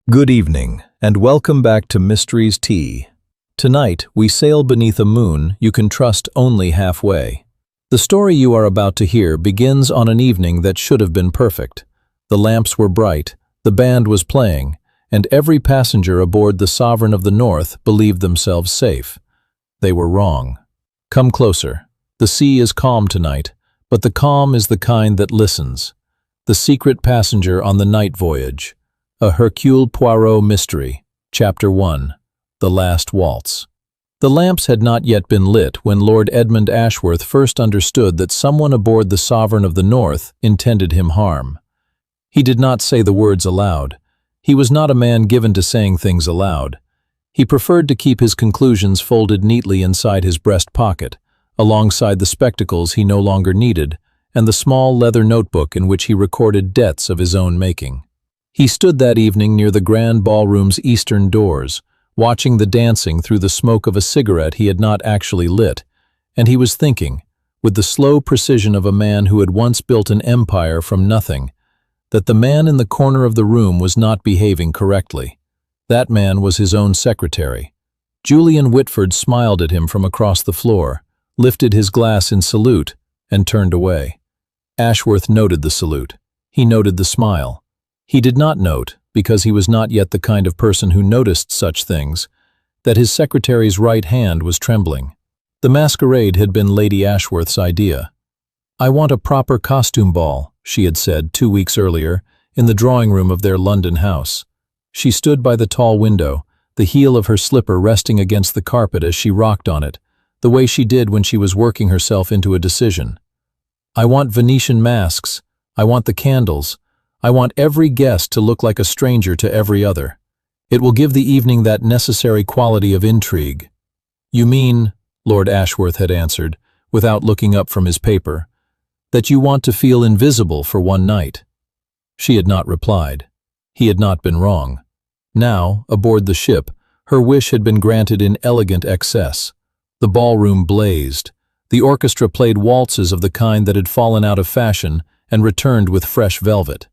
Good evening, and welcome back to Mysteries Tea. Tonight, we sail beneath a moon you can trust only halfway. The story you are about to hear begins on an evening that should have been perfect. The lamps were bright, the band was playing, and every passenger aboard the Sovereign of the North believed themselves safe. They were wrong. Come closer. The sea is calm tonight, but the calm is the kind that listens. The secret passenger on the night voyage. A Hercule Poirot mystery, Chapter 1, The Last Waltz. The lamps had not yet been lit when Lord Edmund Ashworth first understood that someone aboard the Sovereign of the North intended him harm. He did not say the words aloud. He was not a man given to saying things aloud. He preferred to keep his conclusions folded neatly inside his breast pocket, alongside the spectacles he no longer needed, and the small leather notebook in which he recorded debts of his own making. He stood that evening near the grand ballroom's eastern doors, watching the dancing through the smoke of a cigarette he had not actually lit, and he was thinking, with the slow precision of a man who had once built an empire from nothing, that the man in the corner of the room was not behaving correctly. That man was his own secretary. Julian Whitford smiled at him from across the floor, lifted his glass in salute, and turned away. Ashworth noted the salute. He noted the smile. He did not note, because he was not yet the kind of person who noticed such things, that his secretary's right hand was trembling. The masquerade had been Lady Ashworth's idea. "I want a proper costume ball," she had said 2 weeks earlier, in the drawing-room of their London house. She stood by the tall window, the heel of her slipper resting against the carpet as she rocked on it, the way she did when she was working herself into a decision. "I want Venetian masks. I want the candles. I want every guest to look like a stranger to every other. It will give the evening that necessary quality of intrigue." "You mean," Lord Ashworth had answered, without looking up from his paper, "that you want to feel invisible for one night?" She had not replied. He had not been wrong. Now, aboard the ship, her wish had been granted in elegant excess. The ballroom blazed. The orchestra played waltzes of the kind that had fallen out of fashion and returned with fresh velvet.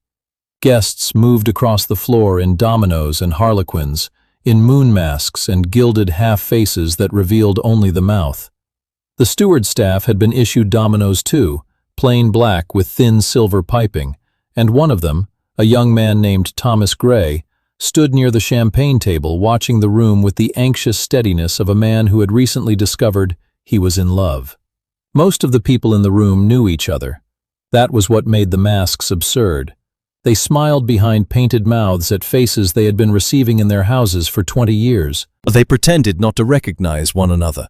Guests moved across the floor in dominoes and harlequins, in moon masks and gilded half-faces that revealed only the mouth. The steward staff had been issued dominoes too, plain black with thin silver piping, and one of them, a young man named Thomas Gray, stood near the champagne table watching the room with the anxious steadiness of a man who had recently discovered he was in love. Most of the people in the room knew each other. That was what made the masks absurd. They smiled behind painted mouths at faces they had been receiving in their houses for 20 years. They pretended not to recognize one another.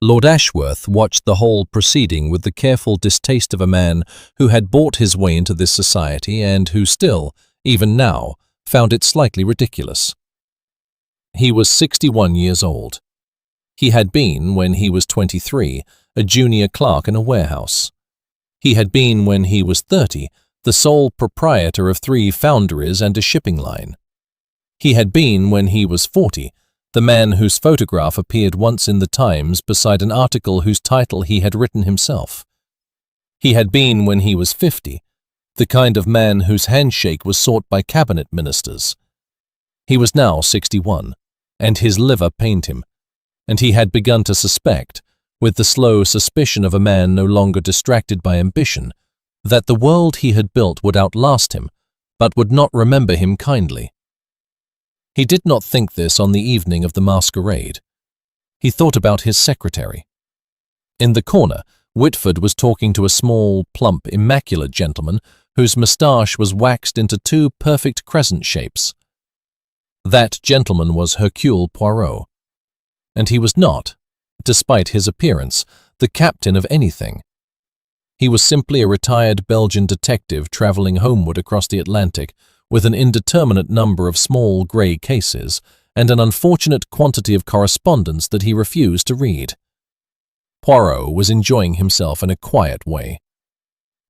Lord Ashworth watched the whole proceeding with the careful distaste of a man who had bought his way into this society and who still, even now, found it slightly ridiculous. He was 61 years old. He had been, when he was 23, a junior clerk in a warehouse. He had been, when he was 30, the sole proprietor of 3 foundries and a shipping line. He had been, when he was 40, the man whose photograph appeared once in the Times beside an article whose title he had written himself. He had been, when he was 50, the kind of man whose handshake was sought by cabinet ministers. He was now 61, and his liver pained him, and he had begun to suspect, with the slow suspicion of a man no longer distracted by ambition, that the world he had built would outlast him, but would not remember him kindly. He did not think this on the evening of the masquerade. He thought about his secretary. In the corner, Whitford was talking to a small, plump, immaculate gentleman whose moustache was waxed into 2 perfect crescent shapes. That gentleman was Hercule Poirot, and he was not, despite his appearance, the captain of anything. He was simply a retired Belgian detective traveling homeward across the Atlantic with an indeterminate number of small grey cases and an unfortunate quantity of correspondence that he refused to read. Poirot was enjoying himself in a quiet way.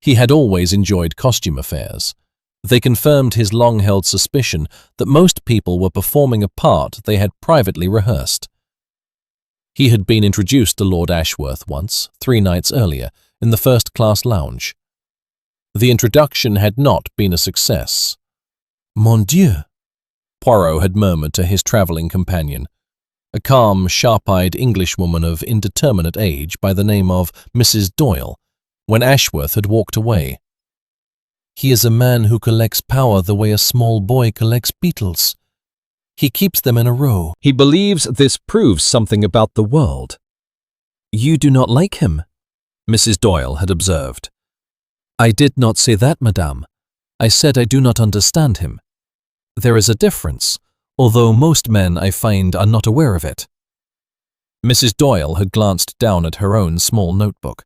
He had always enjoyed costume affairs. They confirmed his long-held suspicion that most people were performing a part they had privately rehearsed. He had been introduced to Lord Ashworth once, 3 nights earlier, in the first-class lounge. The introduction had not been a success. "Mon Dieu," Poirot had murmured to his travelling companion, a calm, sharp-eyed Englishwoman of indeterminate age by the name of Mrs. Doyle, when Ashworth had walked away. "He is a man who collects power the way a small boy collects beetles. He keeps them in a row. He believes this proves something about the world." "You do not like him," Mrs. Doyle had observed. "I did not say that, madame. I said I do not understand him. There is a difference, although most men, I find, are not aware of it." Mrs. Doyle had glanced down at her own small notebook.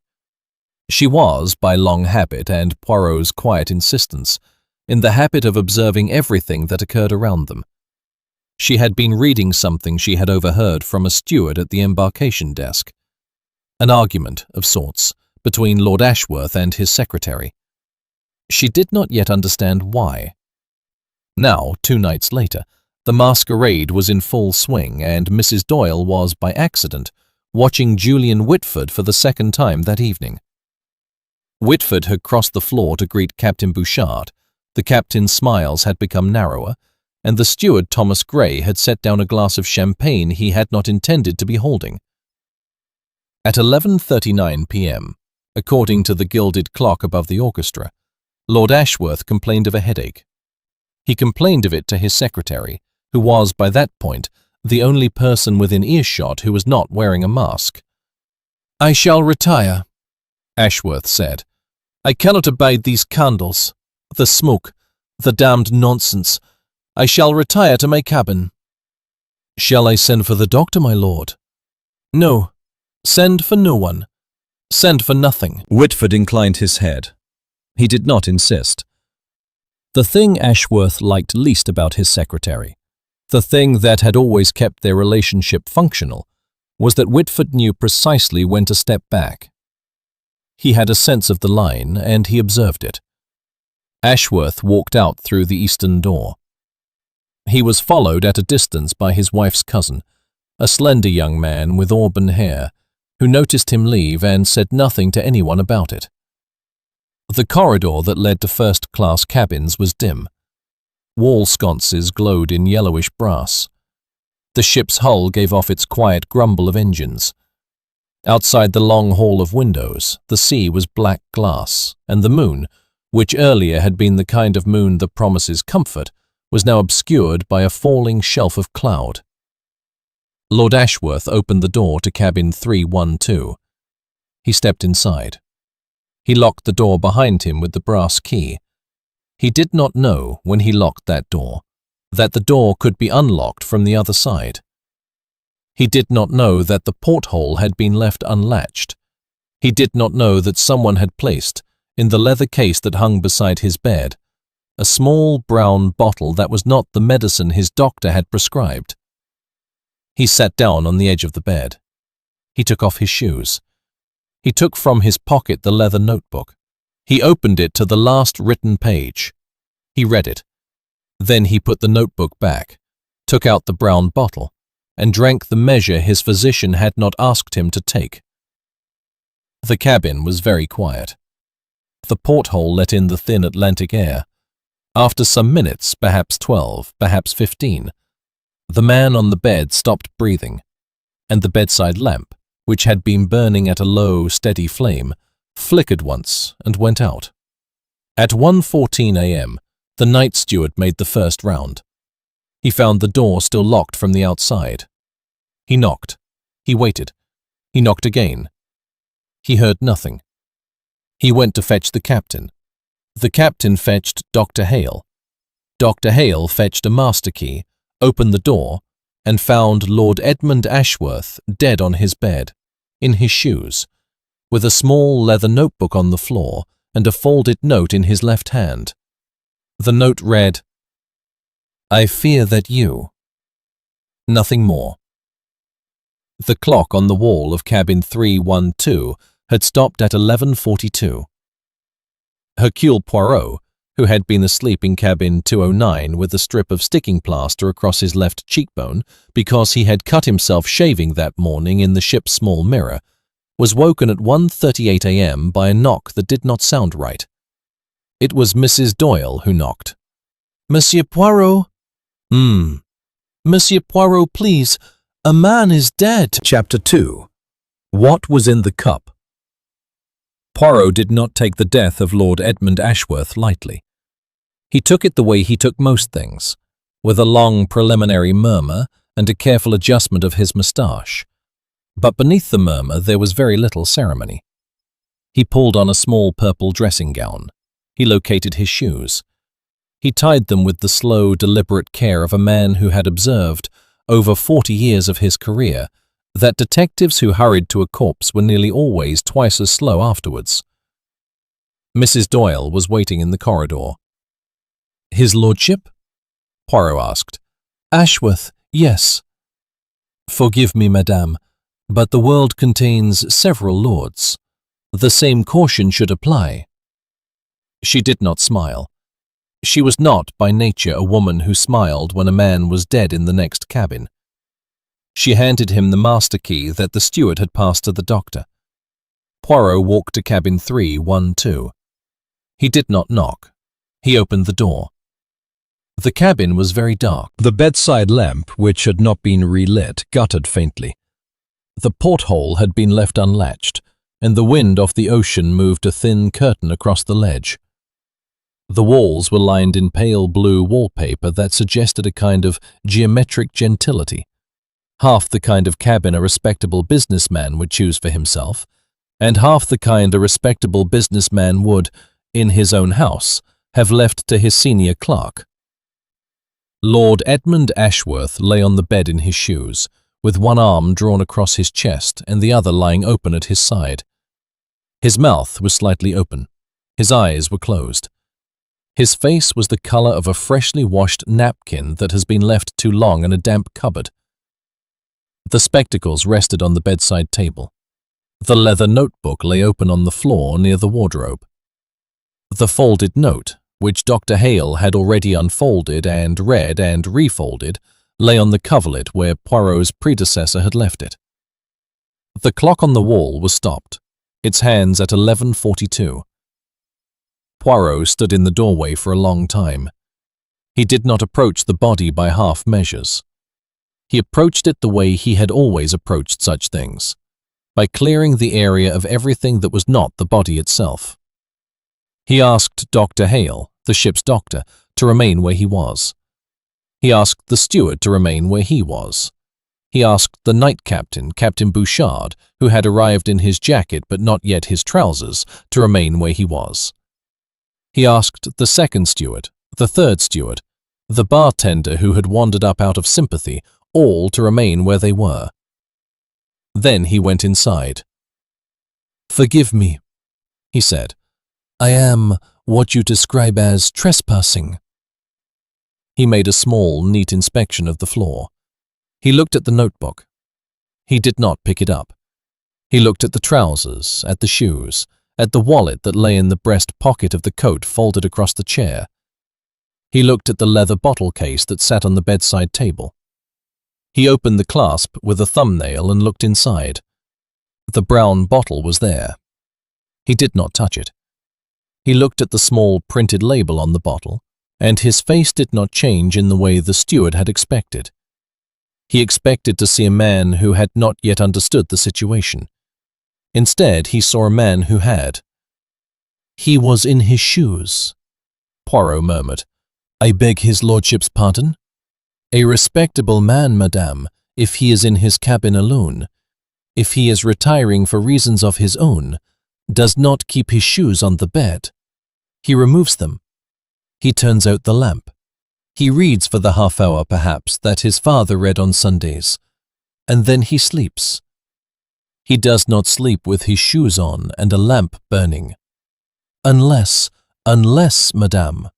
She was, by long habit and Poirot's quiet insistence, in the habit of observing everything that occurred around them. She had been reading something she had overheard from a steward at the embarkation desk. An argument, of sorts, between Lord Ashworth and his secretary. She did not yet understand why. Now, 2 nights later, the masquerade was in full swing, and Mrs. Doyle was, by accident, watching Julian Whitford for the second time that evening. Whitford had crossed the floor to greet Captain Bouchard, the captain's smiles had become narrower, and the steward Thomas Gray had set down a glass of champagne he had not intended to be holding. At 11:39 p.m., according to the gilded clock above the orchestra, Lord Ashworth complained of a headache. He complained of it to his secretary, who was, by that point, the only person within earshot who was not wearing a mask. "I shall retire," Ashworth said. "I cannot abide these candles, the smoke, the damned nonsense. I shall retire to my cabin." "Shall I send for the doctor, my lord?" "No. Send for no one. Send for nothing." Whitford inclined his head. He did not insist. The thing Ashworth liked least about his secretary, the thing that had always kept their relationship functional, was that Whitford knew precisely when to step back. He had a sense of the line, and he observed it. Ashworth walked out through the eastern door. He was followed at a distance by his wife's cousin, a slender young man with auburn hair, who noticed him leave and said nothing to anyone about it. The corridor that led to first-class cabins was dim. Wall sconces glowed in yellowish brass. The ship's hull gave off its quiet grumble of engines. Outside the long hall of windows, the sea was black glass, and the moon, which earlier had been the kind of moon that promises comfort, was now obscured by a falling shelf of cloud. Lord Ashworth opened the door to cabin 312. He stepped inside. He locked the door behind him with the brass key. He did not know, when he locked that door, that the door could be unlocked from the other side. He did not know that the porthole had been left unlatched. He did not know that someone had placed, in the leather case that hung beside his bed, a small brown bottle that was not the medicine his doctor had prescribed. He sat down on the edge of the bed. He took off his shoes. He took from his pocket the leather notebook. He opened it to the last written page. He read it. Then he put the notebook back, took out the brown bottle, and drank the measure his physician had not asked him to take. The cabin was very quiet. The porthole let in the thin Atlantic air. After some minutes, perhaps 12, perhaps 15, the man on the bed stopped breathing, and the bedside lamp, which had been burning at a low, steady flame, flickered once and went out. At 1:14 a.m., the night steward made the first round. He found the door still locked from the outside. He knocked. He waited. He knocked again. He heard nothing. He went to fetch the captain. The captain fetched Dr. Hale. Dr. Hale fetched a master key, opened the door, and found Lord Edmund Ashworth dead on his bed, in his shoes, with a small leather notebook on the floor and a folded note in his left hand. The note read, "I fear that you..." Nothing more. The clock on the wall of cabin 312 had stopped at 11:42. Hercule Poirot, who had been asleep in cabin 209 with a strip of sticking plaster across his left cheekbone because he had cut himself shaving that morning in the ship's small mirror, was woken at 1:38 a.m. by a knock that did not sound right. It was Mrs. Doyle who knocked. "Monsieur Poirot," Monsieur Poirot, please. A man is dead. Chapter 2. What was in the cup? Poirot did not take the death of Lord Edmund Ashworth lightly. He took it the way he took most things, with a long preliminary murmur and a careful adjustment of his moustache. But beneath the murmur there was very little ceremony. He pulled on a small purple dressing gown. He located his shoes. He tied them with the slow, deliberate care of a man who had observed, over 40 years of his career, that detectives who hurried to a corpse were nearly always twice as slow afterwards. Mrs. Doyle was waiting in the corridor. "His lordship?" Poirot asked. "Ashworth, yes." "Forgive me, madame, but the world contains several lords. The same caution should apply." She did not smile. She was not, by nature, a woman who smiled when a man was dead in the next cabin. She handed him the master key that the steward had passed to the doctor. Poirot walked to cabin 312. He did not knock. He opened the door. The cabin was very dark. The bedside lamp, which had not been relit, guttered faintly. The porthole had been left unlatched, and the wind off the ocean moved a thin curtain across the ledge. The walls were lined in pale blue wallpaper that suggested a kind of geometric gentility, half the kind of cabin a respectable businessman would choose for himself, and half the kind a respectable businessman would, in his own house, have left to his senior clerk. Lord Edmund Ashworth lay on the bed in his shoes, with one arm drawn across his chest and the other lying open at his side. His mouth was slightly open. His eyes were closed. His face was the color of a freshly washed napkin that has been left too long in a damp cupboard. The spectacles rested on the bedside table. The leather notebook lay open on the floor near the wardrobe. The folded note, which Dr. Hale had already unfolded and read and refolded, lay on the coverlet where Poirot's predecessor had left it. The clock on the wall was stopped, its hands at 11:42. Poirot stood in the doorway for a long time. He did not approach the body by half measures. He approached it the way he had always approached such things, by clearing the area of everything that was not the body itself. He asked Dr. Hale, the ship's doctor, to remain where he was. He asked the steward to remain where he was. He asked the night captain, Captain Bouchard, who had arrived in his jacket but not yet his trousers, to remain where he was. He asked the second steward, the third steward, the bartender who had wandered up out of sympathy, all to remain where they were. Then he went inside. "Forgive me," he said. "I am what you describe as trespassing." He made a small, neat inspection of the floor. He looked at the notebook. He did not pick it up. He looked at the trousers, at the shoes, at the wallet that lay in the breast pocket of the coat folded across the chair. He looked at the leather bottle case that sat on the bedside table. He opened the clasp with a thumbnail and looked inside. The brown bottle was there. He did not touch it. He looked at the small printed label on the bottle, and his face did not change in the way the steward had expected. He expected to see a man who had not yet understood the situation. Instead, he saw a man who had. "He was in his shoes," Poirot murmured. "I beg his lordship's pardon?" "A respectable man, madame, if he is in his cabin alone, if he is retiring for reasons of his own, does not keep his shoes on the bed. He removes them. He turns out the lamp. He reads for the half hour, perhaps, that his father read on Sundays, and then he sleeps. He does not sleep with his shoes on and a lamp burning. Unless, madame,"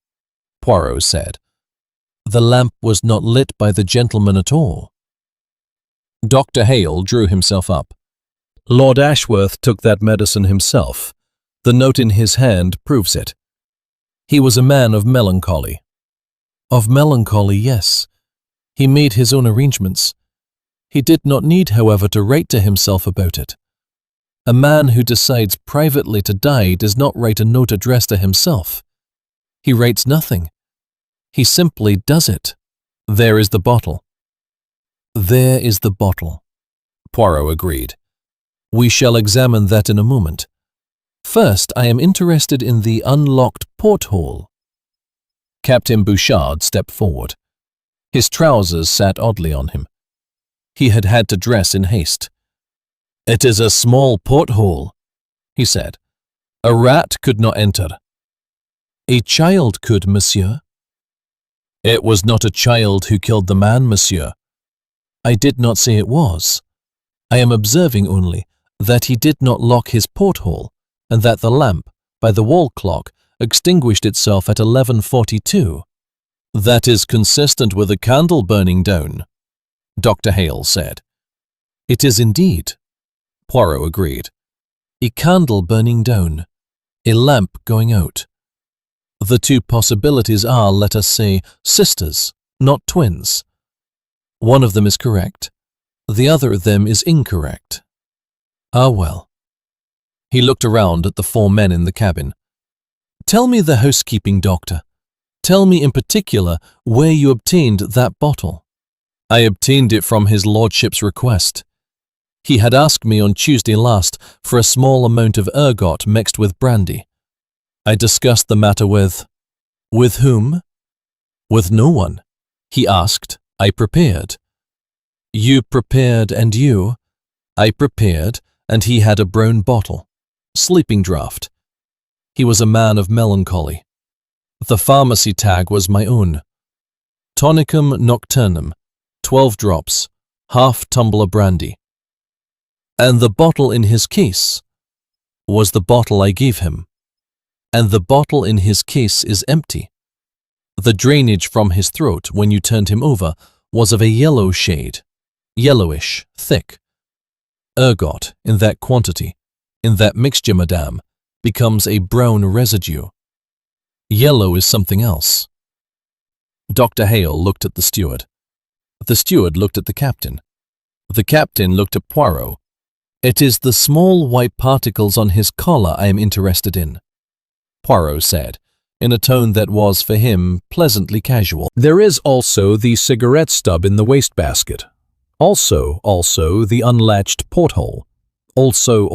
Poirot said, "the lamp was not lit by the gentleman at all." Dr. Hale drew himself up. "Lord Ashworth took that medicine himself. The note in his hand proves it. He was a man of melancholy." "Of melancholy, yes. He made his own arrangements. He did not need, however, to write to himself about it. A man who decides privately to die does not write a note addressed to himself. He writes nothing. He simply does it. There is the bottle. There is the bottle, Poirot agreed. We shall examine that in a moment. First, I am interested in the unlocked porthole. Captain Bouchard stepped forward. His trousers sat oddly on him. He had had to dress in haste. It is a small porthole, he said. A rat could not enter. A child could, monsieur. It was not a child who killed the man, monsieur. I did not say it was. I am observing only that he did not lock his porthole, and that the lamp, by the wall clock, extinguished itself at 11:42. That is consistent with a candle burning down, Dr. Hale said. It is indeed, Poirot agreed. A candle burning down, a lamp going out. The two possibilities are, let us say, sisters, not twins. One of them is correct. The other of them is incorrect. Ah, well. He looked around at the four men in the cabin. Tell me the housekeeping doctor. Tell me in particular where you obtained that bottle. I obtained it from his lordship's request. He had asked me on Tuesday last for a small amount of ergot mixed with brandy. I discussed the matter with whom? With no one. He asked, I prepared. You prepared and you? I prepared, and he had a brown bottle. Sleeping draught. He was a man of melancholy. The pharmacy tag was my own. Tonicum nocturnum, 12 drops, half tumbler brandy. And the bottle in his case was the bottle I gave him. And the bottle in his case is empty. The drainage from his throat when you turned him over was of a yellow shade, yellowish, thick. Ergot, in that quantity, in that mixture, madame, becomes a brown residue. Yellow is something else. Dr. Hale looked at the steward. The steward looked at the captain. The captain looked at Poirot. It is the small white particles on his collar I am interested in, Poirot said, in a tone that was, for him, pleasantly casual. There is also the cigarette stub in the wastebasket. Also, the unlatched porthole. Also,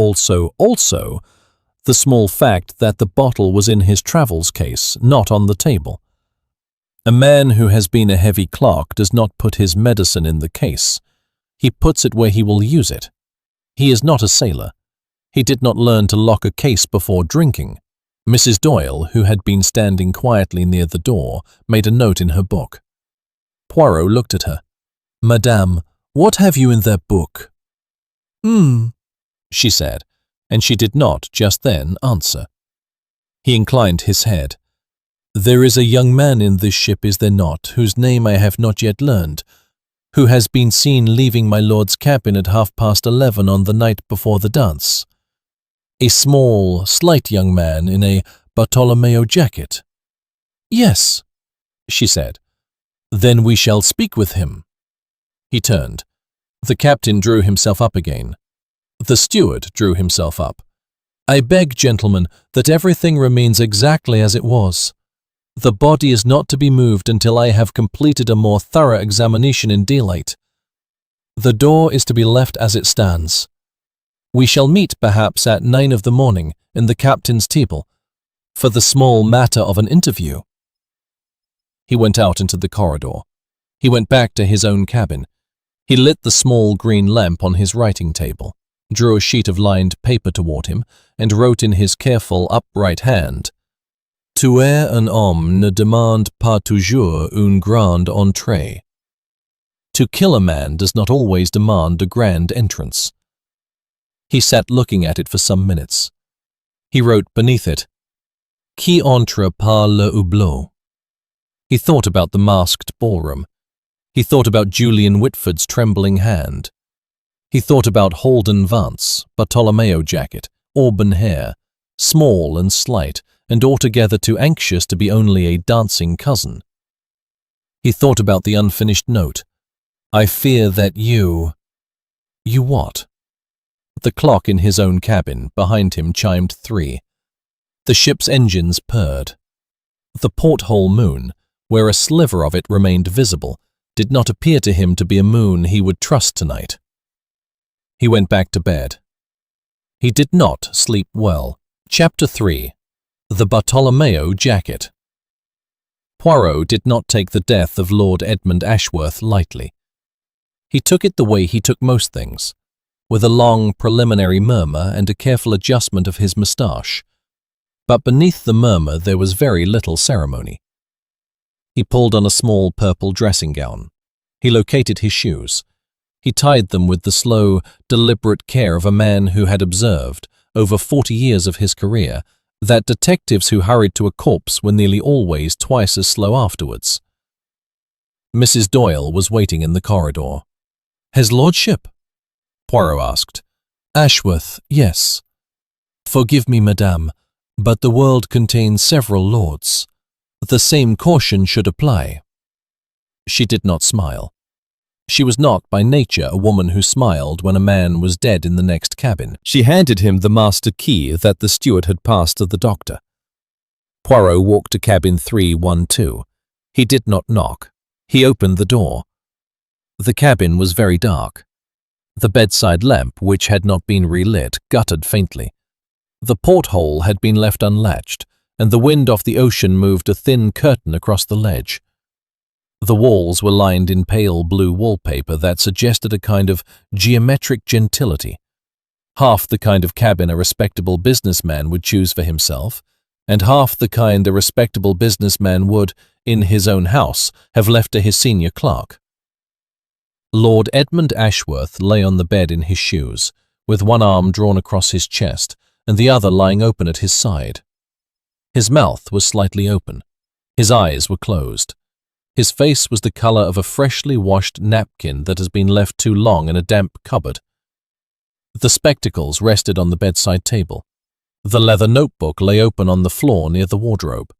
the small fact that the bottle was in his travels case, not on the table. A man who has been a heavy clerk does not put his medicine in the case. He puts it where he will use it. He is not a sailor. He did not learn to lock a case before drinking. Mrs. Doyle, who had been standing quietly near the door, made a note in her book. Poirot looked at her. Madame, what have you in that book? She said, and she did not, just then, answer. He inclined his head. There is a young man in this ship, is there not, whose name I have not yet learned, who has been seen leaving my lord's cabin at 11:30 on the night before the dance. A small, slight young man in a Bartolomeo jacket. Yes, she said. Then we shall speak with him. He turned. The captain drew himself up again. The steward drew himself up. I beg, gentlemen, that everything remains exactly as it was. The body is not to be moved until I have completed a more thorough examination in daylight. The door is to be left as it stands. We shall meet perhaps at 9 of the morning in the captain's table for the small matter of an interview. He went out into the corridor. He went back to his own cabin. He lit the small green lamp on his writing table, drew a sheet of lined paper toward him, and wrote in his careful, upright hand, Tuer un homme ne demande pas toujours une grande entrée. To kill a man does not always demand a grand entrance. He sat looking at it for some minutes. He wrote beneath it, Qui entre par le hublot. He thought about the masked ballroom. He thought about Julian Whitford's trembling hand. He thought about Holden Vance, Bartolomeo jacket, auburn hair, small and slight, and altogether too anxious to be only a dancing cousin. He thought about the unfinished note. I fear that you... You what? The clock in his own cabin behind him chimed 3. The ship's engines purred. The porthole moon, where a sliver of it remained visible, did not appear to him to be a moon he would trust tonight. He went back to bed. He did not sleep well. Chapter 3. The Bartolomeo Jacket. Poirot did not take the death of Lord Edmund Ashworth lightly. He took it the way he took most things, with a long preliminary murmur and a careful adjustment of his moustache. But beneath the murmur there was very little ceremony. He pulled on a small purple dressing gown. He located his shoes. He tied them with the slow, deliberate care of a man who had observed, over 40 years of his career, that detectives who hurried to a corpse were nearly always twice as slow afterwards. Mrs. Doyle was waiting in the corridor. "His lordship?" Poirot asked. "Ashworth, yes. Forgive me, madame, but the world contains several lords. The same caution should apply." She did not smile. She was not by nature a woman who smiled when a man was dead in the next cabin. She handed him the master key that the steward had passed to the doctor. Poirot walked to cabin 312. He did not knock. He opened the door. The cabin was very dark. The bedside lamp, which had not been relit, guttered faintly. The porthole had been left unlatched, and the wind off the ocean moved a thin curtain across the ledge. The walls were lined in pale blue wallpaper that suggested a kind of geometric gentility, half the kind of cabin a respectable businessman would choose for himself, and half the kind a respectable businessman would, in his own house, have left to his senior clerk. Lord Edmund Ashworth lay on the bed in his shoes, with one arm drawn across his chest and the other lying open at his side. His mouth was slightly open. His eyes were closed. His face was the color of a freshly washed napkin that has been left too long in a damp cupboard. The spectacles rested on the bedside table. The leather notebook lay open on the floor near the wardrobe.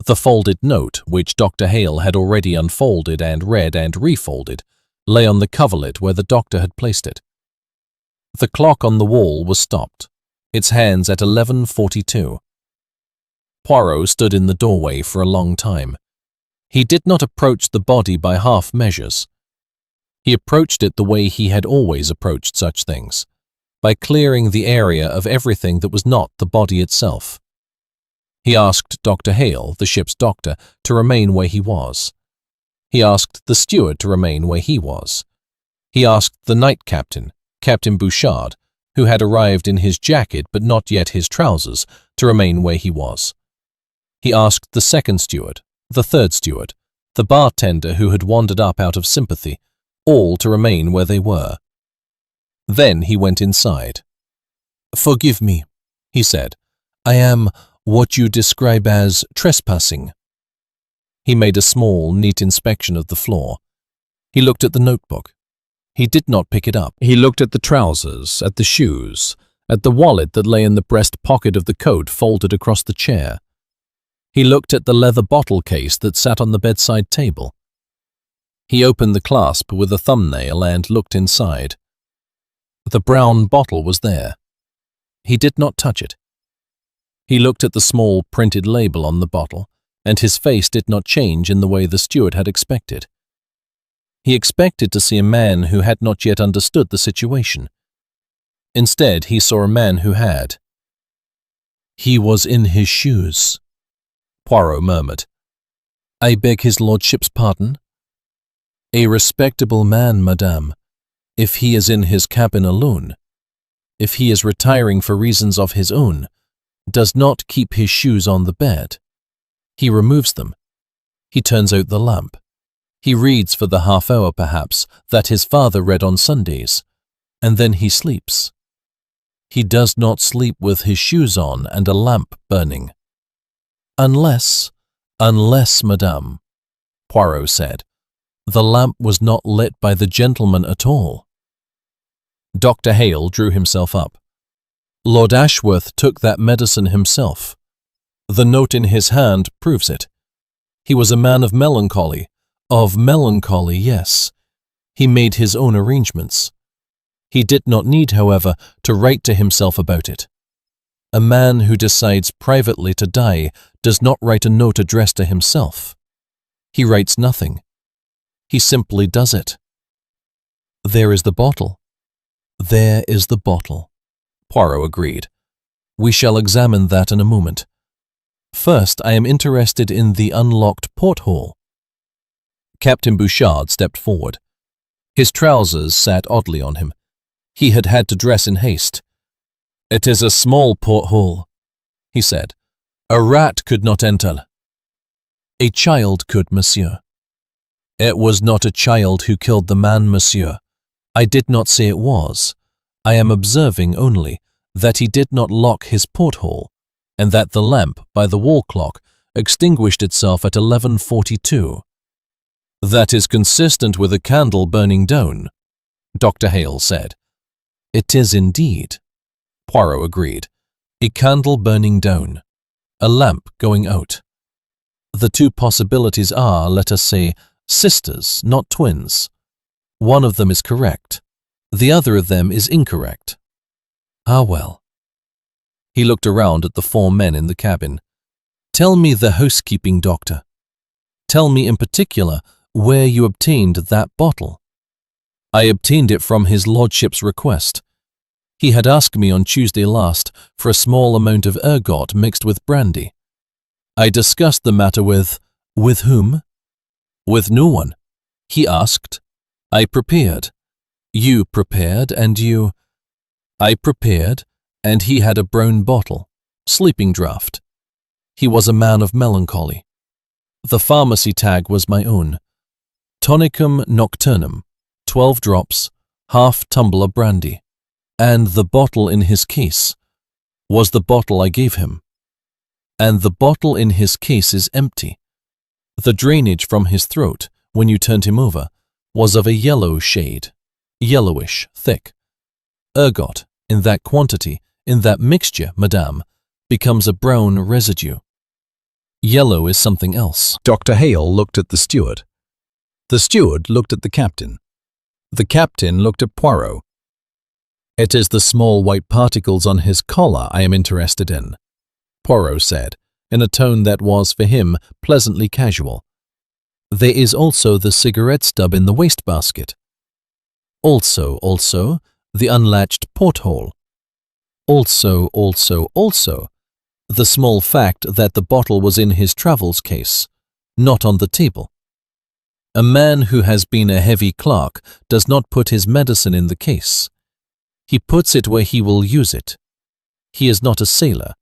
The folded note, which Dr. Hale had already unfolded and read and refolded, lay on the coverlet where the doctor had placed it. The clock on the wall was stopped, its hands at 11:42. Poirot stood in the doorway for a long time. He did not approach the body by half measures. He approached it the way he had always approached such things, by clearing the area of everything that was not the body itself. He asked Dr. Hale, the ship's doctor, to remain where he was. He asked the steward to remain where he was. He asked the night captain, Captain Bouchard, who had arrived in his jacket but not yet his trousers, to remain where he was. He asked the second steward, the third steward, the bartender who had wandered up out of sympathy, all to remain where they were. Then he went inside. "Forgive me," he said. "I am what you describe as trespassing." He made a small, neat inspection of the floor. He looked at the notebook. He did not pick it up. He looked at the trousers, at the shoes, at the wallet that lay in the breast pocket of the coat folded across the chair. He looked at the leather bottle case that sat on the bedside table. He opened the clasp with a thumbnail and looked inside. The brown bottle was there. He did not touch it. He looked at the small printed label on the bottle, and his face did not change in the way the steward had expected. He expected to see a man who had not yet understood the situation. Instead, he saw a man who had. "He was in his shoes," Poirot murmured. "I beg his lordship's pardon?" "A respectable man, madame, if he is in his cabin alone, if he is retiring for reasons of his own, does not keep his shoes on the bed. He removes them. He turns out the lamp. He reads for the half hour, perhaps, that his father read on Sundays, and then he sleeps. He does not sleep with his shoes on and a lamp burning. Unless, madame," Poirot said, "the lamp was not lit by the gentleman at all." Dr. Hale drew himself up. "Lord Ashworth took that medicine himself. The note in his hand proves it. He was a man of melancholy, yes. He made his own arrangements. He did not need, however, to write to himself about it. A man who decides privately to die does not write a note addressed to himself. He writes nothing. He simply does it. There is the bottle. There is the bottle. Poirot agreed. We shall examine that in a moment. First, I am interested in the unlocked porthole. Captain Bouchard stepped forward. His trousers sat oddly on him. He had had to dress in haste. It is a small porthole, he said. A rat could not enter. A child could, monsieur. It was not a child who killed the man, monsieur. I did not say it was. I am observing only that he did not lock his porthole, and that the lamp by the wall clock extinguished itself at 11:42. That is consistent with a candle burning down, Dr. Hale said. It is indeed, Poirot agreed. A candle burning down, a lamp going out. The two possibilities are, let us say, sisters, not twins. One of them is correct. The other of them is incorrect. Ah, well. He looked around at the four men in the cabin. Tell me the housekeeping, doctor. Tell me in particular where you obtained that bottle. I obtained it from his lordship's request. He had asked me on Tuesday last for a small amount of ergot mixed with brandy. I discussed the matter with whom? With no one. He asked. I prepared. You prepared and you... I prepared, and he had a brown bottle, sleeping draught. He was a man of melancholy. The pharmacy tag was my own. Tonicum nocturnum, 12 drops, half tumbler brandy. And the bottle in his case was the bottle I gave him. And the bottle in his case is empty. The drainage from his throat, when you turned him over, was of a yellow shade, yellowish, thick. Ergot, in that quantity, in that mixture, madame, becomes a brown residue. Yellow is something else. Dr. Hale looked at the steward. The steward looked at the captain. The captain looked at Poirot. It is the small white particles on his collar I am interested in, Poirot said, in a tone that was, for him, pleasantly casual. There is also the cigarette stub in the wastebasket. Also, the unlatched porthole. Also, the small fact that the bottle was in his travels case, not on the table. A man who has been a heavy clerk does not put his medicine in the case. He puts it where he will use it. He is not a sailor.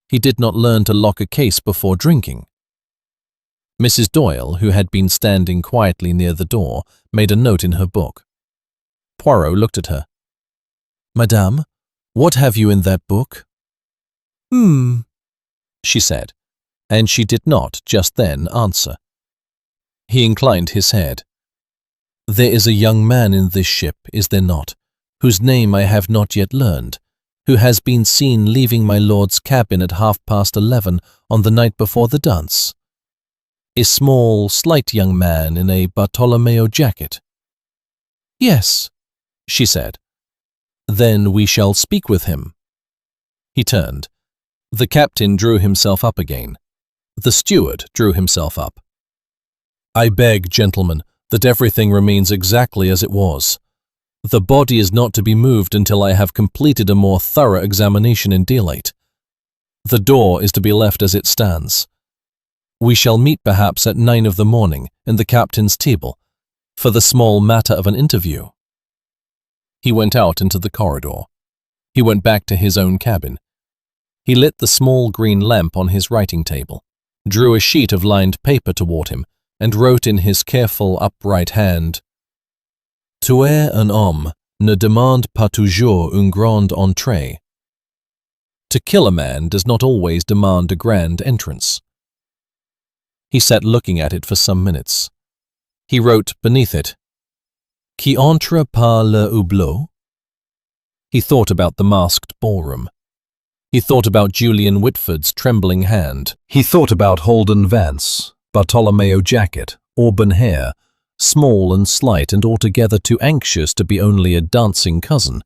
He did not learn to lock a case before drinking. Mrs. Doyle, who had been standing quietly near the door, made a note in her book. Poirot looked at her. Madame, what have you in that book? She said, and she did not just then answer. He inclined his head. There is a young man in this ship, is there not, whose name I have not yet learned, who has been seen leaving my lord's cabin at 11:30 on the night before the dance? A small, slight young man in a Bartolomeo jacket. Yes, she said. Then we shall speak with him. He turned. The captain drew himself up again. The steward drew himself up. I beg, gentlemen, that everything remains exactly as it was. The body is not to be moved until I have completed a more thorough examination in daylight. The door is to be left as it stands. We shall meet perhaps at 9 of the morning in the captain's table for the small matter of an interview. He went out into the corridor. He went back to his own cabin. He lit the small green lamp on his writing table, drew a sheet of lined paper toward him, and wrote in his careful, upright hand, Tuer un homme ne demande pas toujours une grande entrée. To kill a man does not always demand a grand entrance. He sat looking at it for some minutes. He wrote beneath it, Qui entre par le hublot? He thought about the masked ballroom. He thought about Julian Whitford's trembling hand. He thought about Holden Vance, Bartolomeo jacket, auburn hair, small and slight and altogether too anxious to be only a dancing cousin.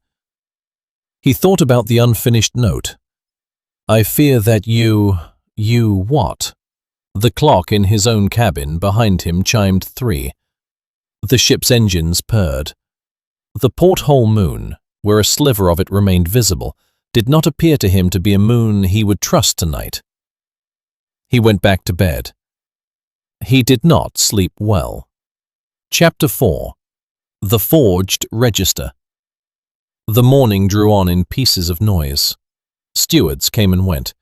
He thought about the unfinished note. I fear that you what? The clock in his own cabin behind him chimed 3. The ship's engines purred. The porthole moon, where a sliver of it remained visible, did not appear to him to be a moon he would trust tonight. He went back to bed. He did not sleep well. Chapter 4. The Forged Register. The morning drew on in pieces of noise. Stewards came and went.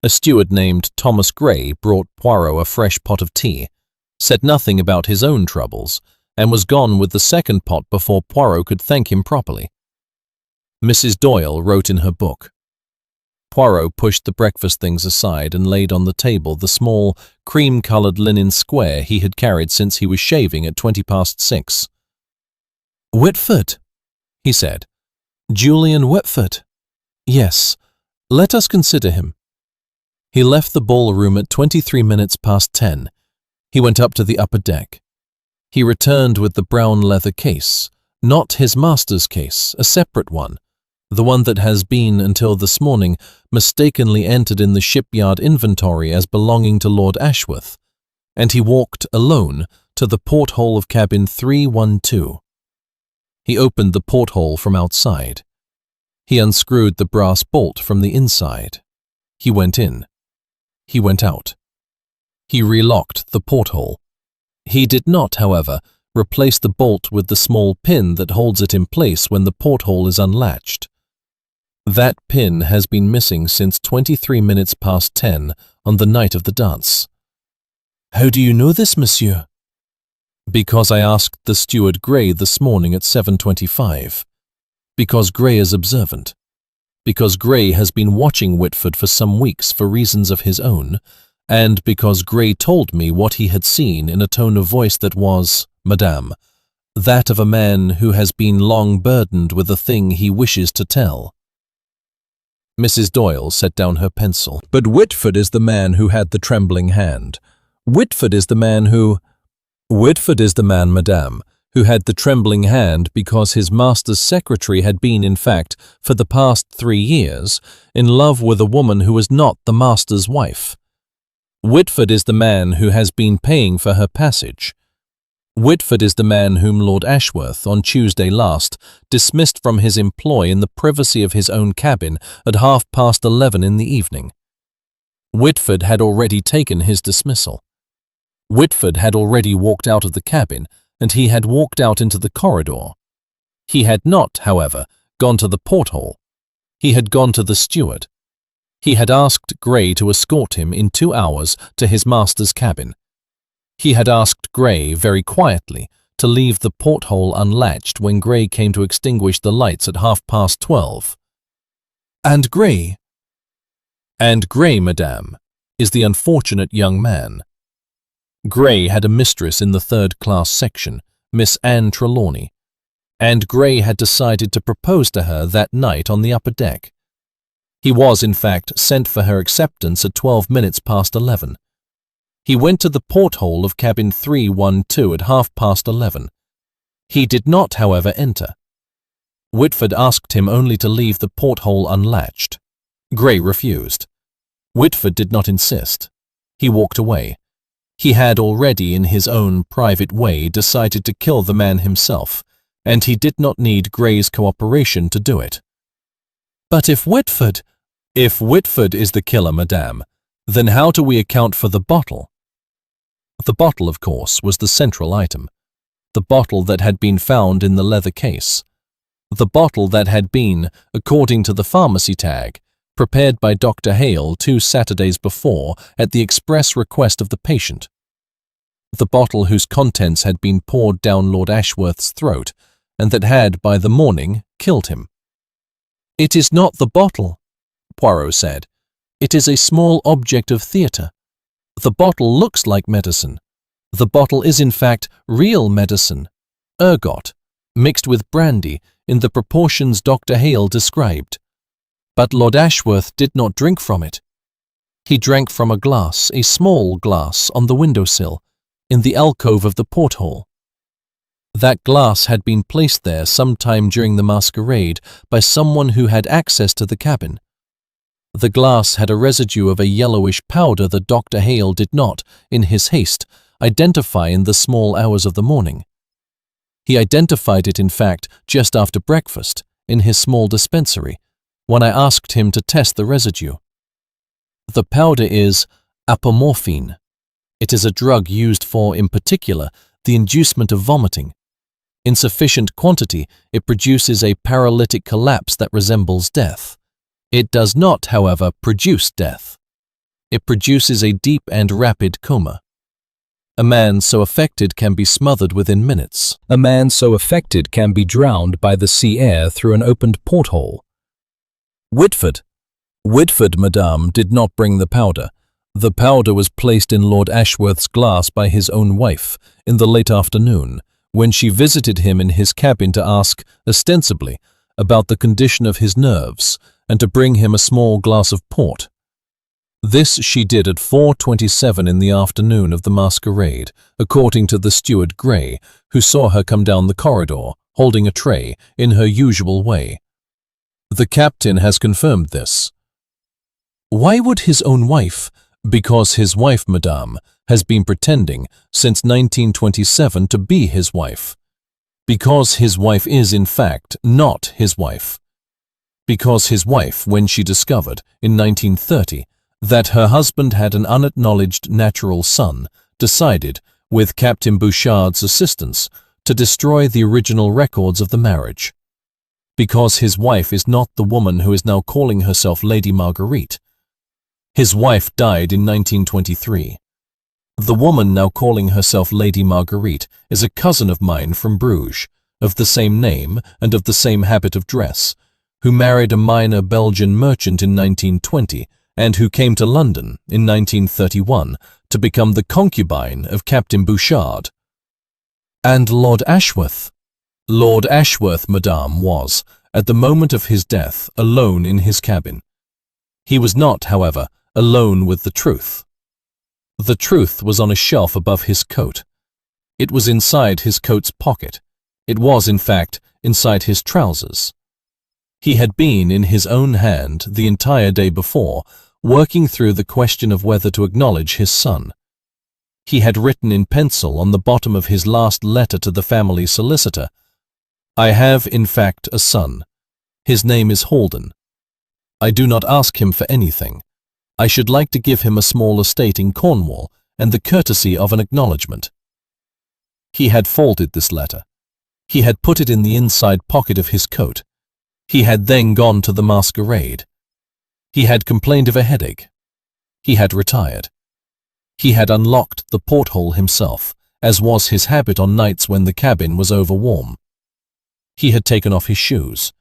A steward named Thomas Gray brought Poirot a fresh pot of tea, said nothing about his own troubles, and was gone with the second pot before Poirot could thank him properly. Mrs. Doyle wrote in her book. Poirot pushed the breakfast things aside and laid on the table the small, cream-coloured linen square he had carried since he was shaving at 6:20. "Whitford," he said. "Julian Whitford. Yes, let us consider him." He left the ballroom at 10:23. He went up to the upper deck. He returned with the brown leather case, not his master's case, a separate one, the one that has been, until this morning, mistakenly entered in the shipyard inventory as belonging to Lord Ashworth, and he walked alone to the porthole of cabin 312. He opened the porthole from outside. He unscrewed the brass bolt from the inside. He went in. He went out. He relocked the porthole. He did not, however, replace the bolt with the small pin that holds it in place when the porthole is unlatched. That pin has been missing since 10:23 on the night of the dance. "How do you know this, monsieur?" "Because I asked the steward Gray this morning at 7:25. Because Gray is observant. Because Gray has been watching Whitford for some weeks for reasons of his own, and because Gray told me what he had seen in a tone of voice that was, Madame, that of a man who has been long burdened with a thing he wishes to tell." Mrs. Doyle set down her pencil. "But Whitford is the man who had the trembling hand. Whitford is the man, Madame, who had the trembling hand because his master's secretary had been, in fact, for the past 3 years, in love with a woman who was not the master's wife. Whitford is the man who has been paying for her passage. Whitford is the man whom Lord Ashworth, on Tuesday last, dismissed from his employ in the privacy of his own cabin at 11:30 in the evening. Whitford had already taken his dismissal. Whitford had already walked out of the cabin, and he had walked out into the corridor. He had not, however, gone to the porthole. He had gone to the steward. He had asked Gray to escort him in 2 hours to his master's cabin. He had asked Gray, very quietly, to leave the porthole unlatched when Gray came to extinguish the lights at 12:30. And Gray, Madame, is the unfortunate young man. Gray had a mistress in the third-class section, Miss Anne Trelawney, and Gray had decided to propose to her that night on the upper deck. He was, in fact, sent for her acceptance at 11:12. He went to the porthole of cabin 312 at 11:30. He did not, however, enter. Whitford asked him only to leave the porthole unlatched. Gray refused. Whitford did not insist. He walked away. He had already, in his own private way, decided to kill the man himself, and he did not need Gray's cooperation to do it. "But if Whitford is the killer, Madame, then how do we account for the bottle?" The bottle, of course, was the central item. The bottle that had been found in the leather case. The bottle that had been, according to the pharmacy tag, prepared by Dr. Hale 2 Saturdays before at the express request of the patient. The bottle whose contents had been poured down Lord Ashworth's throat, and that had, by the morning, killed him. "It is not the bottle," Poirot said. "It is a small object of theatre. The bottle looks like medicine. The bottle is, in fact, real medicine, ergot, mixed with brandy in the proportions Dr. Hale described. But Lord Ashworth did not drink from it. He drank from a glass, a small glass, on the windowsill, in the alcove of the porthole. That glass had been placed there some time during the masquerade by someone who had access to the cabin. The glass had a residue of a yellowish powder that Dr. Hale did not, in his haste, identify in the small hours of the morning. He identified it, in fact, just after breakfast, in his small dispensary, when I asked him to test the residue. The powder is apomorphine. It is a drug used for, in particular, the inducement of vomiting. In sufficient quantity, it produces a paralytic collapse that resembles death. It does not, however, produce death. It produces a deep and rapid coma. A man so affected can be smothered within minutes. A man so affected can be drowned by the sea air through an opened porthole. Whitford, madame, did not bring the powder. The powder was placed in Lord Ashworth's glass by his own wife in the late afternoon, when she visited him in his cabin to ask, ostensibly, about the condition of his nerves and to bring him a small glass of port. This she did at 4:27 in the afternoon of the masquerade, according to the steward Gray, who saw her come down the corridor, holding a tray, in her usual way. The captain has confirmed this. Why would his own wife? Because his wife, madame, has been pretending since 1927 to be his wife. Because his wife is, in fact, not his wife. Because his wife, when she discovered, in 1930, that her husband had an unacknowledged natural son, decided, with Captain Bouchard's assistance, to destroy the original records of the marriage. Because his wife is not the woman who is now calling herself Lady Marguerite. His wife died in 1923. The woman now calling herself Lady Marguerite is a cousin of mine from Bruges, of the same name and of the same habit of dress, who married a minor Belgian merchant in 1920 and who came to London in 1931 to become the concubine of Captain Bouchard. And Lord Ashworth? Lord Ashworth, madame, was, at the moment of his death, alone in his cabin. He was not, however, alone with the truth. The truth was on a shelf above his coat. It was inside his coat's pocket. It was, in fact, inside his trousers. He had been in his own hand the entire day before, working through the question of whether to acknowledge his son. He had written in pencil on the bottom of his last letter to the family solicitor, I have, in fact, a son. His name is Holden. I do not ask him for anything. I should like to give him a small estate in Cornwall and the courtesy of an acknowledgement. He had folded this letter. He had put it in the inside pocket of his coat. He had then gone to the masquerade. He had complained of a headache. He had retired. He had unlocked the porthole himself, as was his habit on nights when the cabin was overwarm. He had taken off his shoes.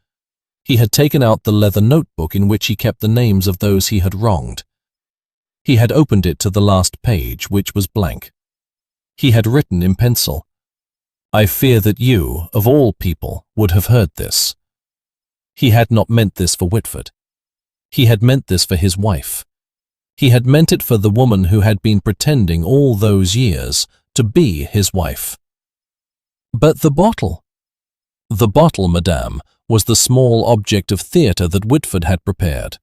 He had taken out the leather notebook in which he kept the names of those he had wronged. He had opened it to the last page, which was blank. He had written in pencil, I fear that you, of all people, would have heard this. He had not meant this for Whitford. He had meant this for his wife. He had meant it for the woman who had been pretending all those years to be his wife. But the bottle? The bottle, madame, was the small object of theatre that Whitford had prepared.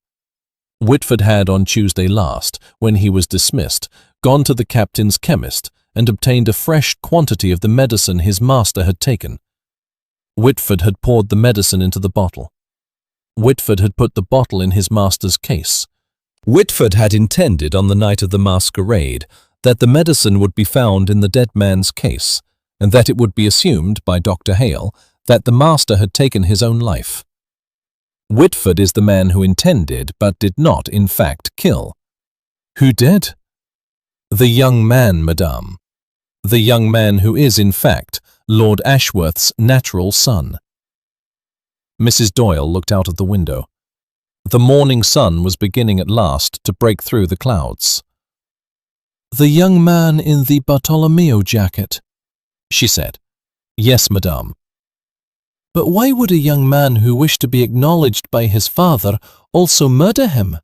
Whitford had on Tuesday last, when he was dismissed, gone to the captain's chemist and obtained a fresh quantity of the medicine his master had taken. Whitford had poured the medicine into the bottle. Whitford had put the bottle in his master's case. Whitford had intended on the night of the masquerade that the medicine would be found in the dead man's case, and that it would be assumed by Dr. Hale that the master had taken his own life. Whitford is the man who intended but did not, in fact, kill. Who did? The young man, madame. The young man who is, in fact, Lord Ashworth's natural son. Mrs. Doyle looked out of the window. The morning sun was beginning at last to break through the clouds. The young man in the Bartolomeo jacket, she said. Yes, madame. But why would a young man who wished to be acknowledged by his father also murder him?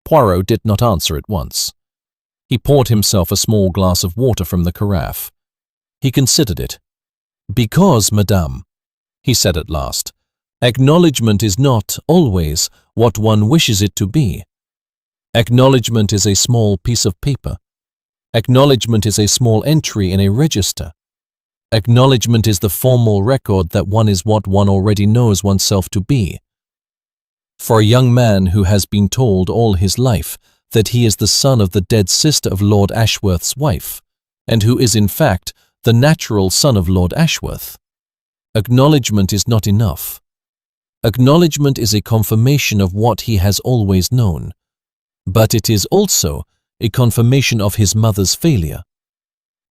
Poirot did not answer at once. He poured himself a small glass of water from the carafe. He considered it. Because, madame, he said at last, acknowledgement is not always what one wishes it to be. Acknowledgement is a small piece of paper. Acknowledgement is a small entry in a register. Acknowledgement is the formal record that one is what one already knows oneself to be. For a young man who has been told all his life that he is the son of the dead sister of Lord Ashworth's wife, and who is in fact the natural son of Lord Ashworth, acknowledgement is not enough. Acknowledgement is a confirmation of what he has always known, but it is also a confirmation of his mother's failure.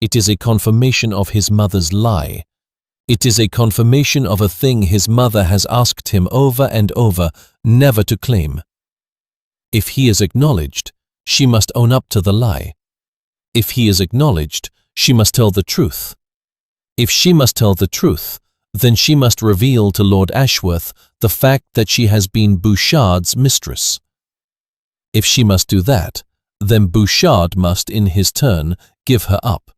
It is a confirmation of his mother's lie. It is a confirmation of a thing his mother has asked him over and over never to claim. If he is acknowledged, she must own up to the lie. If he is acknowledged, she must tell the truth. If she must tell the truth, then she must reveal to Lord Ashworth the fact that she has been Bouchard's mistress. If she must do that, then Bouchard must, in his turn, give her up.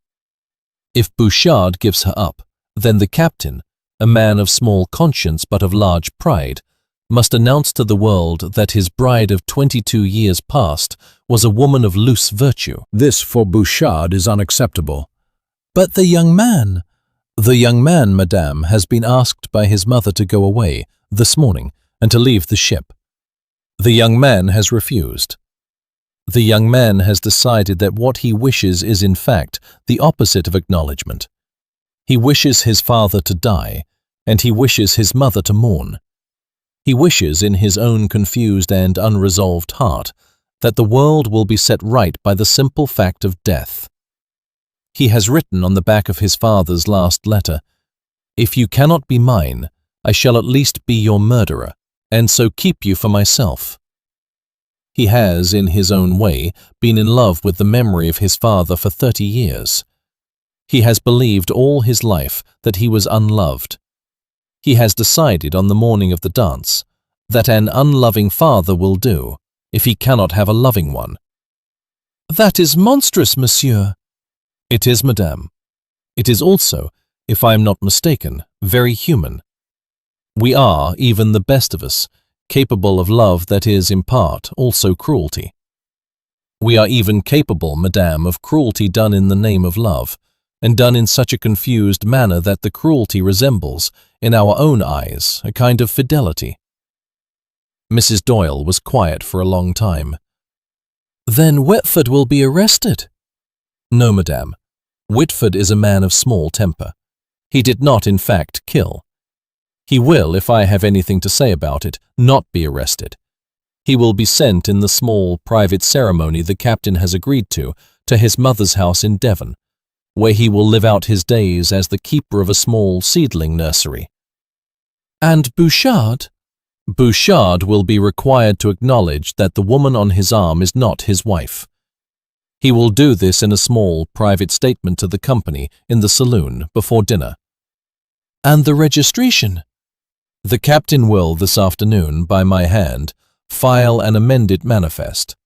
If Bouchard gives her up, then the captain, a man of small conscience but of large pride, must announce to the world that his bride of 22 years past was a woman of loose virtue. This for Bouchard is unacceptable. But the young man, madame, has been asked by his mother to go away this morning and to leave the ship. The young man has refused. The young man has decided that what he wishes is in fact the opposite of acknowledgement. He wishes his father to die, and he wishes his mother to mourn. He wishes in his own confused and unresolved heart that the world will be set right by the simple fact of death. He has written on the back of his father's last letter, "If you cannot be mine, I shall at least be your murderer, and so keep you for myself." He has, in his own way, been in love with the memory of his father for 30 years. He has believed all his life that he was unloved. He has decided on the morning of the dance that an unloving father will do if he cannot have a loving one. "That is monstrous, monsieur." "It is, madame. It is also, if I am not mistaken, very human. We are, even the best of us, capable of love that is, in part, also cruelty. We are even capable, madame, of cruelty done in the name of love, and done in such a confused manner that the cruelty resembles, in our own eyes, a kind of fidelity." Mrs. Doyle was quiet for a long time. "Then Whitford will be arrested?" "No, madame. Whitford is a man of small temper. He did not, in fact, kill. He will, if I have anything to say about it, not be arrested. He will be sent in the small, private ceremony the captain has agreed to his mother's house in Devon, where he will live out his days as the keeper of a small seedling nursery." "And Bouchard?" "Bouchard will be required to acknowledge that the woman on his arm is not his wife. He will do this in a small, private statement to the company in the saloon before dinner." "And the registration?" "The captain will, this afternoon, by my hand, file an amended manifest.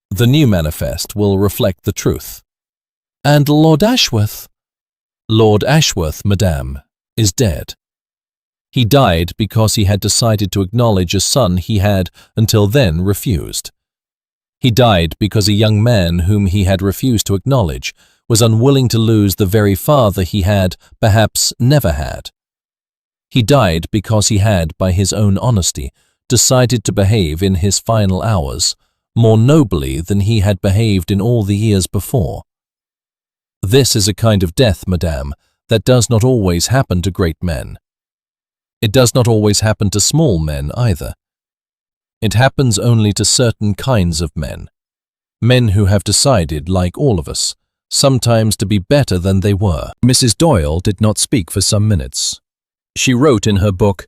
The new manifest will reflect the truth." "And Lord Ashworth?" "Lord Ashworth, madame, is dead. He died because he had decided to acknowledge a son he had, until then, refused. He died because a young man whom he had refused to acknowledge was unwilling to lose the very father he had, perhaps, never had. He died because he had, by his own honesty, decided to behave in his final hours more nobly than he had behaved in all the years before. This is a kind of death, madame, that does not always happen to great men. It does not always happen to small men either. It happens only to certain kinds of men. Men who have decided, like all of us, sometimes to be better than they were." Mrs. Doyle did not speak for some minutes. She wrote in her book,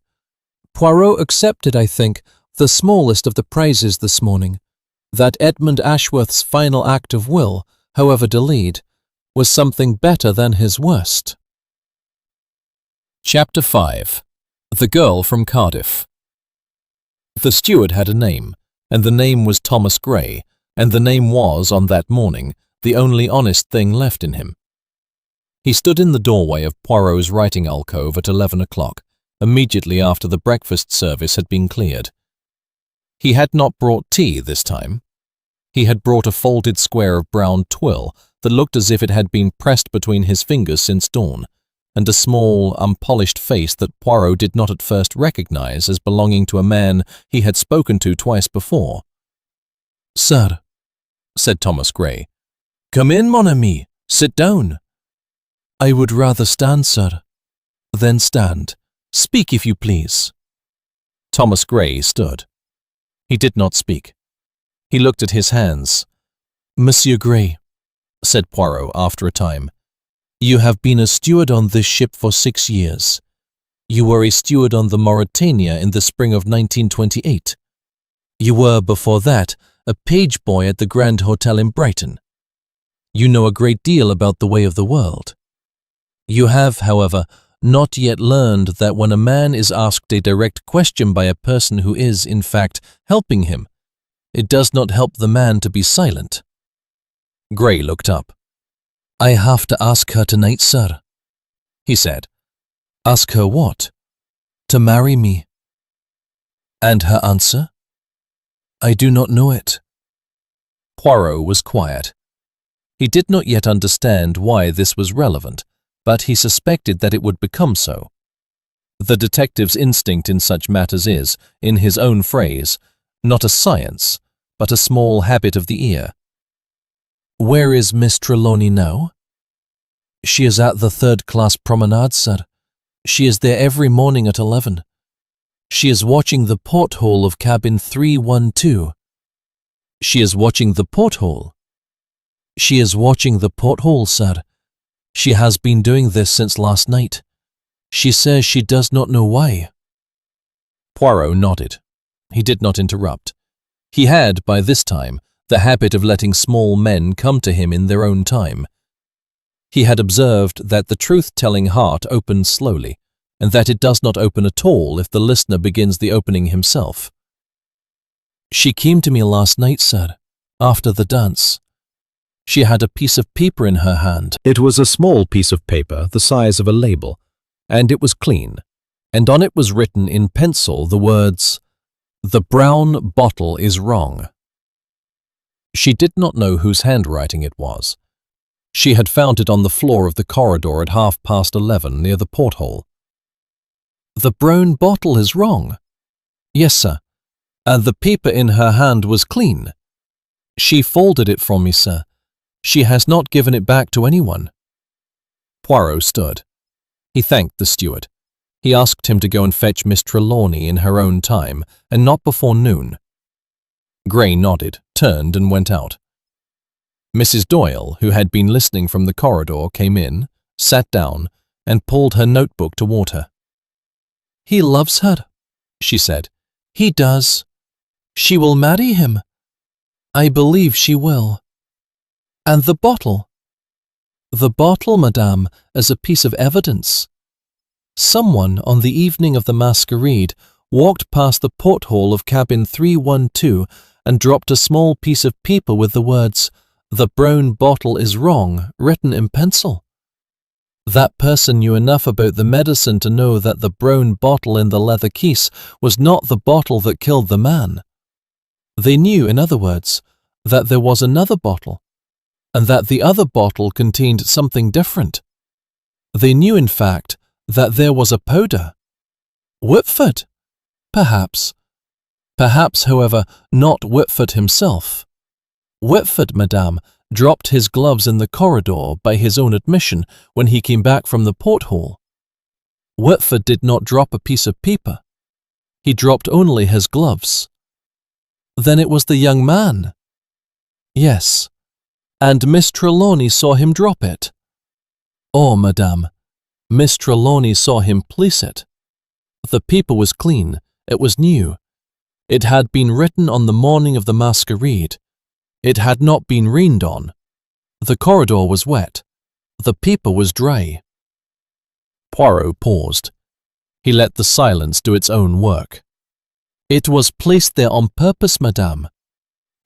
"Poirot accepted, I think, the smallest of the prizes this morning. That Edmund Ashworth's final act of will, however delayed, was something better than his worst." Chapter 5. The Girl from Cardiff. The steward had a name, and the name was Thomas Gray, and the name was, on that morning, the only honest thing left in him. He stood in the doorway of Poirot's writing alcove at 11 o'clock, immediately after the breakfast service had been cleared. He had not brought tea this time. He had brought a folded square of brown twill that looked as if it had been pressed between his fingers since dawn, and a small, unpolished face that Poirot did not at first recognize as belonging to a man he had spoken to twice before. "Sir," said Thomas Gray. "Come in, mon ami. Sit down." "I would rather stand, sir." "Then stand. Speak, if you please." Thomas Gray stood. He did not speak. He looked at his hands. "Monsieur Gray," said Poirot after a time, "you have been a steward on this ship for 6 years. You were a steward on the Mauretania in the spring of 1928. You were, before that, a page boy at the Grand Hotel in Brighton. You know a great deal about the way of the world. You have, however, not yet learned that when a man is asked a direct question by a person who is, in fact, helping him, it does not help the man to be silent." Gray looked up. "I have to ask her tonight, sir," he said. "Ask her what?" "To marry me." "And her answer?" "I do not know it." Poirot was quiet. He did not yet understand why this was relevant, but he suspected that it would become so. The detective's instinct in such matters is, in his own phrase, not a science, but a small habit of the ear. "Where is Miss Trelawney now?" "She is at the third-class promenade, sir. She is there every morning at 11. She is watching the porthole of cabin 312. "She is watching the porthole?" "She is watching the porthole, sir. She has been doing this since last night. She says she does not know why." Poirot nodded. He did not interrupt. He had, by this time, the habit of letting small men come to him in their own time. He had observed that the truth-telling heart opens slowly, and that it does not open at all if the listener begins the opening himself. "She came to me last night, sir, after the dance. She had a piece of paper in her hand." It was a small piece of paper the size of a label, and it was clean, and on it was written in pencil the words, "The brown bottle is wrong." She did not know whose handwriting it was. She had found it on the floor of the corridor at 11:30 near the porthole. "The brown bottle is wrong?" "Yes, sir. And the paper in her hand was clean. She folded it from me, sir. She has not given it back to anyone." Poirot stood. He thanked the steward. He asked him to go and fetch Miss Trelawney in her own time, and not before noon. Gray nodded, turned and went out. Mrs. Doyle, who had been listening from the corridor, came in, sat down, and pulled her notebook toward her. "He loves her," she said. "He does. She will marry him. I believe she will. And the bottle?" "The bottle, madame, is a piece of evidence. Someone on the evening of the masquerade walked past the porthole of cabin 312 and dropped a small piece of paper with the words, 'The brown bottle is wrong,' written in pencil. That person knew enough about the medicine to know that the brown bottle in the leather case was not the bottle that killed the man. They knew, in other words, that there was another bottle, and that the other bottle contained something different. They knew, in fact, that there was a powder. Whitford? Perhaps. Perhaps, however, not Whitford himself. Whitford, madame, dropped his gloves in the corridor by his own admission when he came back from the porthole. Whitford did not drop a piece of paper. He dropped only his gloves. Then it was the young man. Yes, and Miss Trelawney saw him drop it. Oh, madame, Miss Trelawney saw him place it. The paper was clean, it was new. It had been written on the morning of the masquerade. It had not been rained on. The corridor was wet. The paper was dry. Poirot paused. He let the silence do its own work. It was placed there on purpose, madame.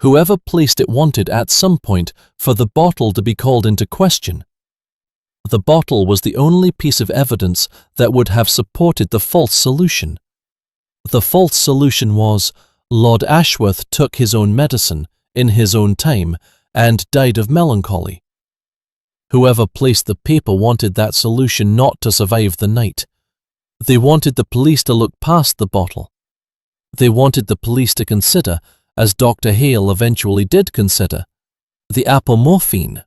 Whoever placed it wanted at some point for the bottle to be called into question. The bottle was the only piece of evidence that would have supported the false solution. The false solution was, Lord Ashworth took his own medicine, in his own time, and died of melancholy. Whoever placed the paper wanted that solution not to survive the night. They wanted the police to look past the bottle. They wanted the police to consider, as Dr. Hale eventually did consider, the apomorphine.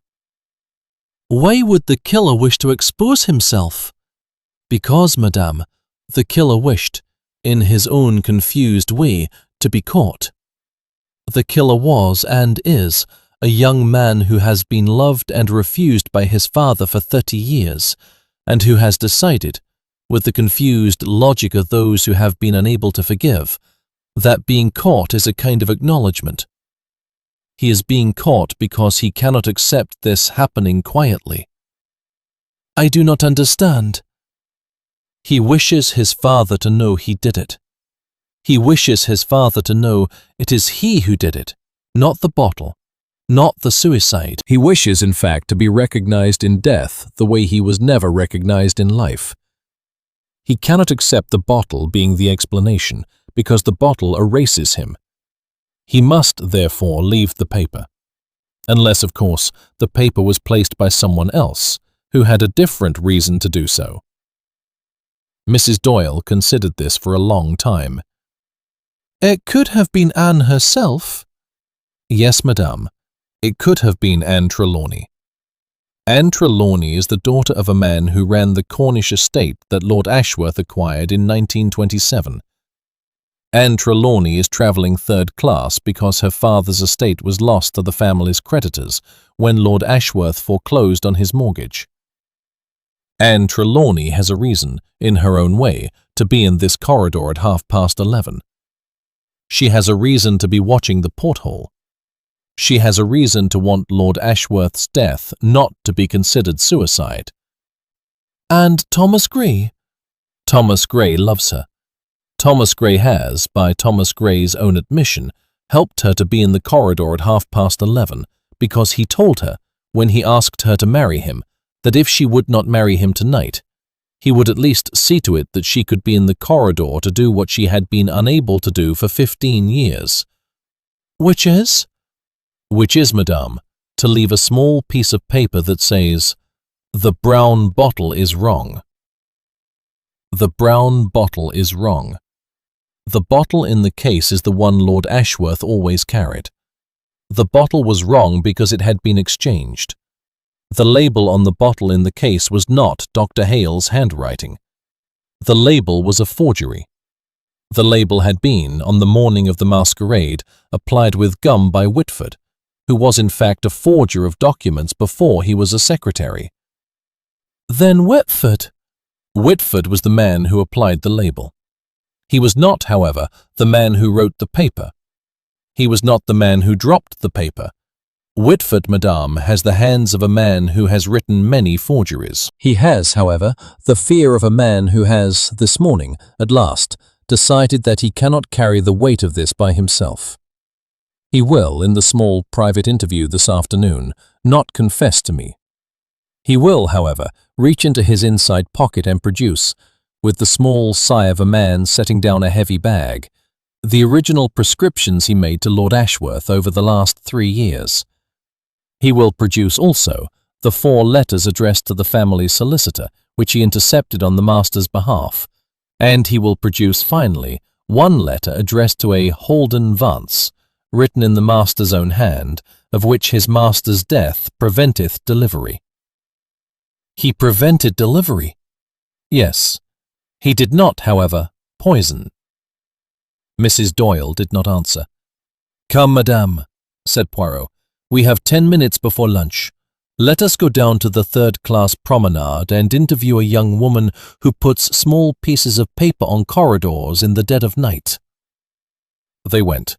Why would the killer wish to expose himself? Because, madame, the killer wished, in his own confused way, to be caught. The killer was, and is, a young man who has been loved and refused by his father for 30 years, and who has decided, with the confused logic of those who have been unable to forgive, that being caught is a kind of acknowledgement. He is being caught because he cannot accept this happening quietly. I do not understand. He wishes his father to know he did it. He wishes his father to know it is he who did it, not the bottle, not the suicide. He wishes, in fact, to be recognized in death the way he was never recognized in life. He cannot accept the bottle being the explanation, because the bottle erases him. He must, therefore, leave the paper. Unless, of course, the paper was placed by someone else, who had a different reason to do so. Mrs. Doyle considered this for a long time. It could have been Anne herself. Yes, madame, it could have been Anne Trelawney. Anne Trelawney is the daughter of a man who ran the Cornish estate that Lord Ashworth acquired in 1927. Anne Trelawney is travelling third class because her father's estate was lost to the family's creditors when Lord Ashworth foreclosed on his mortgage. Anne Trelawney has a reason, in her own way, to be in this corridor at 11:30. She has a reason to be watching the porthole. She has a reason to want Lord Ashworth's death not to be considered suicide. And Thomas Gray? Thomas Gray loves her. Thomas Gray has, by Thomas Gray's own admission, helped her to be in the corridor at 11:30 because he told her, when he asked her to marry him, that if she would not marry him tonight, he would at least see to it that she could be in the corridor to do what she had been unable to do for 15 years. Which is? Which is, madame, to leave a small piece of paper that says, "The brown bottle is wrong." The brown bottle is wrong. The bottle in the case is the one Lord Ashworth always carried. The bottle was wrong because it had been exchanged. The label on the bottle in the case was not Dr. Hale's handwriting. The label was a forgery. The label had been, on the morning of the masquerade, applied with gum by Whitford, who was in fact a forger of documents before he was a secretary. Then Whitford? Whitford was the man who applied the label. He was not, however, the man who wrote the paper. He was not the man who dropped the paper. Whitford, madame, has the hands of a man who has written many forgeries. He has, however, the fear of a man who has, this morning, at last, decided that he cannot carry the weight of this by himself. He will, in the small private interview this afternoon, not confess to me. He will, however, reach into his inside pocket and produce, with the small sigh of a man setting down a heavy bag, the original prescriptions he made to Lord Ashworth over the last 3 years. He will produce also the 4 letters addressed to the family solicitor, which he intercepted on the master's behalf, and he will produce finally 1 letter addressed to a Holden Vance, written in the master's own hand, of which his master's death preventeth delivery. He prevented delivery? Yes. He did not, however, poison. Mrs. Doyle did not answer. Come, madame, said Poirot. We have 10 minutes before lunch. Let us go down to the third-class promenade and interview a young woman who puts small pieces of paper on corridors in the dead of night. They went.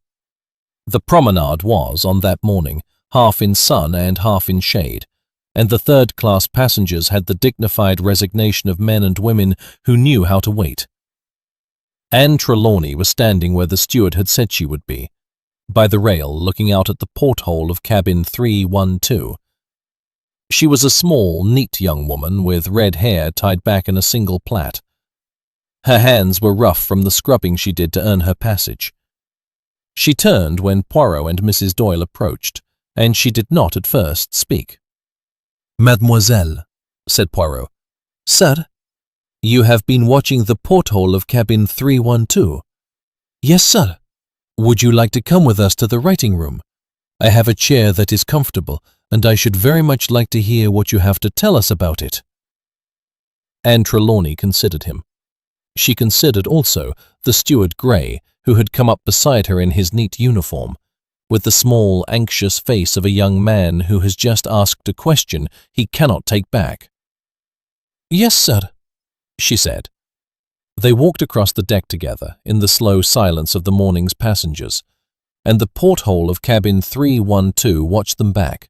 The promenade was, on that morning, half in sun and half in shade, and the third-class passengers had the dignified resignation of men and women who knew how to wait. Anne Trelawney was standing where the steward had said she would be, by the rail looking out at the porthole of cabin 312. She was a small, neat young woman with red hair tied back in a single plait. Her hands were rough from the scrubbing she did to earn her passage. She turned when Poirot and Mrs. Doyle approached, and she did not at first speak. Mademoiselle, said Poirot. Sir, you have been watching the porthole of cabin 312. Yes, sir. Would you like to come with us to the writing room? I have a chair that is comfortable, and I should very much like to hear what you have to tell us about it. Anne Trelawney considered him. She considered also the steward Gray, who had come up beside her in his neat uniform, with the small, anxious face of a young man who has just asked a question he cannot take back. Yes, sir, she said. They walked across the deck together in the slow silence of the morning's passengers, and the porthole of cabin 312 watched them back,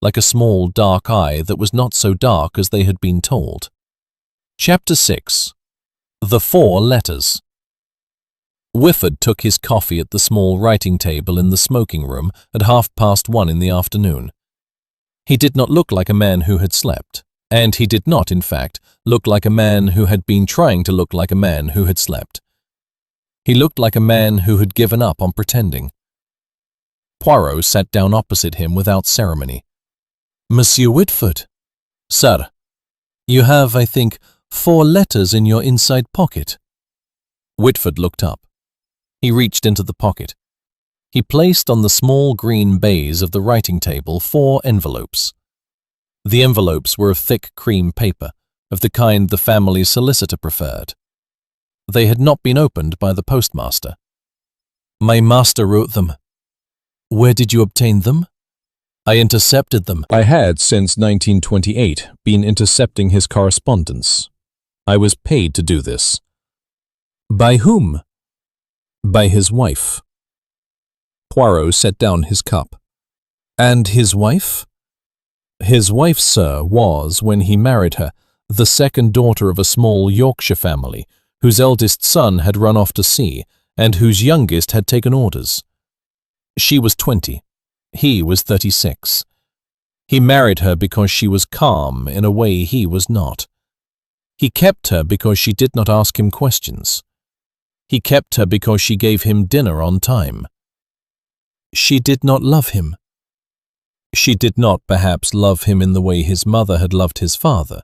like a small dark eye that was not so dark as they had been told. Chapter 6. The 4 Letters. Whifford took his coffee at the small writing table in the smoking room at 1:30 in the afternoon. He did not look like a man who had slept, and he did not, in fact, look like a man who had been trying to look like a man who had slept. He looked like a man who had given up on pretending. Poirot sat down opposite him without ceremony. Monsieur Whitford. Sir, you have, I think, 4 letters in your inside pocket. Whitford looked up. He reached into the pocket. He placed on the small green baize of the writing table 4 envelopes. The envelopes were of thick cream paper, of the kind the family solicitor preferred. They had not been opened by the postmaster. My master wrote them. Where did you obtain them? I intercepted them. I had, since 1928, been intercepting his correspondence. I was paid to do this. By whom? By his wife. Poirot set down his cup. And his wife? His wife, sir, was, when he married her, the second daughter of a small Yorkshire family, whose eldest son had run off to sea, and whose youngest had taken orders. She was 20. He was 36. He married her because she was calm in a way he was not. He kept her because she did not ask him questions. He kept her because she gave him dinner on time. She did not love him. She did not perhaps love him in the way his mother had loved his father.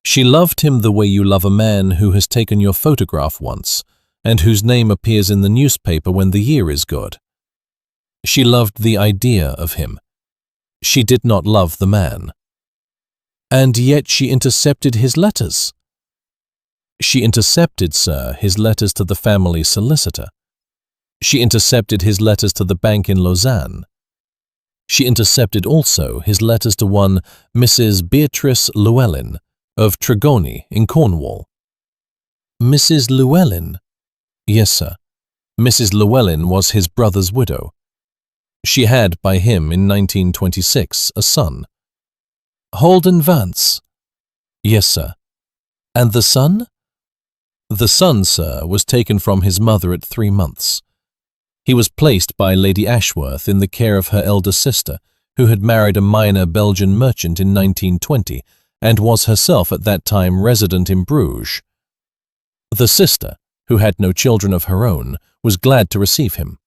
She loved him the way you love a man who has taken your photograph once, and whose name appears in the newspaper when the year is good. She loved the idea of him. She did not love the man. And yet she intercepted his letters. She intercepted, sir, his letters to the family solicitor. She intercepted his letters to the bank in Lausanne. She intercepted also his letters to one Mrs. Beatrice Llewellyn of Tregony in Cornwall. Mrs. Llewellyn? Yes, sir. Mrs. Llewellyn was his brother's widow. She had, by him in 1926, a son. Holden Vance? Yes, sir. And the son? The son, sir, was taken from his mother at 3 months. He was placed by Lady Ashworth in the care of her elder sister, who had married a minor Belgian merchant in 1920 and was herself at that time resident in Bruges. The sister, who had no children of her own, was glad to receive him.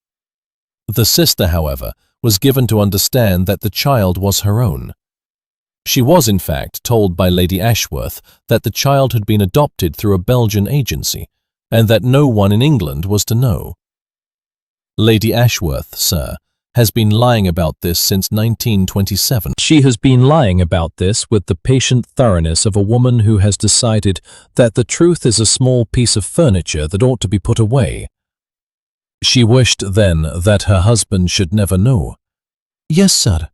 The sister, however, was given to understand that the child was her own. She was, in fact, told by Lady Ashworth that the child had been adopted through a Belgian agency, and that no one in England was to know. Lady Ashworth, sir, has been lying about this since 1927. She has been lying about this with the patient thoroughness of a woman who has decided that the truth is a small piece of furniture that ought to be put away. She wished then that her husband should never know. Yes, sir.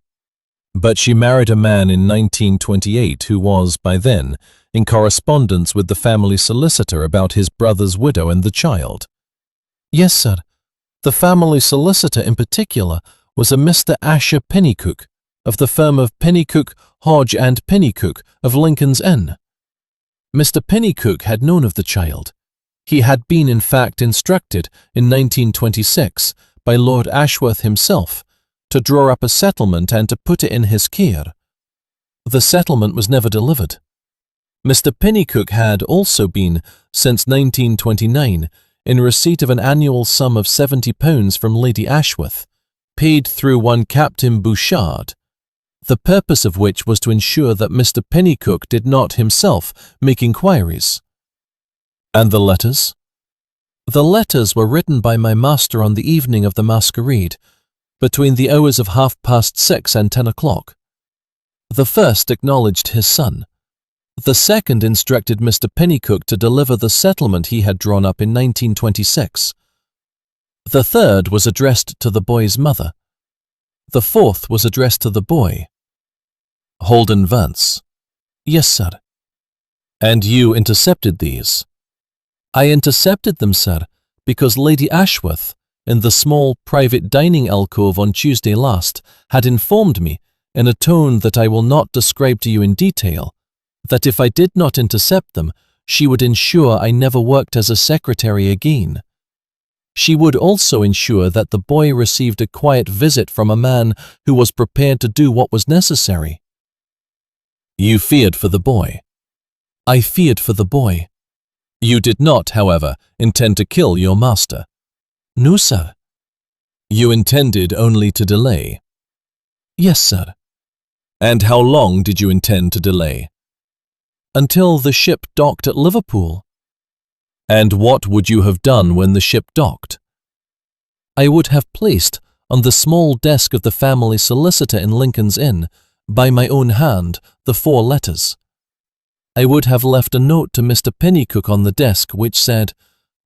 But she married a man in 1928 who was, by then, in correspondence with the family solicitor about his brother's widow and the child. Yes, sir. The family solicitor in particular was a Mr. Asher Pennycook, of the firm of Pennycook, Hodge and Pennycook of Lincoln's Inn. Mr. Pennycook had known of the child. He had been in fact instructed in 1926 by Lord Ashworth himself to draw up a settlement and to put it in his care. The settlement was never delivered. Mr. Pennycook had also been, since 1929, in receipt of an annual sum of £70 from Lady Ashworth, paid through one Captain Bouchard. the purpose of which was to ensure that Mr. Pennycook did not himself make inquiries. And the letters? The letters were written by my master on the evening of the masquerade, between the hours of 6:30 and 10 o'clock. The first acknowledged his son. The second instructed Mr. Pennycook to deliver the settlement he had drawn up in 1926. The third was addressed to the boy's mother. The fourth was addressed to the boy. Holden Vance. Yes, sir. And you intercepted these? I intercepted them, sir, because Lady Ashworth, in the small private dining alcove on Tuesday last, had informed me, in a tone that I will not describe to you in detail, that if I did not intercept them, she would ensure I never worked as a secretary again. She would also ensure that the boy received a quiet visit from a man who was prepared to do what was necessary. You feared for the boy. I feared for the boy. You did not, however, intend to kill your master. No, sir. You intended only to delay. Yes, sir. And how long did you intend to delay? Until the ship docked at Liverpool. And what would you have done when the ship docked? I would have placed on the small desk of the family solicitor in Lincoln's Inn, by my own hand, the 4 letters. I would have left a note to Mr. Pennycook on the desk which said,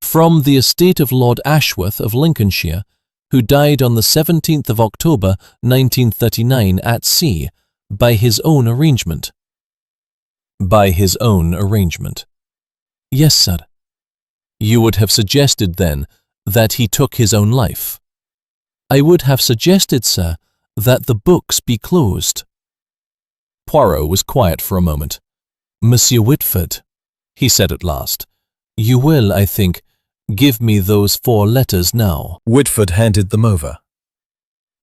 "From the estate of Lord Ashworth of Lincolnshire, who died on the 17th of October 1939 at sea, by his own arrangement." By his own arrangement. Yes, sir. You would have suggested, then, that he took his own life. I would have suggested, sir, that the books be closed. Poirot was quiet for a moment. Monsieur Whitford, he said at last, you will, I think, give me those 4 letters now. Whitford handed them over.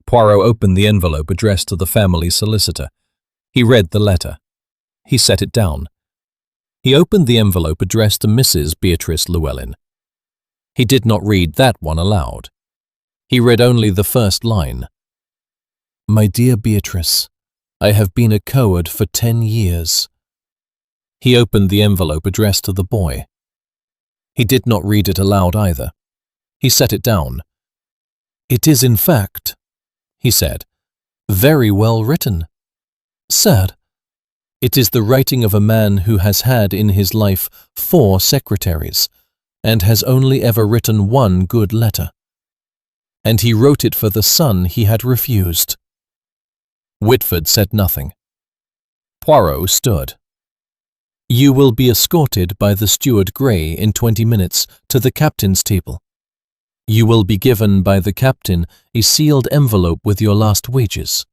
Poirot opened the envelope addressed to the family solicitor. He read the letter. He set it down. He opened the envelope addressed to Mrs. Beatrice Llewellyn. He did not read that one aloud. He read only the first line. My dear Beatrice, I have been a coward for 10 years. He opened the envelope addressed to the boy. He did not read it aloud either. He set it down. It is in fact, he said, very well written. Sir, it is the writing of a man who has had in his life 4 secretaries, and has only ever written 1 good letter. And he wrote it for the son he had refused. Whitford said nothing. Poirot stood. You will be escorted by the steward Gray in 20 minutes to the captain's table. You will be given by the captain a sealed envelope with your last wages.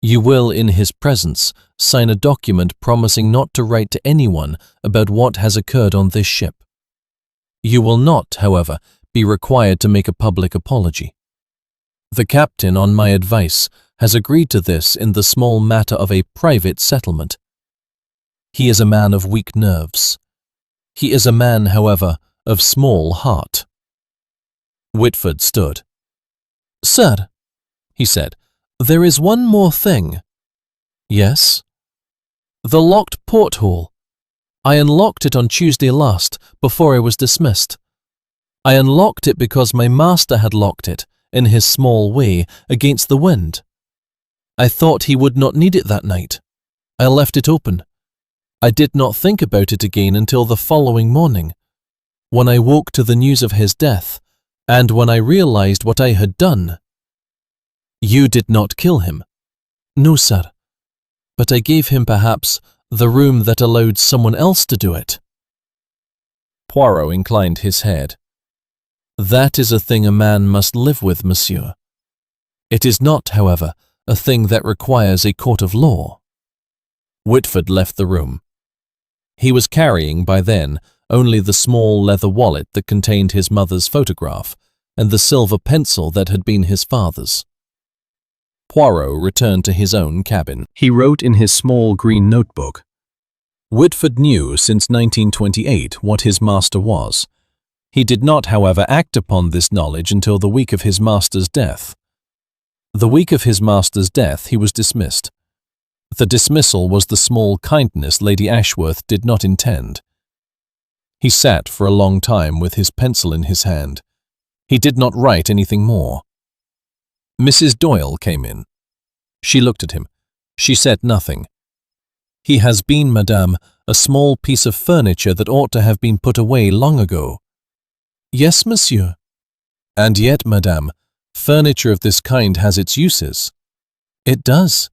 You will, in his presence, sign a document promising not to write to anyone about what has occurred on this ship. You will not, however, be required to make a public apology. The captain, on my advice, has agreed to this in the small matter of a private settlement. He is a man of weak nerves. He is a man, however, of small heart. Whitford stood. Sir, he said, there is one more thing. Yes? The locked porthole. I unlocked it on Tuesday last, before I was dismissed. I unlocked it because my master had locked it, in his small way, against the wind. I thought he would not need it that night. I left it open. I did not think about it again until the following morning, when I woke to the news of his death, and when I realized what I had done. You did not kill him. No, sir. But I gave him, perhaps, the room that allowed someone else to do it. Poirot inclined his head. That is a thing a man must live with, monsieur. It is not, however, a thing that requires a court of law. Whitford left the room. He was carrying, by then, only the small leather wallet that contained his mother's photograph and the silver pencil that had been his father's. Poirot returned to his own cabin. He wrote in his small green notebook. Whitford knew since 1928 what his master was. He did not, however, act upon this knowledge until the week of his master's death. The week of his master's death he was dismissed. The dismissal was the small kindness Lady Ashworth did not intend. He sat for a long time with his pencil in his hand. He did not write anything more. Mrs. Doyle came in. She looked at him. She said nothing. "He has been, madame, a small piece of furniture that ought to have been put away long ago." "Yes, monsieur." "And yet, madame, furniture of this kind has its uses." "It does."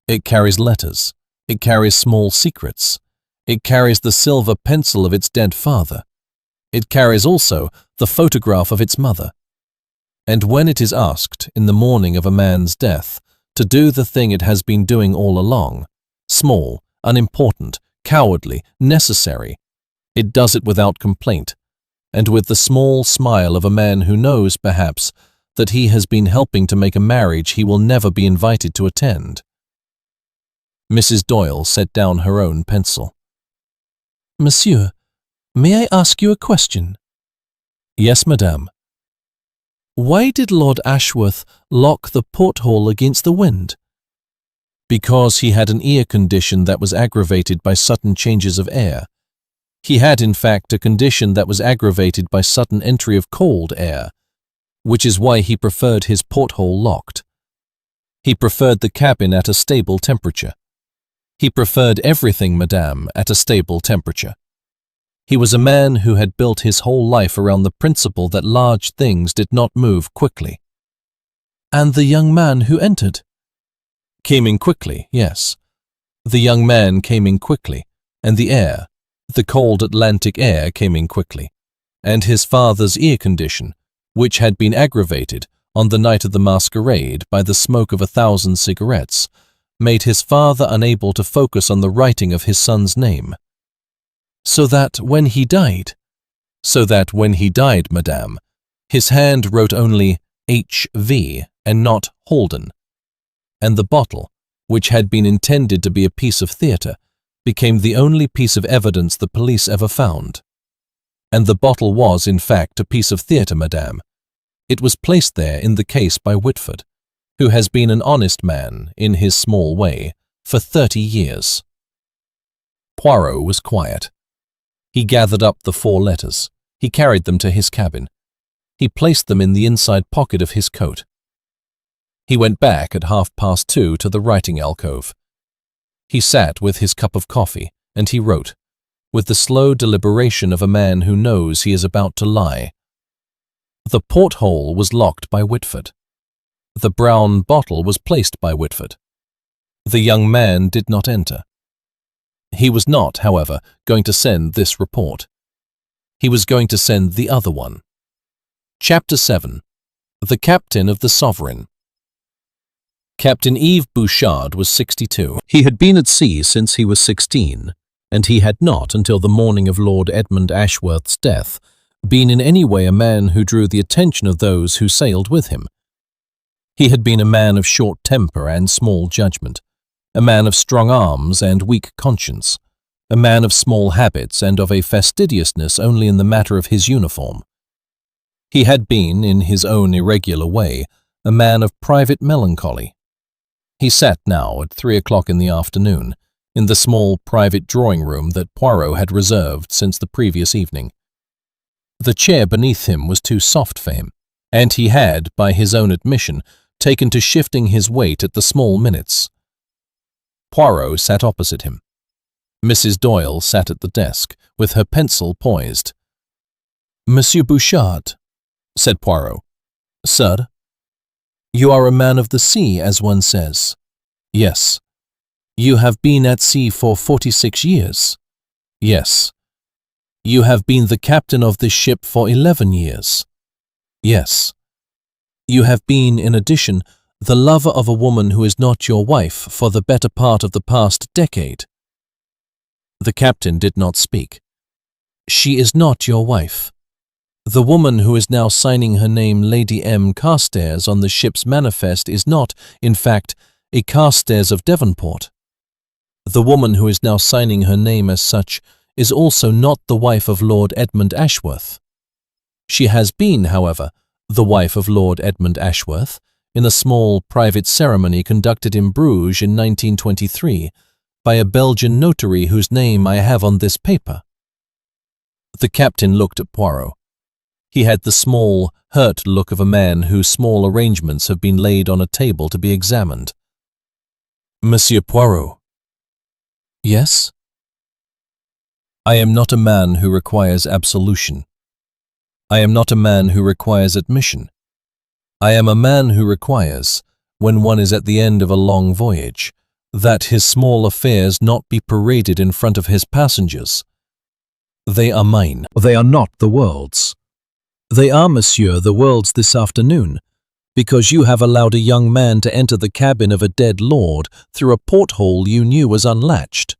"It carries letters. It carries small secrets. It carries the silver pencil of its dead father. It carries also the photograph of its mother. And when it is asked, in the morning of a man's death, to do the thing it has been doing all along, small, unimportant, cowardly, necessary, it does it without complaint, and with the small smile of a man who knows, perhaps, that he has been helping to make a marriage he will never be invited to attend." Mrs. Doyle set down her own pencil. "Monsieur, may I ask you a question?" "Yes, madame." "Why did Lord Ashworth lock the porthole against the wind?" "Because he had an ear condition that was aggravated by sudden changes of air. He had, in fact, a condition that was aggravated by sudden entry of cold air, which is why he preferred his porthole locked. He preferred the cabin at a stable temperature. He preferred everything, madame, at a stable temperature. He was a man who had built his whole life around the principle that large things did not move quickly." "And the young man who entered?" "Came in quickly, yes. The young man came in quickly, and the air, the cold Atlantic air, came in quickly, and his father's ear condition, which had been aggravated on the night of the masquerade by the smoke of 1,000 cigarettes, made his father unable to focus on the writing of his son's name." "So that when he died?" "So that when he died, madame, his hand wrote only H.V. and not Holden, and the bottle, which had been intended to be a piece of theatre, became the only piece of evidence the police ever found. And the bottle was, in fact, a piece of theatre, madame. It was placed there in the case by Whitford, who has been an honest man, in his small way, for 30 years. Poirot was quiet. He gathered up the 4 letters. He carried them to his cabin. He placed them in the inside pocket of his coat. He went back at 2:30 to the writing alcove. He sat with his cup of coffee, and he wrote, with the slow deliberation of a man who knows he is about to lie. The porthole was locked by Whitford. The brown bottle was placed by Whitford. The young man did not enter. He was not, however, going to send this report. He was going to send the other one. Chapter 7. The Captain of the Sovereign. Captain Yves Bouchard was 62. He had been at sea since he was 16, and he had not, until the morning of Lord Edmund Ashworth's death, been in any way a man who drew the attention of those who sailed with him. He had been a man of short temper and small judgment, a man of strong arms and weak conscience, a man of small habits and of a fastidiousness only in the matter of his uniform. He had been, in his own irregular way, a man of private melancholy. He sat now at 3 o'clock in the afternoon, in the small private drawing-room that Poirot had reserved since the previous evening. The chair beneath him was too soft for him, and he had, by his own admission, taken to shifting his weight at the small minutes. Poirot sat opposite him. Mrs. Doyle sat at the desk, with her pencil poised. "Monsieur Bouchard," said Poirot. "Sir?" "You are a man of the sea, as one says." "Yes." "You have been at sea for 46 years." "Yes." "You have been the captain of this ship for 11 years." "Yes." "You have been, in addition, the lover of a woman who is not your wife for the better part of the past decade." The captain did not speak. "She is not your wife. The woman who is now signing her name Lady M. Carstairs on the ship's manifest is not, in fact, a Carstairs of Devonport. The woman who is now signing her name as such is also not the wife of Lord Edmund Ashworth. She has been, however, the wife of Lord Edmund Ashworth, in a small private ceremony conducted in Bruges in 1923 by a Belgian notary whose name I have on this paper. The captain looked at Poirot. He had the small, hurt look of a man whose small arrangements have been laid on a table to be examined. Monsieur Poirot. Yes? I am not a man who requires absolution. I am not a man who requires admission. I am a man who requires, when one is at the end of a long voyage, that his small affairs not be paraded in front of his passengers. They are mine. They are not the world's. They are, monsieur, the world's this afternoon, because you have allowed a young man to enter the cabin of a dead lord through a porthole you knew was unlatched.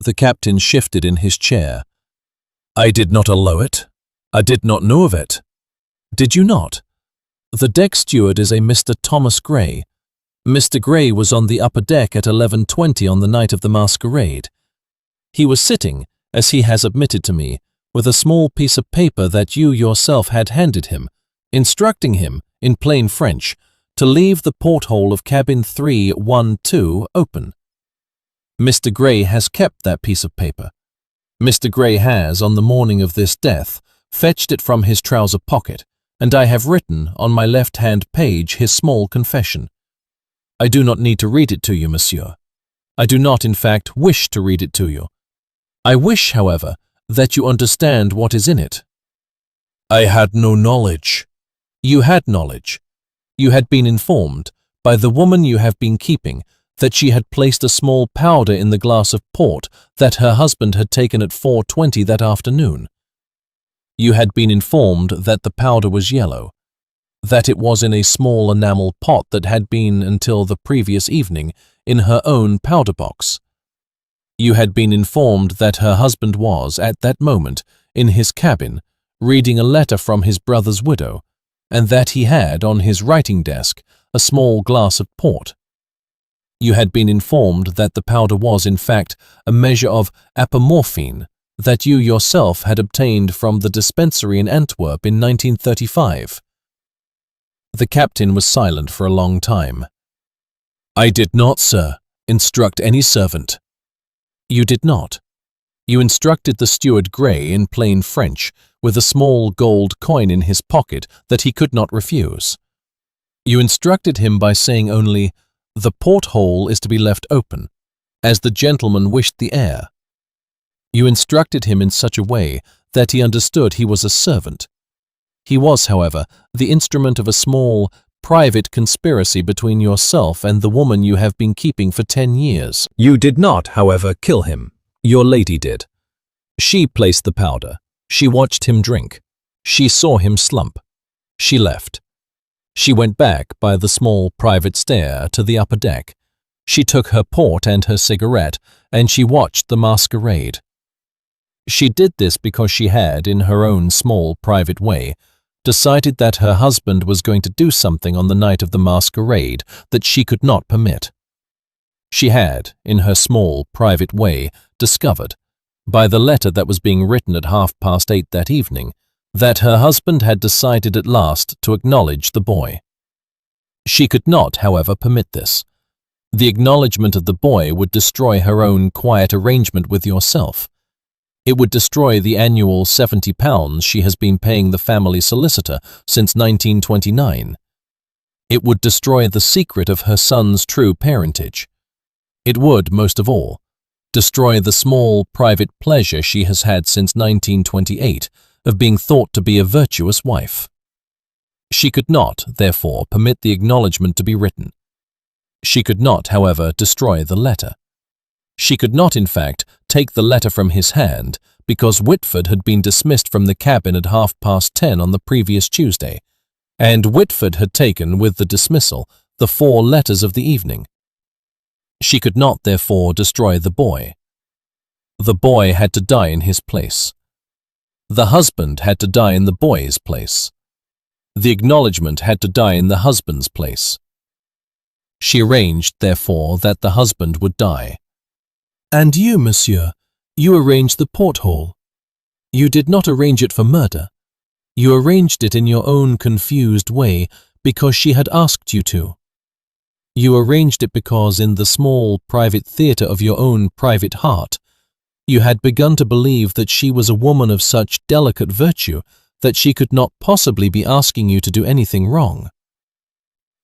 The captain shifted in his chair. I did not allow it. I did not know of it. Did you not? The deck steward is a Mr. Thomas Gray. Mr. Gray was on the upper deck at 11:20 on the night of the masquerade. He was sitting, as he has admitted to me, with a small piece of paper that you yourself had handed him, instructing him, in plain French, to leave the porthole of cabin 312 open. Mr. Gray has kept that piece of paper. Mr. Gray has, on the morning of this death, fetched it from his trouser pocket, and I have written on my left-hand page his small confession. I do not need to read it to you, monsieur. I do not, in fact, wish to read it to you. I wish, however, that you understand what is in it. I had no knowledge. You had knowledge. You had been informed, by the woman you have been keeping, that she had placed a small powder in the glass of port that her husband had taken at 4:20 that afternoon. You had been informed that the powder was yellow, that it was in a small enamel pot that had been, until the previous evening, in her own powder box. You had been informed that her husband was, at that moment, in his cabin, reading a letter from his brother's widow, and that he had, on his writing desk, a small glass of port. You had been informed that the powder was, in fact, a measure of apomorphine that you yourself had obtained from the dispensary in Antwerp in 1935. The captain was silent for a long time. I did not, sir, instruct any servant. You did not. You instructed the steward Gray in plain French, with a small gold coin in his pocket that he could not refuse. You instructed him by saying only, "The porthole is to be left open, as the gentleman wished the air." You instructed him in such a way that he understood he was a servant. He was, however, the instrument of a small, private conspiracy between yourself and the woman you have been keeping for 10 years. You did not, however, kill him. Your lady did. She placed the powder. She watched him drink. She saw him slump. She left. She went back by the small private stair to the upper deck. She took her port and her cigarette, and she watched the masquerade. She did this because she had, in her own small private way, decided that her husband was going to do something on the night of the masquerade that she could not permit. She had, in her small private way, discovered, by the letter that was being written at 8:30 that evening, that her husband had decided at last to acknowledge the boy. She could not, however, permit this. The acknowledgement of the boy would destroy her own quiet arrangement with yourself. It would destroy the annual £70 she has been paying the family solicitor since 1929. It would destroy the secret of her son's true parentage. It would, most of all, destroy the small private pleasure she has had since 1928 of being thought to be a virtuous wife. She could not, therefore, permit the acknowledgement to be written. She could not, however, destroy the letter. She could not, in fact, take the letter from his hand because Whitford had been dismissed from the cabin at 10:30 on the previous Tuesday, and Whitford had taken, with the dismissal, the 4 letters of the evening. She could not, therefore, destroy the boy. The boy had to die in his place. The husband had to die in the boy's place. The acknowledgement had to die in the husband's place. She arranged, therefore, that the husband would die. And you, monsieur, you arranged the porthole. You did not arrange it for murder. You arranged it in your own confused way because she had asked you to. You arranged it because in the small, private theatre of your own private heart, you had begun to believe that she was a woman of such delicate virtue that she could not possibly be asking you to do anything wrong.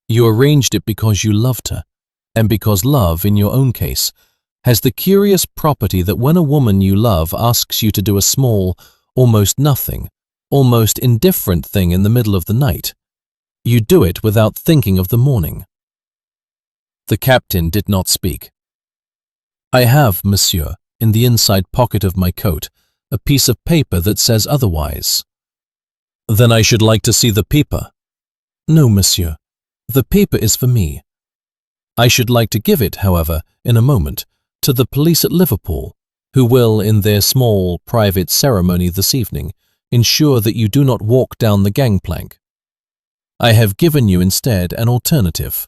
You arranged it because you loved her, and because love, in your own case, has the curious property that when a woman you love asks you to do a small, almost nothing, almost indifferent thing in the middle of the night, you do it without thinking of the morning. The captain did not speak. I have, monsieur, in the inside pocket of my coat, a piece of paper that says otherwise. Then I should like to see the paper. No, monsieur, the paper is for me. I should like to give it, however, in a moment, to the police at Liverpool, who will, in their small, private ceremony this evening, ensure that you do not walk down the gangplank. I have given you instead an alternative.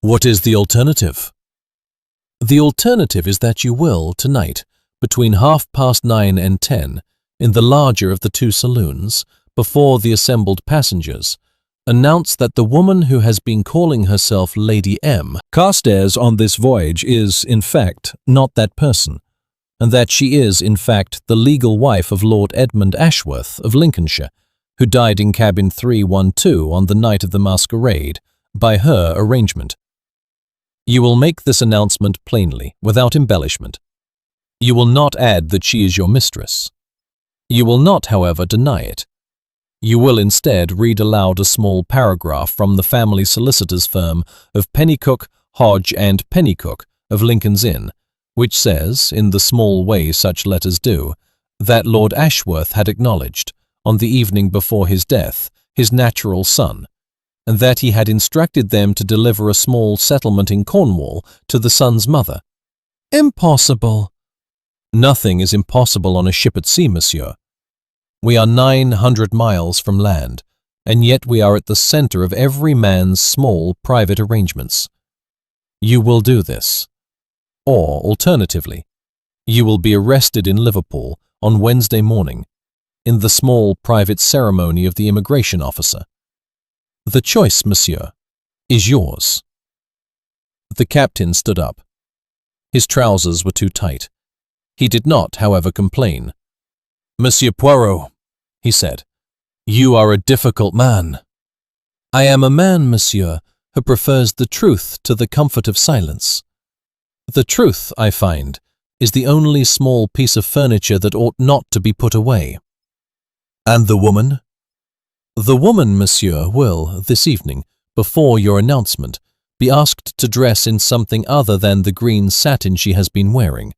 What is the alternative? The alternative is that you will, tonight, between 9:30 and 10, in the larger of the two saloons, before the assembled passengers, announce that the woman who has been calling herself Lady M. Carstairs on this voyage is, in fact, not that person, and that she is, in fact, the legal wife of Lord Edmund Ashworth of Lincolnshire, who died in cabin 312 on the night of the masquerade, by her arrangement. You will make this announcement plainly, without embellishment. You will not add that she is your mistress. You will not, however, deny it. You will instead read aloud a small paragraph from the family solicitor's firm of Pennycook, Hodge and Pennycook of Lincoln's Inn, which says, in the small way such letters do, that Lord Ashworth had acknowledged, on the evening before his death, his natural son, and that he had instructed them to deliver a small settlement in Cornwall to the son's mother. Impossible! Nothing is impossible on a ship at sea, monsieur. We are 900 miles from land, and yet we are at the center of every man's small private arrangements. You will do this. Or, alternatively, you will be arrested in Liverpool on Wednesday morning, in the small private ceremony of the immigration officer. The choice, monsieur, is yours. The captain stood up. His trousers were too tight. He did not, however, complain. Monsieur Poirot, he said, you are a difficult man. I am a man, monsieur, who prefers the truth to the comfort of silence. The truth, I find, is the only small piece of furniture that ought not to be put away. And the woman? The woman, monsieur, will, this evening, before your announcement, be asked to dress in something other than the green satin she has been wearing.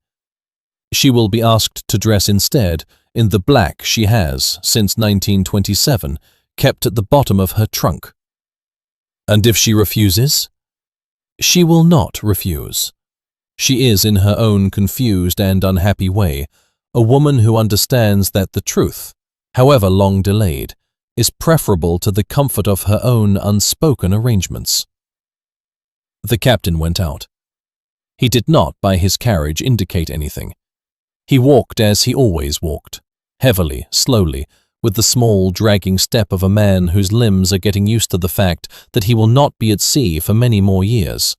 She will be asked to dress instead in the black she has, since 1927, kept at the bottom of her trunk. And if she refuses? She will not refuse. She is, in her own confused and unhappy way, a woman who understands that the truth, however long delayed, is preferable to the comfort of her own unspoken arrangements. The captain went out. He did not, by his carriage, indicate anything. He walked as he always walked, heavily, slowly, with the small, dragging step of a man whose limbs are getting used to the fact that he will not be at sea for many more years.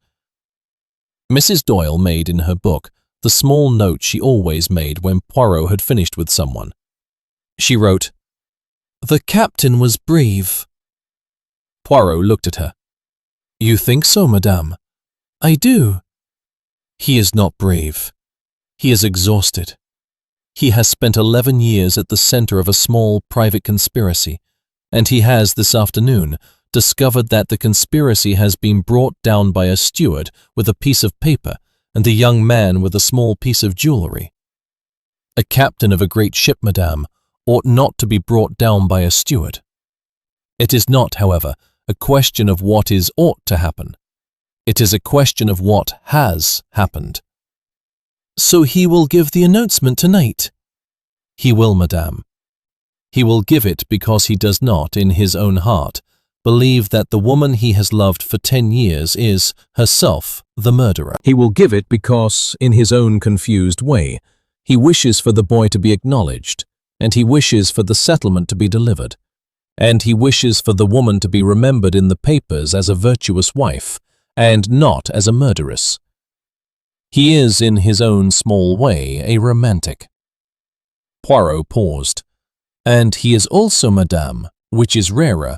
Mrs. Doyle made in her book the small note she always made when Poirot had finished with someone. She wrote, "The captain was brave." Poirot looked at her. "You think so, madame?" "I do." "He is not brave. He is exhausted. He has spent 11 years at the center of a small private conspiracy, and he has, this afternoon, discovered that the conspiracy has been brought down by a steward with a piece of paper and a young man with a small piece of jewelry. A captain of a great ship, madame, ought not to be brought down by a steward. It is not, however, a question of what is ought to happen. It is a question of what has happened. So he will give the announcement tonight? He will, madame. He will give it because he does not, in his own heart, believe that the woman he has loved for 10 years is, herself, the murderer. He will give it because, in his own confused way, he wishes for the boy to be acknowledged, and he wishes for the settlement to be delivered, and he wishes for the woman to be remembered in the papers as a virtuous wife, and not as a murderess. He is, in his own small way, a romantic. Poirot paused. And he is also, madame, which is rarer,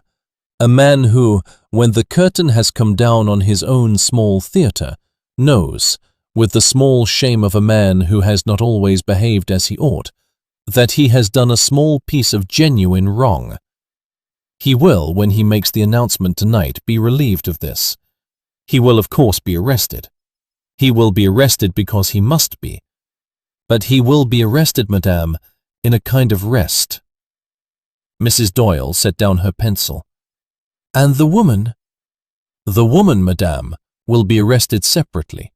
a man who, when the curtain has come down on his own small theatre, knows, with the small shame of a man who has not always behaved as he ought, that he has done a small piece of genuine wrong. He will, when he makes the announcement tonight, be relieved of this. He will, of course, be arrested. He will be arrested because he must be. But he will be arrested, madame, in a kind of rest. Mrs. Doyle set down her pencil. And the woman? The woman, madame, will be arrested separately.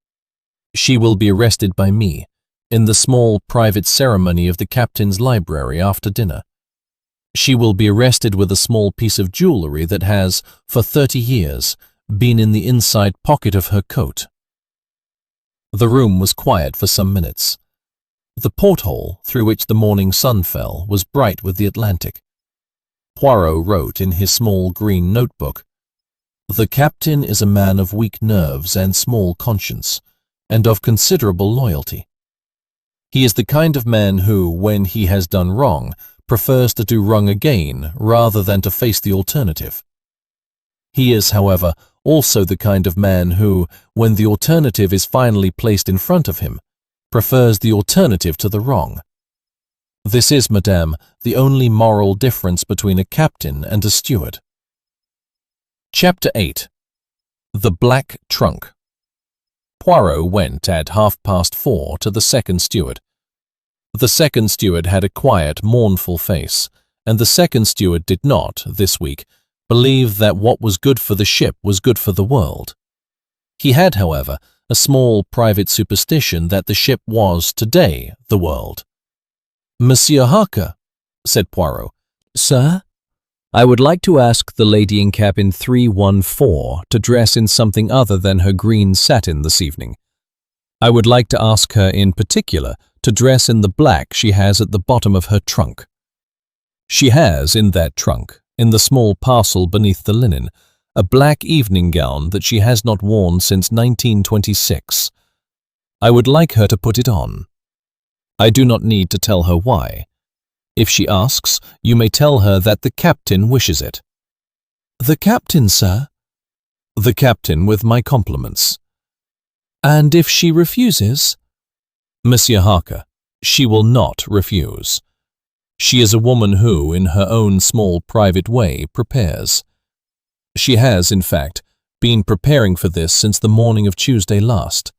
She will be arrested by me, in the small private ceremony of the captain's library after dinner. She will be arrested with a small piece of jewellery that has, for 30 years, been in the inside pocket of her coat. The room was quiet for some minutes. The porthole, through which the morning sun fell, was bright with the Atlantic. Poirot wrote in his small green notebook, "The captain is a man of weak nerves and small conscience, and of considerable loyalty. He is the kind of man who, when he has done wrong, prefers to do wrong again rather than to face the alternative. He is, however, also the kind of man who, when the alternative is finally placed in front of him, prefers the alternative to the wrong. This is, madame, the only moral difference between a captain and a steward." Chapter 8. The Black Trunk. Poirot went at 4:30 to the second steward. The second steward had a quiet, mournful face, and the second steward did not, this week, believe that what was good for the ship was good for the world. He had, however, a small private superstition that the ship was, today, the world. "Monsieur Harker," said Poirot. "Sir?" "I would like to ask the lady in cabin 314 to dress in something other than her green satin this evening. I would like to ask her in particular to dress in the black she has at the bottom of her trunk. She has in that trunk, in the small parcel beneath the linen, a black evening gown that she has not worn since 1926. I would like her to put it on. I do not need to tell her why. If she asks, you may tell her that the captain wishes it." "The captain, sir?" "The captain, with my compliments." "And if she refuses?" "Monsieur Harker, she will not refuse. She is a woman who, in her own small private way, prepares. She has, in fact, been preparing for this since the morning of Tuesday last.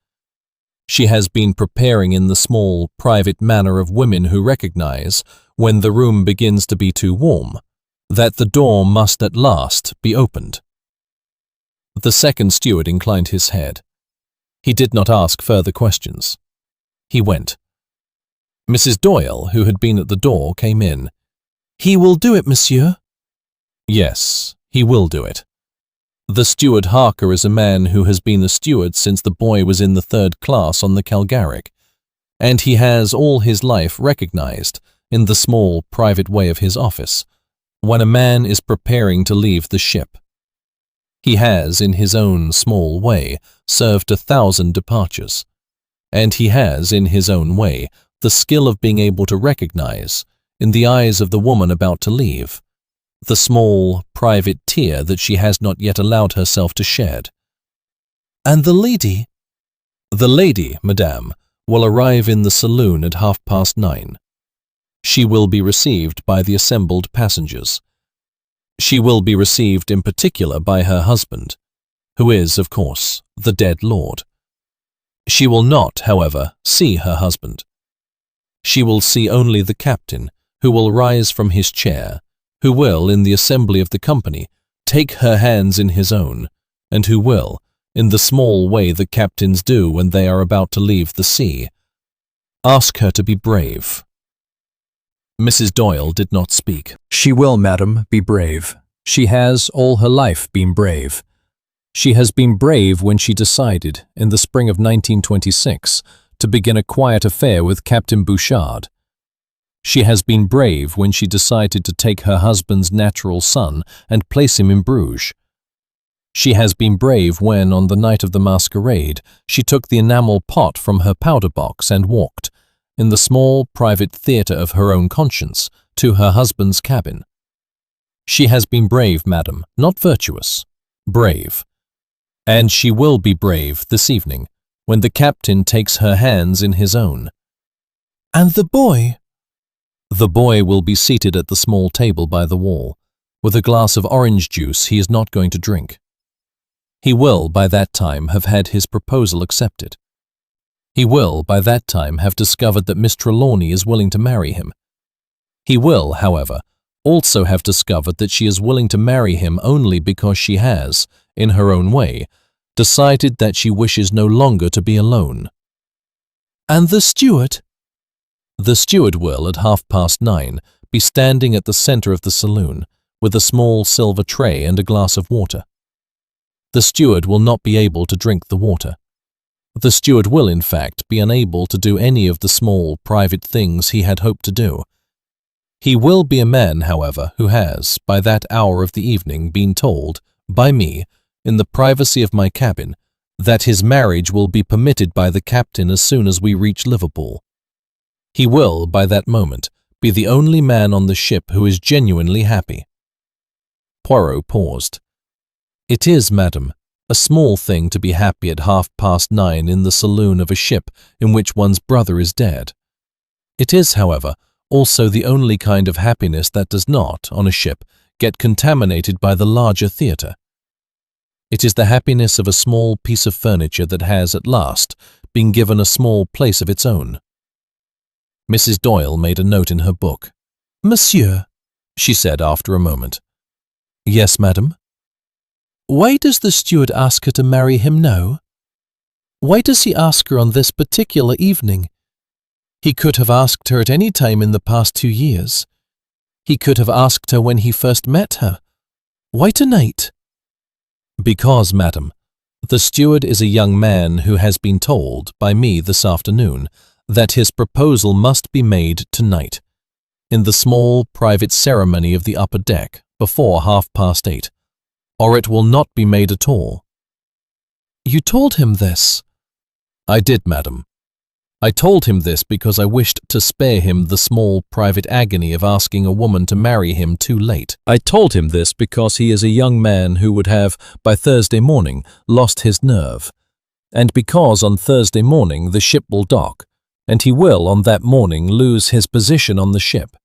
She has been preparing in the small, private manner of women who recognize, when the room begins to be too warm, that the door must at last be opened." The second steward inclined his head. He did not ask further questions. He went. Mrs. Doyle, who had been at the door, came in. "He will do it, monsieur?" "Yes, he will do it. The steward Harker is a man who has been a steward since the boy was in the 3rd class on the Calgaric, and he has all his life recognized, in the small private way of his office, when a man is preparing to leave the ship. He has, in his own small way, served 1,000 departures, and he has, in his own way, the skill of being able to recognize, in the eyes of the woman about to leave, the small, private tear that she has not yet allowed herself to shed." "And the lady?" "The lady, madame, will arrive in the saloon at 9:30. She will be received by the assembled passengers. She will be received in particular by her husband, who is, of course, the dead lord. She will not, however, see her husband. She will see only the captain, who will rise from his chair, who will, in the assembly of the company, take her hands in his own, and who will, in the small way the captains do when they are about to leave the sea, ask her to be brave." Mrs. Doyle did not speak. "She will, madam, be brave. She has all her life been brave. She has been brave when she decided, in the spring of 1926, to begin a quiet affair with Captain Bouchard. She has been brave when she decided to take her husband's natural son and place him in Bruges. She has been brave when, on the night of the masquerade, she took the enamel pot from her powder box and walked, in the small private theatre of her own conscience, to her husband's cabin. She has been brave, madam, not virtuous, brave. And she will be brave this evening, when the captain takes her hands in his own. And the boy? The boy will be seated at the small table by the wall, with a glass of orange juice he is not going to drink. He will, by that time, have had his proposal accepted. He will, by that time, have discovered that Miss Trelawney is willing to marry him. He will, however, also have discovered that she is willing to marry him only because she has, in her own way, decided that she wishes no longer to be alone. And the steward? The steward will, at 9:30, be standing at the centre of the saloon, with a small silver tray and a glass of water. The steward will not be able to drink the water. The steward will, in fact, be unable to do any of the small, private things he had hoped to do. He will be a man, however, who has, by that hour of the evening, been told, by me, in the privacy of my cabin, that his marriage will be permitted by the captain as soon as we reach Liverpool. He will, by that moment, be the only man on the ship who is genuinely happy. Poirot paused. It is, madam, a small thing to be happy at 9:30 in the saloon of a ship in which one's brother is dead. It is, however, also the only kind of happiness that does not, on a ship, get contaminated by the larger theatre. It is the happiness of a small piece of furniture that has, at last, been given a small place of its own. Mrs. Doyle made a note in her book. Monsieur, she said after a moment. Yes, madam? Why does the steward ask her to marry him now? Why does he ask her on this particular evening? He could have asked her at any time in the past 2 years. He could have asked her when he first met her. Why tonight? Because, madam, the steward is a young man who has been told, by me this afternoon, that his proposal must be made tonight, in the small private ceremony of the upper deck, before 8:30, or it will not be made at all. You told him this? I did, madam. I told him this because I wished to spare him the small private agony of asking a woman to marry him too late. I told him this because he is a young man who would have, by Thursday morning, lost his nerve, and because on Thursday morning the ship will dock, and he will on that morning lose his position on the ship,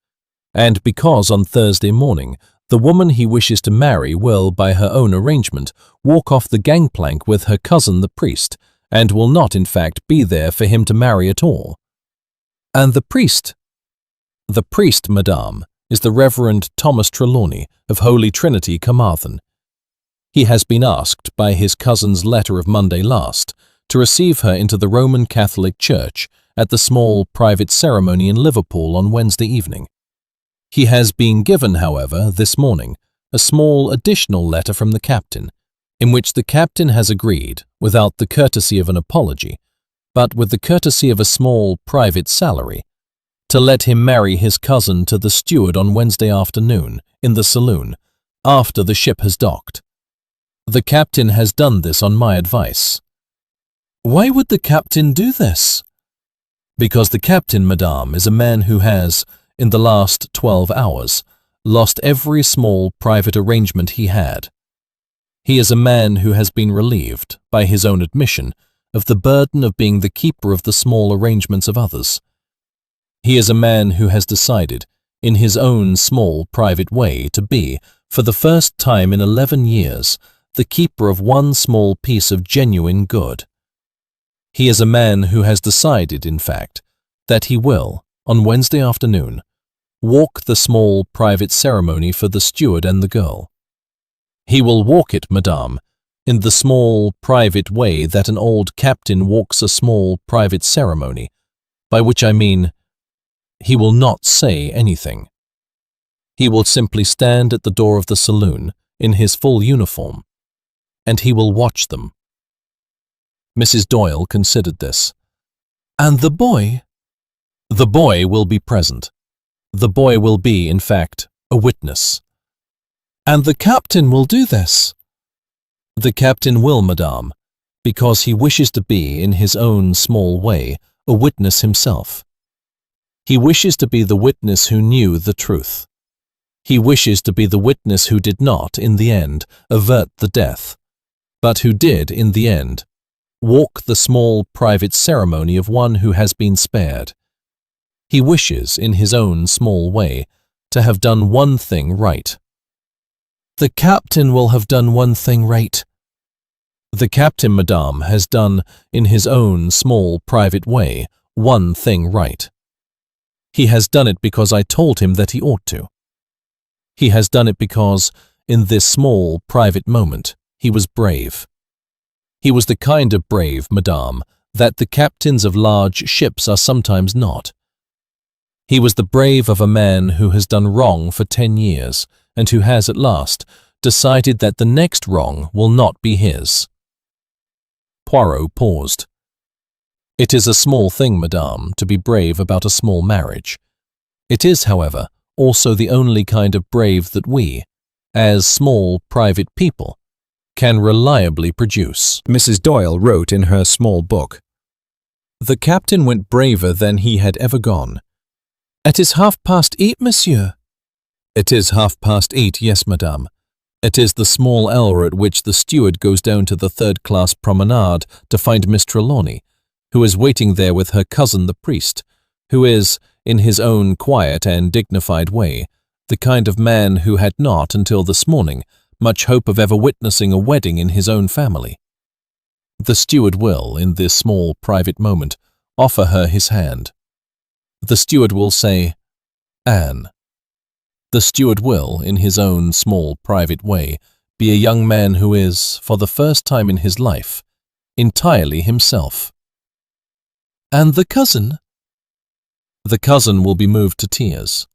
and because on Thursday morning the woman he wishes to marry will, by her own arrangement, walk off the gangplank with her cousin the priest, and will not, in fact, be there for him to marry at all. And the priest? The priest, madame, is the Reverend Thomas Trelawney of Holy Trinity, Carmarthen. He has been asked, by his cousin's letter of Monday last, to receive her into the Roman Catholic Church at the small private ceremony in Liverpool on Wednesday evening. He has been given, however, this morning, a small additional letter from the captain, in which the captain has agreed, without the courtesy of an apology, but with the courtesy of a small private salary, to let him marry his cousin to the steward on Wednesday afternoon, in the saloon, after the ship has docked. The captain has done this on my advice. Why would the captain do this? Because the captain, madame, is a man who has, in the last 12 hours, lost every small private arrangement he had. He is a man who has been relieved, by his own admission, of the burden of being the keeper of the small arrangements of others. He is a man who has decided, in his own small private way, to be, for the first time in 11 years, the keeper of one small piece of genuine good. He is a man who has decided, in fact, that he will, on Wednesday afternoon, walk the small private ceremony for the steward and the girl. He will walk it, madame, in the small private way that an old captain walks a small private ceremony, by which I mean, he will not say anything. He will simply stand at the door of the saloon in his full uniform, and he will watch them. Mrs. Doyle considered this. And the boy? The boy will be present. The boy will be, in fact, a witness. And the captain will do this? The captain will, madame, because he wishes to be, in his own small way, a witness himself. He wishes to be the witness who knew the truth. He wishes to be the witness who did not, in the end, avert the death, but who did, in the end, walk the small private ceremony of one who has been spared. He wishes, in his own small way, to have done one thing right. The captain will have done one thing right. The captain, madame, has done, in his own small private way, one thing right. He has done it because I told him that he ought to. He has done it because, in this small private moment, he was brave. He was the kind of brave, madame, that the captains of large ships are sometimes not. He was the brave of a man who has done wrong for 10 years, and who has at last decided that the next wrong will not be his. Poirot paused. It is a small thing, madame, to be brave about a small marriage. It is, however, also the only kind of brave that we, as small private people, can reliably produce. Mrs. Doyle wrote in her small book. The captain went braver than he had ever gone. It is 8:30, monsieur. It is 8:30, yes, madame. It is the small hour at which the steward goes down to the third-class promenade to find Miss Trelawney, who is waiting there with her cousin the priest, who is, in his own quiet and dignified way, the kind of man who had not, until this morning, much hope of ever witnessing a wedding in his own family. The steward will, in this small private moment, offer her his hand. The steward will say, "Anne." The steward will, in his own small private way, be a young man who is, for the first time in his life, entirely himself. And the cousin? The cousin will be moved to tears.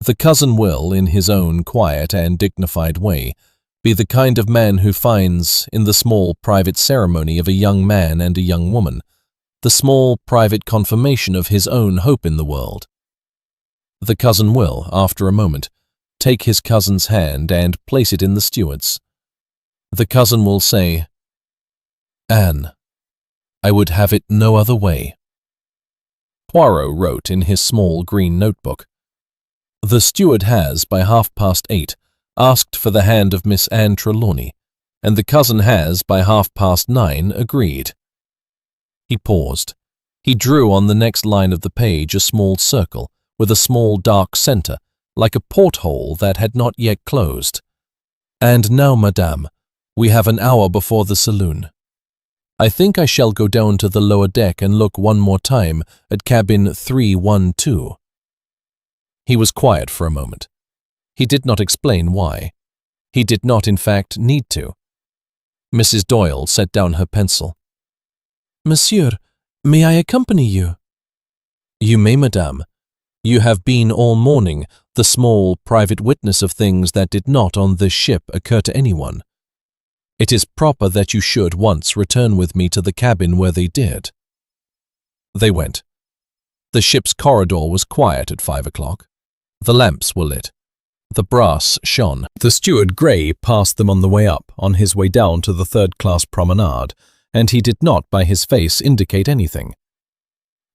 The cousin will, in his own quiet and dignified way, be the kind of man who finds, in the small private ceremony of a young man and a young woman, the small private confirmation of his own hope in the world. The cousin will, after a moment, take his cousin's hand and place it in the steward's. The cousin will say, "Anne, I would have it no other way." Poirot wrote in his small green notebook, "The steward has, by 8:30, asked for the hand of Miss Anne Trelawney, and the cousin has, by 9:30, agreed." He paused. He drew on the next line of the page a small circle with a small dark centre, like a porthole that had not yet closed. "And now, madame, we have an hour before the saloon. I think I shall go down to the lower deck and look one more time at cabin 312. He was quiet for a moment. He did not explain why. He did not, in fact, need to. Mrs. Doyle set down her pencil. "Monsieur, may I accompany you?" "You may, madame. You have been all morning the small private witness of things that did not on this ship occur to anyone. It is proper that you should once return with me to the cabin where they did." They went. The ship's corridor was quiet at 5 o'clock. The lamps were lit. The brass shone. The steward Gray passed them on the way up, on his way down to the third-class promenade, and he did not by his face indicate anything.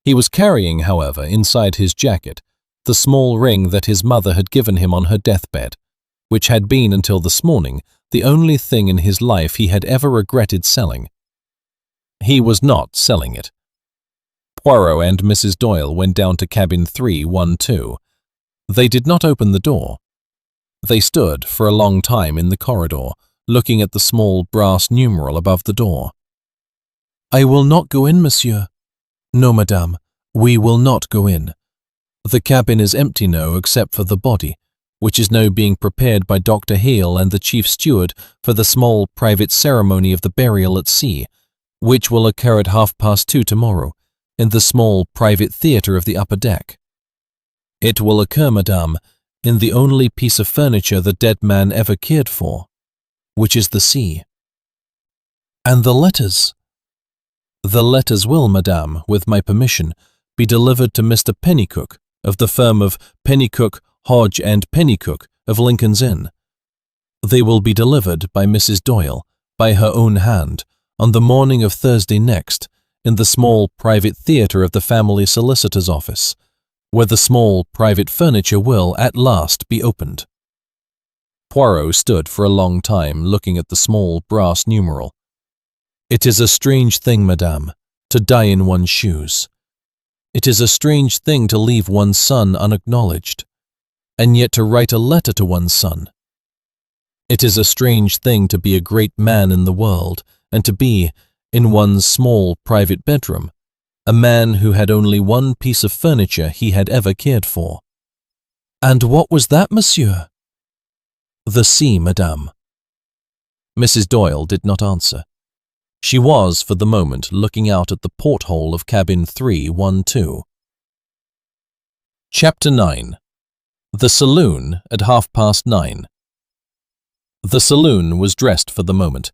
He was carrying, however, inside his jacket, the small ring that his mother had given him on her deathbed, which had been until this morning the only thing in his life he had ever regretted selling. He was not selling it. Poirot and Mrs. Doyle went down to cabin 312. They did not open the door. They stood for a long time in the corridor, looking at the small brass numeral above the door. "I will not go in, monsieur." "No, madame, we will not go in. The cabin is empty now except for the body, which is now being prepared by Dr. Hale and the chief steward for the small private ceremony of the burial at sea, which will occur at 2:30 tomorrow, in the small private theatre of the upper deck. It will occur, madame, in the only piece of furniture the dead man ever cared for, which is the sea." "And the letters?" "The letters will, madame, with my permission, be delivered to Mr. Pennycook, of the firm of Pennycook, Hodge and Pennycook of Lincoln's Inn. They will be delivered by Mrs. Doyle, by her own hand, on the morning of Thursday next, in the small private theatre of the family solicitor's office, where the small private furniture will, at last, be opened. Poirot stood for a long time looking at the small brass numeral. It is a strange thing, madame, to die in one's shoes. It is a strange thing to leave one's son unacknowledged, and yet to write a letter to one's son. It is a strange thing to be a great man in the world, and to be, in one's small private bedroom, a man who had only one piece of furniture he had ever cared for. And what was that, monsieur? The sea, madame. Mrs. Doyle did not answer. She was, for the moment, looking out at the porthole of cabin 312. Chapter 9. The Saloon at 9:30. The saloon was dressed for the moment.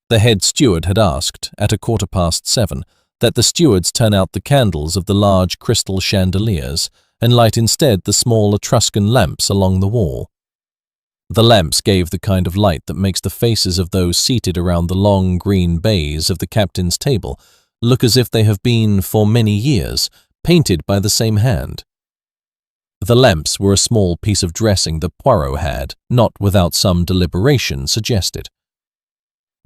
The head steward had asked, at 7:15, that the stewards turn out the candles of the large crystal chandeliers and light instead the small Etruscan lamps along the wall. The lamps gave the kind of light that makes the faces of those seated around the long green baize of the captain's table look as if they have been, for many years, painted by the same hand. The lamps were a small piece of dressing that Poirot had, not without some deliberation, suggested.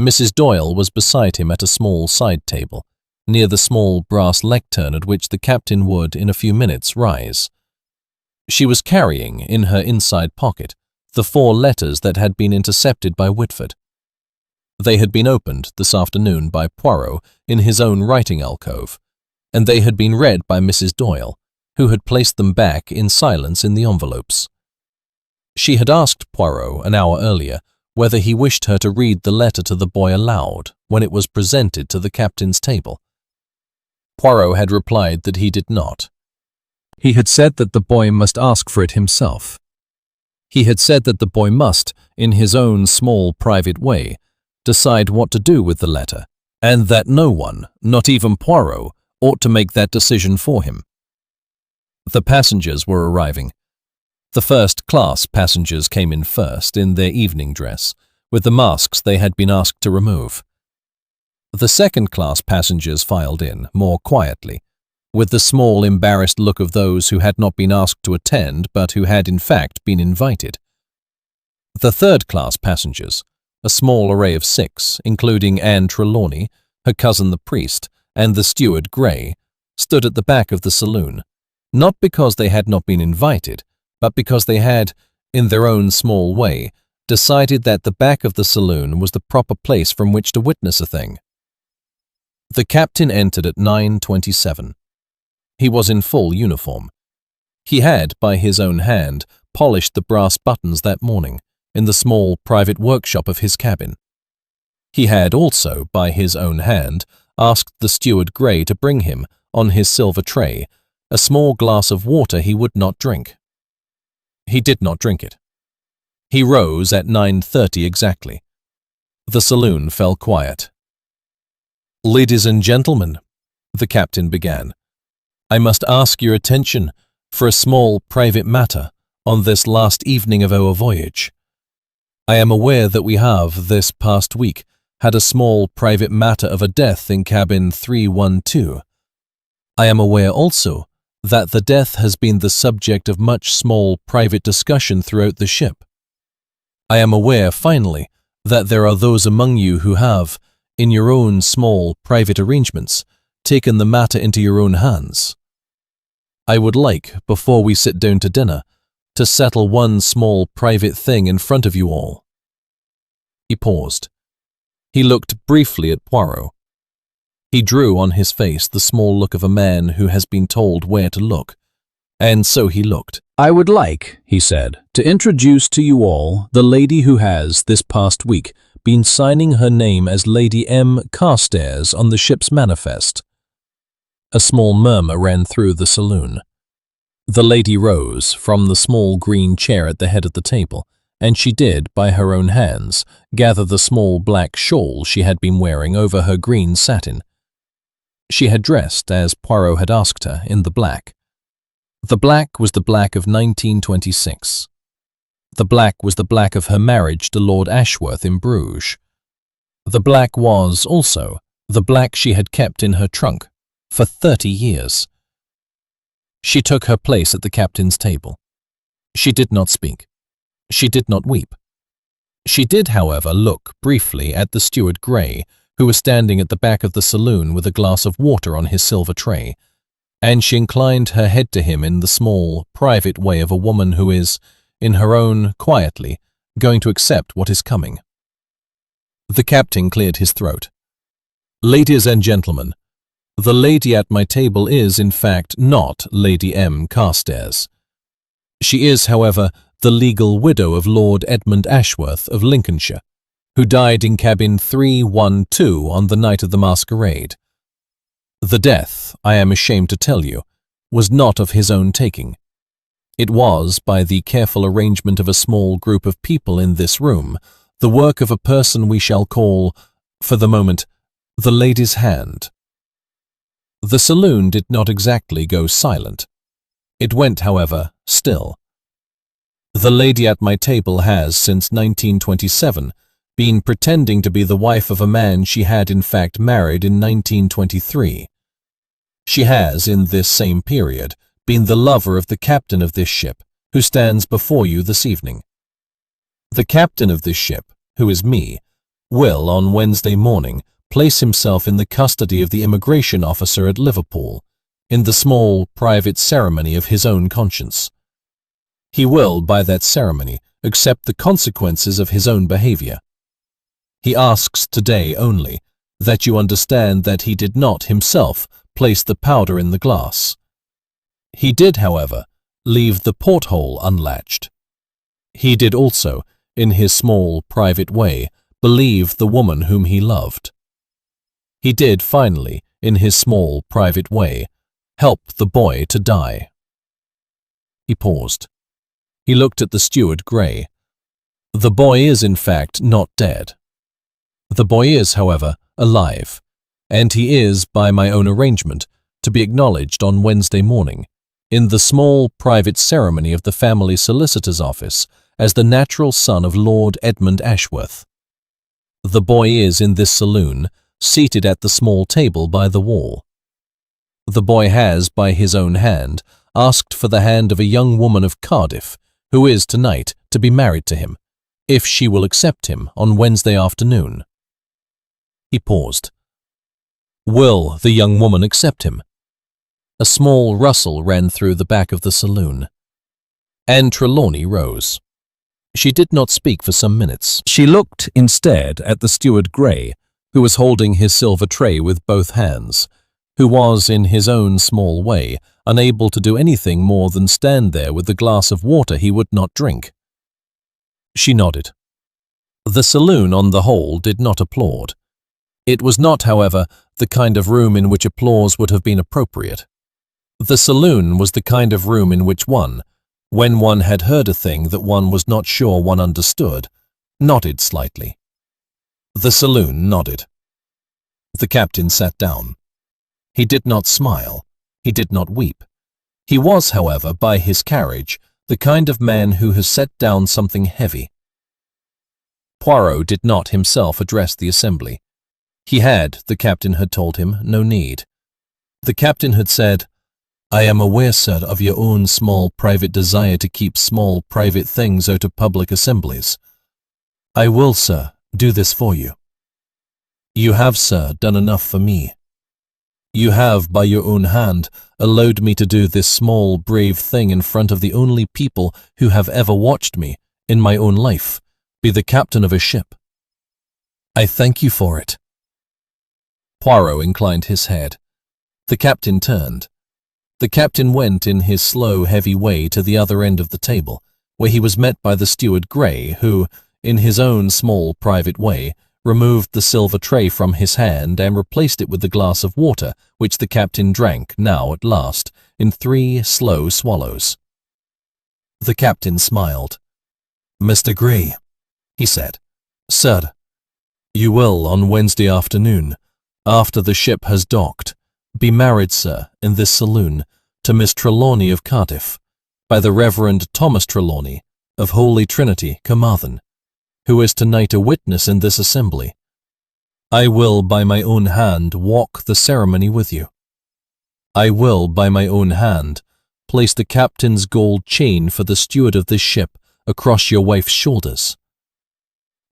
Mrs. Doyle was beside him at a small side table, near the small brass lectern at which the captain would, in a few minutes, rise. She was carrying, in her inside pocket, the 4 letters that had been intercepted by Whitford. They had been opened this afternoon by Poirot in his own writing alcove, and they had been read by Mrs. Doyle, who had placed them back in silence in the envelopes. She had asked Poirot an hour earlier whether he wished her to read the letter to the boy aloud when it was presented to the captain's table. Poirot had replied that he did not. He had said that the boy must ask for it himself. He had said that the boy must, in his own small private way, decide what to do with the letter, and that no one, not even Poirot, ought to make that decision for him. The passengers were arriving. The first-class passengers came in first, in their evening dress, with the masks they had been asked to remove. The second-class passengers filed in, more quietly, with the small, embarrassed look of those who had not been asked to attend, but who had in fact been invited. The third-class passengers, a small array of 6, including Anne Trelawney, her cousin the priest, and the steward Gray, stood at the back of the saloon, not because they had not been invited, but because they had, in their own small way, decided that the back of the saloon was the proper place from which to witness a thing. The captain entered at 9:27. He was in full uniform. He had, by his own hand, polished the brass buttons that morning, in the small private workshop of his cabin. He had also, by his own hand, asked the steward Gray to bring him, on his silver tray, a small glass of water he would not drink. He did not drink it. He rose at 9:30 exactly. The saloon fell quiet. "Ladies and gentlemen," the captain began, "I must ask your attention for a small private matter on this last evening of our voyage. I am aware that we have, this past week, had a small private matter of a death in cabin 312. I am aware also that the death has been the subject of much small private discussion throughout the ship. I am aware, finally, that there are those among you who have, in your own small private arrangements, taken the matter into your own hands. I would like, before we sit down to dinner, to settle one small private thing in front of you all." He paused. He looked briefly at Poirot. He drew on his face the small look of a man who has been told where to look, and so he looked. "I would like," he said, "to introduce to you all the lady who has, this past week, been signing her name as Lady M. Carstairs on the ship's manifest." A small murmur ran through the saloon. The lady rose from the small green chair at the head of the table, and she did, by her own hands, gather the small black shawl she had been wearing over her green satin. She had dressed, as Poirot had asked her, in the black. The black was the black of 1926. The black was the black of her marriage to Lord Ashworth in Bruges. The black was, also, the black she had kept in her trunk for 30 years. She took her place at the captain's table. She did not speak. She did not weep. She did, however, look briefly at the steward Grey, who was standing at the back of the saloon with a glass of water on his silver tray, and she inclined her head to him in the small, private way of a woman who is, in her own, quietly, going to accept what is coming. The captain cleared his throat. "Ladies and gentlemen, the lady at my table is, in fact, not Lady M. Carstairs. She is, however, the legal widow of Lord Edmund Ashworth of Lincolnshire, who died in cabin 312 on the night of the masquerade. The death, I am ashamed to tell you, was not of his own taking. It was, by the careful arrangement of a small group of people in this room, the work of a person we shall call, for the moment, the lady's hand." The saloon did not exactly go silent. It went, however, still. "The lady at my table has, since 1927, been pretending to be the wife of a man she had in fact married in 1923. She has, in this same period, been the lover of the captain of this ship, who stands before you this evening. The captain of this ship, who is me, will, on Wednesday morning, place himself in the custody of the immigration officer at Liverpool, in the small, private ceremony of his own conscience. He will, by that ceremony, accept the consequences of his own behavior. He asks today only that you understand that he did not himself place the powder in the glass. He did, however, leave the porthole unlatched. He did also, in his small, private way, believe the woman whom he loved. He did, finally, in his small, private way, help the boy to die." He paused. He looked at the steward Grey. "The boy is, in fact, not dead. The boy is, however, alive, and he is, by my own arrangement, to be acknowledged on Wednesday morning, in the small, private ceremony of the family solicitor's office, as the natural son of Lord Edmund Ashworth. The boy is in this saloon, seated at the small table by the wall. The boy has, by his own hand, asked for the hand of a young woman of Cardiff, who is tonight to be married to him, if she will accept him on Wednesday afternoon." He paused. "Will the young woman accept him?" A small rustle ran through the back of the saloon. Anne Trelawney rose. She did not speak for some minutes. She looked, instead, at the steward Grey, who was holding his silver tray with both hands, who was, in his own small way, unable to do anything more than stand there with the glass of water he would not drink. She nodded. The saloon, on the whole, did not applaud. It was not, however, the kind of room in which applause would have been appropriate. The saloon was the kind of room in which one, when one had heard a thing that one was not sure one understood, nodded slightly. The saloon nodded. The captain sat down. He did not smile. He did not weep. He was, however, by his carriage, the kind of man who has set down something heavy. Poirot did not himself address the assembly. He had, the captain had told him, no need. The captain had said, "I am aware, sir, of your own small private desire to keep small private things out of public assemblies. I will, sir, do this for you. You have, sir, done enough for me. You have, by your own hand, allowed me to do this small, brave thing in front of the only people who have ever watched me, in my own life, be the captain of a ship. I thank you for it." Poirot inclined his head. The captain turned. The captain went in his slow, heavy way to the other end of the table, where he was met by the steward Grey, who, in his own small, private way, removed the silver tray from his hand and replaced it with the glass of water, which the captain drank now at last, in 3 slow swallows. The captain smiled. "Mr. Grey," he said, "Sir, you will, on Wednesday afternoon, after the ship has docked, be married, sir, in this saloon, to Miss Trelawney of Cardiff, by the Reverend Thomas Trelawney of Holy Trinity, Carmarthen, who is tonight a witness in this assembly. I will by my own hand walk the ceremony with you. I will by my own hand place the captain's gold chain for the steward of this ship across your wife's shoulders.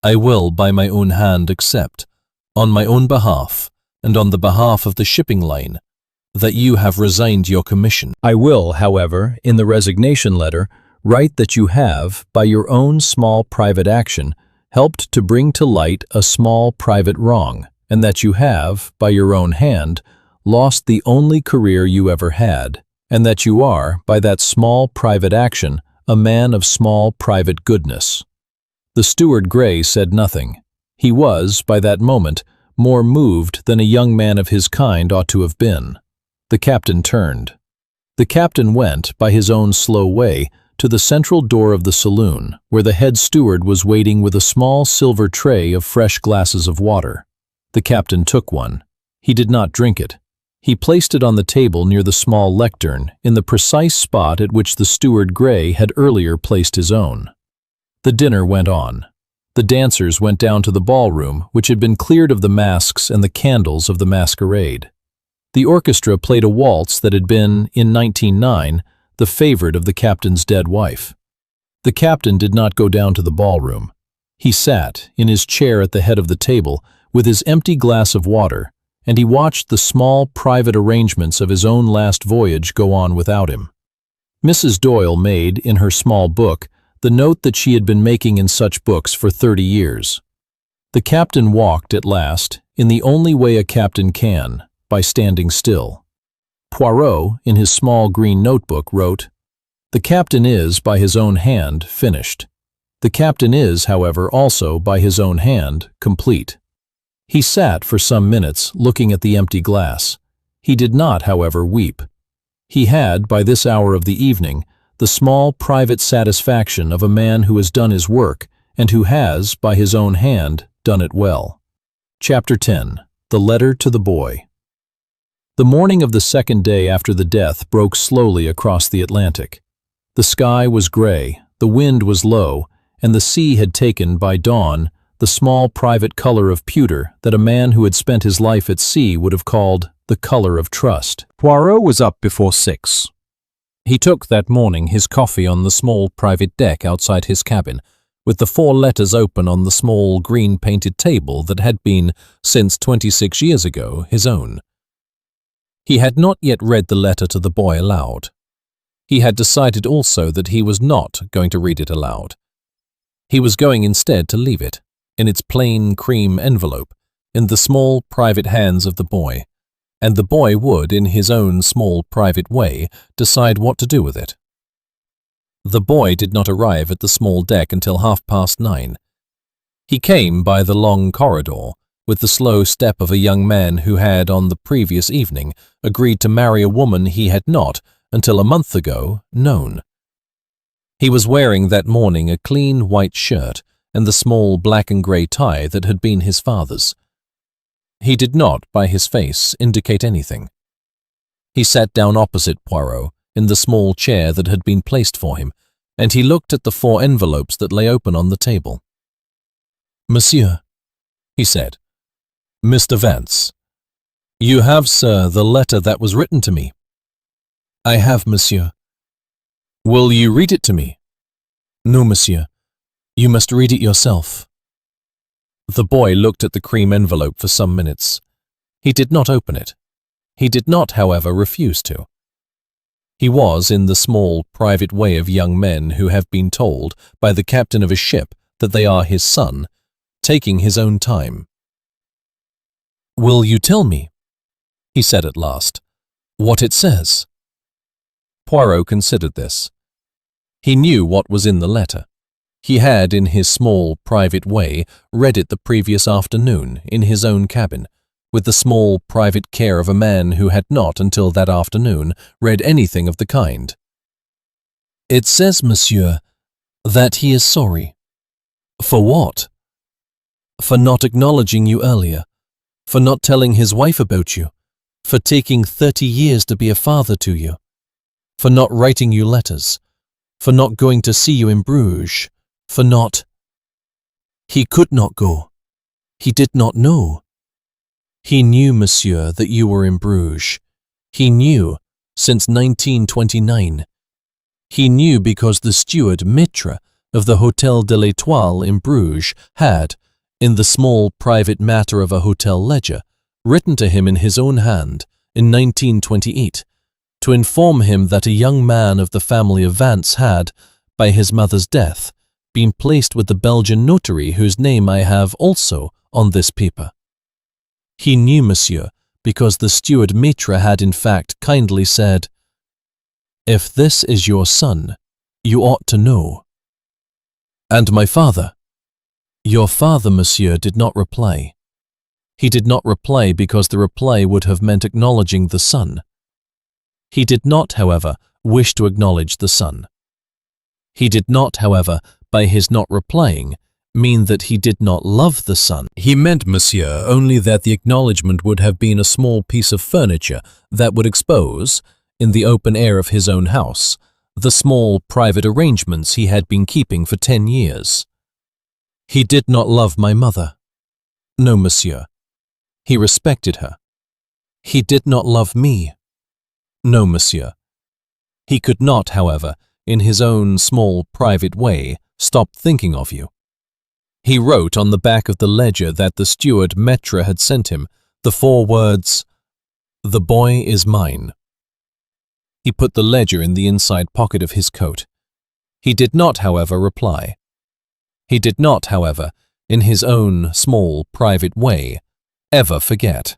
I will by my own hand accept, on my own behalf and on the behalf of the shipping line, that you have resigned your commission. I will, however, in the resignation letter, write that you have, by your own small private action, helped to bring to light a small private wrong, and that you have, by your own hand, lost the only career you ever had, and that you are, by that small private action, a man of small private goodness. The steward Gray said nothing. He was, by that moment, more moved than a young man of his kind ought to have been. The captain turned. The captain went, by his own slow way, to the central door of the saloon, where the head steward was waiting with a small silver tray of fresh glasses of water. The captain took one. He did not drink it. He placed it on the table near the small lectern, in the precise spot at which the steward Gray had earlier placed his own. The dinner went on. The dancers went down to the ballroom, which had been cleared of the masks and the candles of the masquerade. The orchestra played a waltz that had been, in 1909, the favorite of the captain's dead wife. The captain did not go down to the ballroom. He sat, in his chair at the head of the table, with his empty glass of water, and he watched the small private arrangements of his own last voyage go on without him. Mrs. Doyle made, in her small book, the note that she had been making in such books for 30 years. The captain walked, at last, in the only way a captain can, by standing still. Poirot, in his small green notebook, wrote, "The captain is, by his own hand, finished. The captain is, however, also, by his own hand, complete." He sat for some minutes, looking at the empty glass. He did not, however, weep. He had, by this hour of the evening, the small private satisfaction of a man who has done his work, and who has, by his own hand, done it well. Chapter 10. The Letter to the Boy. The morning of the second day after the death broke slowly across the Atlantic. The sky was gray, the wind was low, and the sea had taken, by dawn, the small private color of pewter that a man who had spent his life at sea would have called the color of trust. Poirot was up before 6. He took that morning his coffee on the small private deck outside his cabin, with the 4 letters open on the small green-painted table that had been, since 26 years ago, his own. He had not yet read the letter to the boy aloud. He had decided also that he was not going to read it aloud. He was going instead to leave it, in its plain cream envelope, in the small private hands of the boy, and the boy would, in his own small private way, decide what to do with it. The boy did not arrive at the small deck until 9:30. He came by the long corridor, with the slow step of a young man who had, on the previous evening, agreed to marry a woman he had not, until a month ago, known. He was wearing that morning a clean white shirt and the small black and grey tie that had been his father's. He did not, by his face, indicate anything. He sat down opposite Poirot, in the small chair that had been placed for him, and he looked at the 4 envelopes that lay open on the table. "Monsieur," he said. "Mr. Vance, you have, sir, the letter that was written to me." "I have, monsieur." "Will you read it to me?" "No, monsieur. You must read it yourself." The boy looked at the cream envelope for some minutes. He did not open it. He did not, however, refuse to. He was in the small, private way of young men who have been told by the captain of a ship that they are his son, taking his own time. "Will you tell me," he said at last, "what it says?" Poirot considered this. He knew what was in the letter. He had, in his small, private way, read it the previous afternoon in his own cabin, with the small, private care of a man who had not, until that afternoon, read anything of the kind. "It says, monsieur, that he is sorry." "For what?" "For not acknowledging you earlier, for not telling his wife about you, for taking 30 years to be a father to you." for not writing you letters, for not going to see you in Bruges, for not... He could not go. He did not know. He knew, monsieur, that you were in Bruges. He knew since 1929. He knew because the steward, Maitre, of the Hotel de l'Étoile in Bruges had, in the small private matter of a hotel ledger, written to him in his own hand in 1928 to inform him that a young man of the family of Vance had, by his mother's death, been placed with the Belgian notary whose name I have also on this paper. He knew, monsieur, because the steward Maitre had in fact kindly said, "If this is your son, you ought to know." And my father? Your father, monsieur, did not reply. He did not reply because the reply would have meant acknowledging the son. He did not, however, wish to acknowledge the son. He did not, however, by his not replying, mean that he did not love the son. He meant, monsieur, only that the acknowledgement would have been a small piece of furniture that would expose, in the open air of his own house, the small private arrangements he had been keeping for 10 years. He did not love my mother. No, monsieur. He respected her. He did not love me. No, monsieur. He could not, however, in his own small private way, stop thinking of you. He wrote on the back of the ledger that the steward Maitre had sent him the 4 words, "The boy is mine." He put the ledger in the inside pocket of his coat. He did not, however, reply. He did not, however, in his own small private way, ever forget.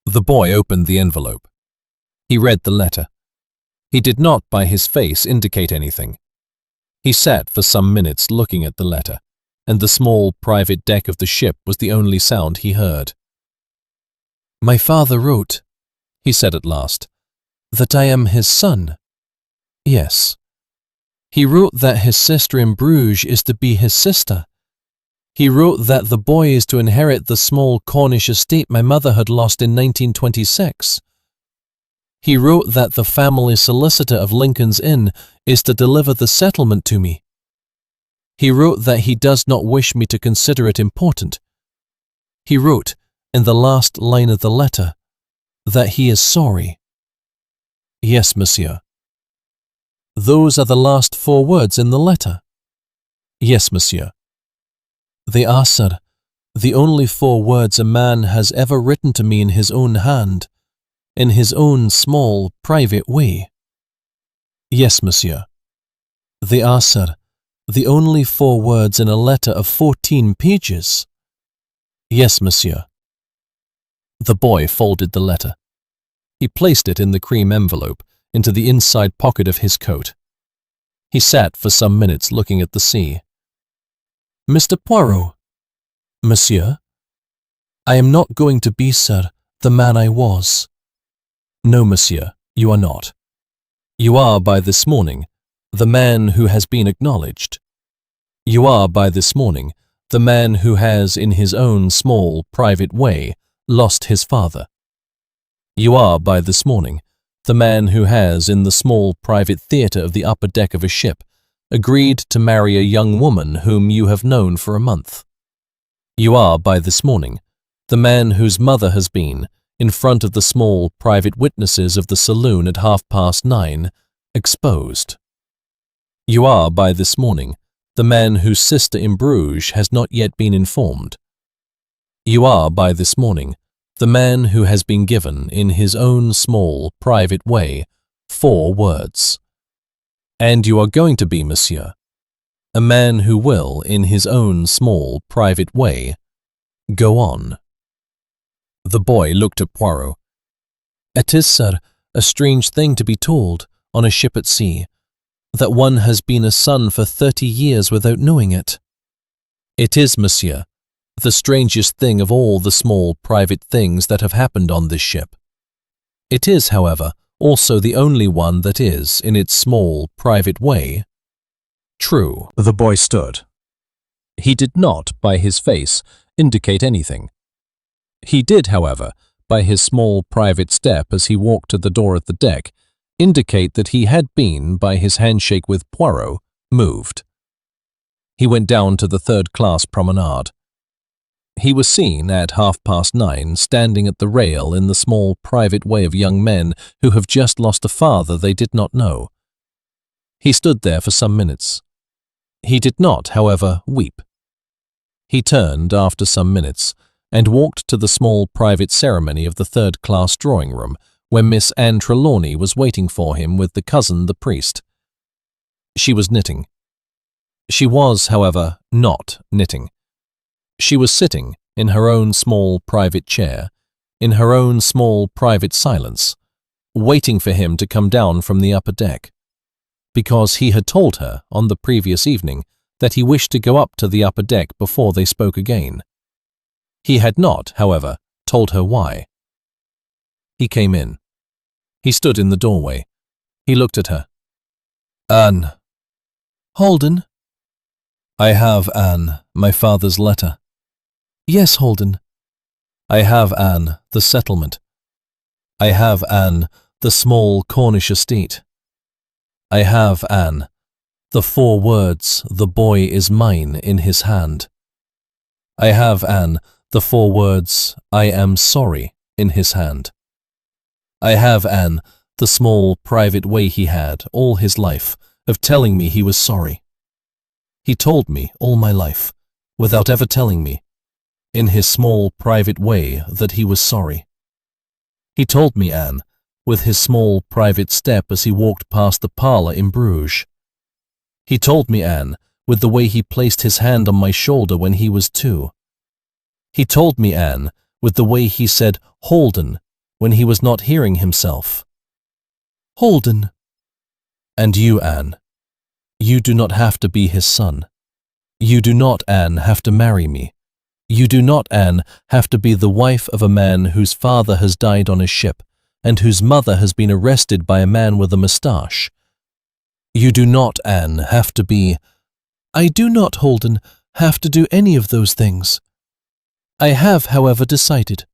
The boy opened the envelope. He read the letter. He did not by his face indicate anything. He sat for some minutes looking at the letter, and the small private deck of the ship was the only sound he heard. "My father wrote," he said at last, "that I am his son." "Yes." "He wrote that his sister in Bruges is to be his sister. He wrote that the boy is to inherit the small Cornish estate my mother had lost in 1926. He wrote that the family solicitor of Lincoln's Inn is to deliver the settlement to me. He wrote that he does not wish me to consider it important. He wrote, in the last line of the letter, that he is sorry." "Yes, monsieur." "Those are the last 4 words in the letter?" "Yes, monsieur." "They are, sir, the only 4 words a man has ever written to me in his own hand, in his own small, private way." "Yes, monsieur." "They are, sir, the only 4 words in a letter of 14 pages." "Yes, monsieur." The boy folded the letter. He placed it in the cream envelope into the inside pocket of his coat. He sat for some minutes looking at the sea. "Mr. Poirot." "Monsieur?" "I am not going to be, sir, the man I was." "No, monsieur, you are not. You are, by this morning, the man who has been acknowledged. You are, by this morning, the man who has, in his own small, private way, lost his father. You are, by this morning, the man who has, in the small private theatre of the upper deck of a ship, agreed to marry a young woman whom you have known for a month. You are, by this morning, the man whose mother has been, in front of the small private witnesses of the saloon at 9:30, exposed. You are, by this morning, the man whose sister in Bruges has not yet been informed. You are, by this morning, the man who has been given, in his own small, private way, 4 words. And you are going to be, monsieur, a man who will, in his own small, private way, go on." The boy looked at Poirot. "It is, sir, a strange thing to be told, on a ship at sea, that one has been a son for 30 years without knowing it." "It is, monsieur, the strangest thing of all the small private things that have happened on this ship. It is, however, also the only one that is, in its small private way, true." The boy stood. He did not, by his face, indicate anything. He did, however, by his small private step as he walked to the door at the deck, indicate that he had been, by his handshake with Poirot, moved. He went down to the third-class promenade. He was seen at 9:30 standing at the rail in the small private way of young men who have just lost a father they did not know. He stood there for some minutes. He did not, however, weep. He turned after some minutes and walked to the small private ceremony of the third-class drawing-room where Miss Anne Trelawney was waiting for him with the cousin, the priest. She was knitting. She was, however, not knitting. She was sitting in her own small private chair, in her own small private silence, waiting for him to come down from the upper deck, because he had told her on the previous evening that he wished to go up to the upper deck before they spoke again. He had not, however, told her why. He came in. He stood in the doorway. He looked at her. "Anne." "Holden?" "I have, Anne, my father's letter." "Yes, Holden." "I have, Anne, the settlement. I have, Anne, the small Cornish estate. I have, Anne, the 4 words, 'The boy is mine,' in his hand. I have, Anne, the 4 words, 'I am sorry,' in his hand. I have, Anne, the small private way he had, all his life, of telling me he was sorry. He told me all my life, without ever telling me, in his small private way, that he was sorry. He told me, Anne, with his small private step as he walked past the parlour in Bruges. He told me, Anne, with the way he placed his hand on my shoulder when he was 2. He told me, Anne, with the way he said 'Holden' when he was not hearing himself. "Holden." And you, Anne, you do not have to be his son. You do not, Anne, have to marry me. You do not, Anne, have to be the wife of a man whose father has died on a ship and whose mother has been arrested by a man with a moustache. You do not, Anne, have to be— "I do not, Holden, have to do any of those things. I have, however, decided.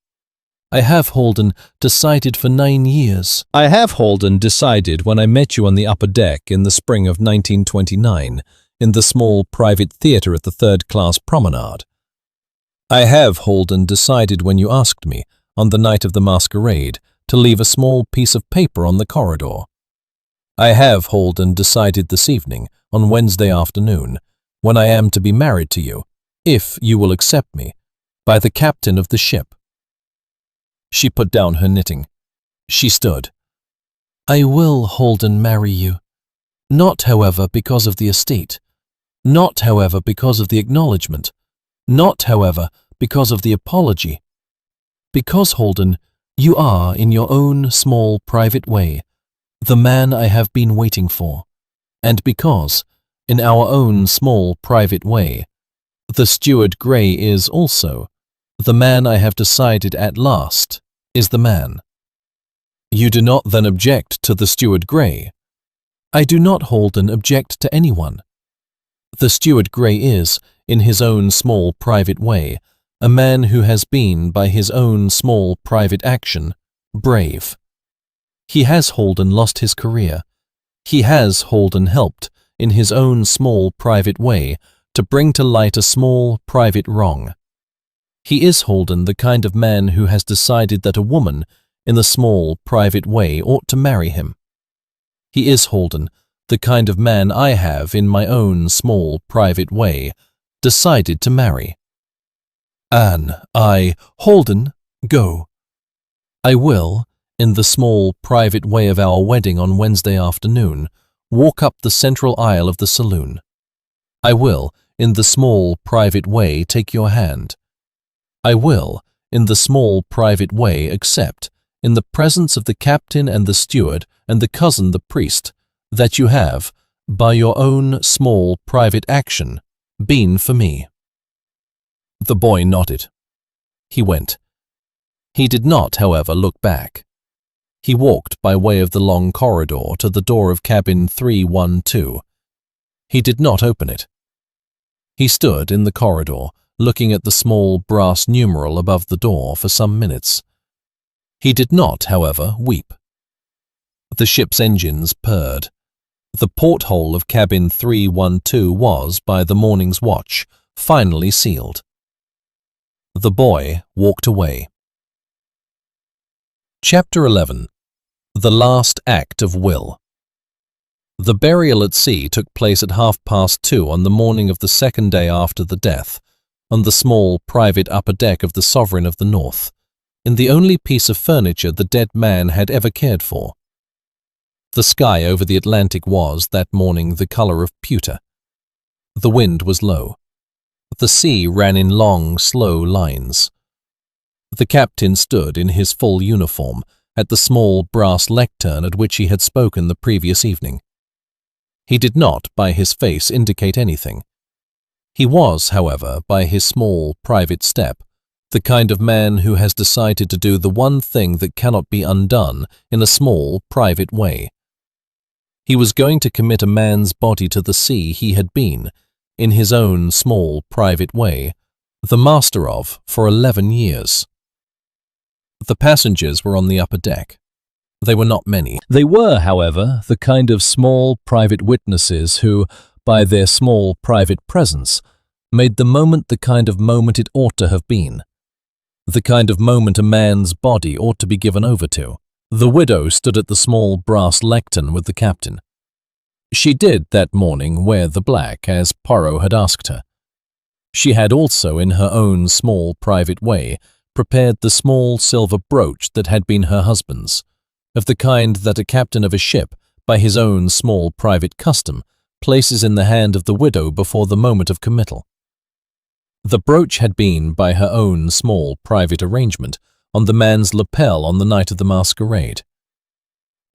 I have, Holden, decided for 9 years. I have, Holden, decided when I met you on the upper deck in the spring of 1929 in the small private theatre at the third-class promenade. I have, Holden, decided when you asked me, on the night of the masquerade, to leave a small piece of paper on the corridor. I have, Holden, decided this evening, on Wednesday afternoon, when I am to be married to you, if you will accept me, by the captain of the ship." She put down her knitting. She stood. "I will, Holden, marry you. Not, however, because of the estate. Not, however, because of the acknowledgement. Not, however, because of the apology. Because, Holden, you are, in your own small private way, the man I have been waiting for, and because, in our own small private way, the steward Grey is also, the man I have decided at last is the man." "You do not then object to the steward Grey?" "I do not, Holden, object to anyone. The steward Grey is, in his own small private way, a man who has been, by his own small private action, brave. He has, Holden, lost his career. He has, Holden, helped, in his own small private way, to bring to light a small private wrong. He is, Holden, the kind of man who has decided that a woman, in the small private way, ought to marry him. He is, Holden, the kind of man I have, in my own small private way, decided to marry. "Anne, Holden, go. I will, in the small private way of our wedding on Wednesday afternoon, walk up the central aisle of the saloon. I will, in the small private way, take your hand. I will, in the small private way, accept, in the presence of the captain and the steward and the cousin the priest, that you have, by your own small private action, been for me." The boy nodded. He went. He did not, however, look back. He walked by way of the long corridor to the door of cabin 312. He did not open it. He stood in the corridor, looking at the small brass numeral above the door for some minutes. He did not, however, weep. The ship's engines purred. The porthole of cabin 312 was, by the morning's watch, finally sealed. The boy walked away. Chapter 11. The Last Act of Will. The burial at sea took place at 2:30 on the morning of the second day after the death, on the small private upper deck of the Sovereign of the North, in the only piece of furniture the dead man had ever cared for. The sky over the Atlantic was, that morning, the colour of pewter. The wind was low. The sea ran in long, slow lines. The captain stood in his full uniform at the small brass lectern at which he had spoken the previous evening. He did not, by his face, indicate anything. He was, however, by his small, private step, the kind of man who has decided to do the one thing that cannot be undone in a small, private way. He was going to commit a man's body to the sea he had been, in his own small, private way, the master of for 11 years. The passengers were on the upper deck. They were not many. They were, however, the kind of small, private witnesses who, by their small, private presence, made the moment the kind of moment it ought to have been, the kind of moment a man's body ought to be given over to. The widow stood at the small brass lectern with the captain. She did that morning wear the black, as Poirot had asked her. She had also, in her own small private way, prepared the small silver brooch that had been her husband's, of the kind that a captain of a ship, by his own small private custom, places in the hand of the widow before the moment of committal. The brooch had been, by her own small private arrangement, on the man's lapel on the night of the masquerade.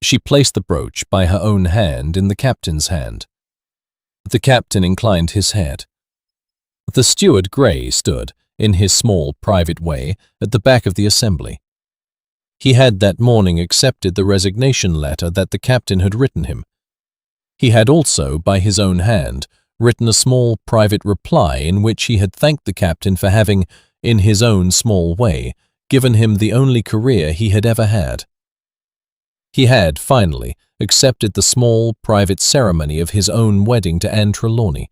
She placed the brooch by her own hand in the captain's hand. The captain inclined his head. The steward Gray stood, in his small private way, at the back of the assembly. He had that morning accepted the resignation letter that the captain had written him. He had also, by his own hand, written a small private reply in which he had thanked the captain for having, in his own small way, given him the only career he had ever had. He had, finally, accepted the small private ceremony of his own wedding to Anne Trelawney,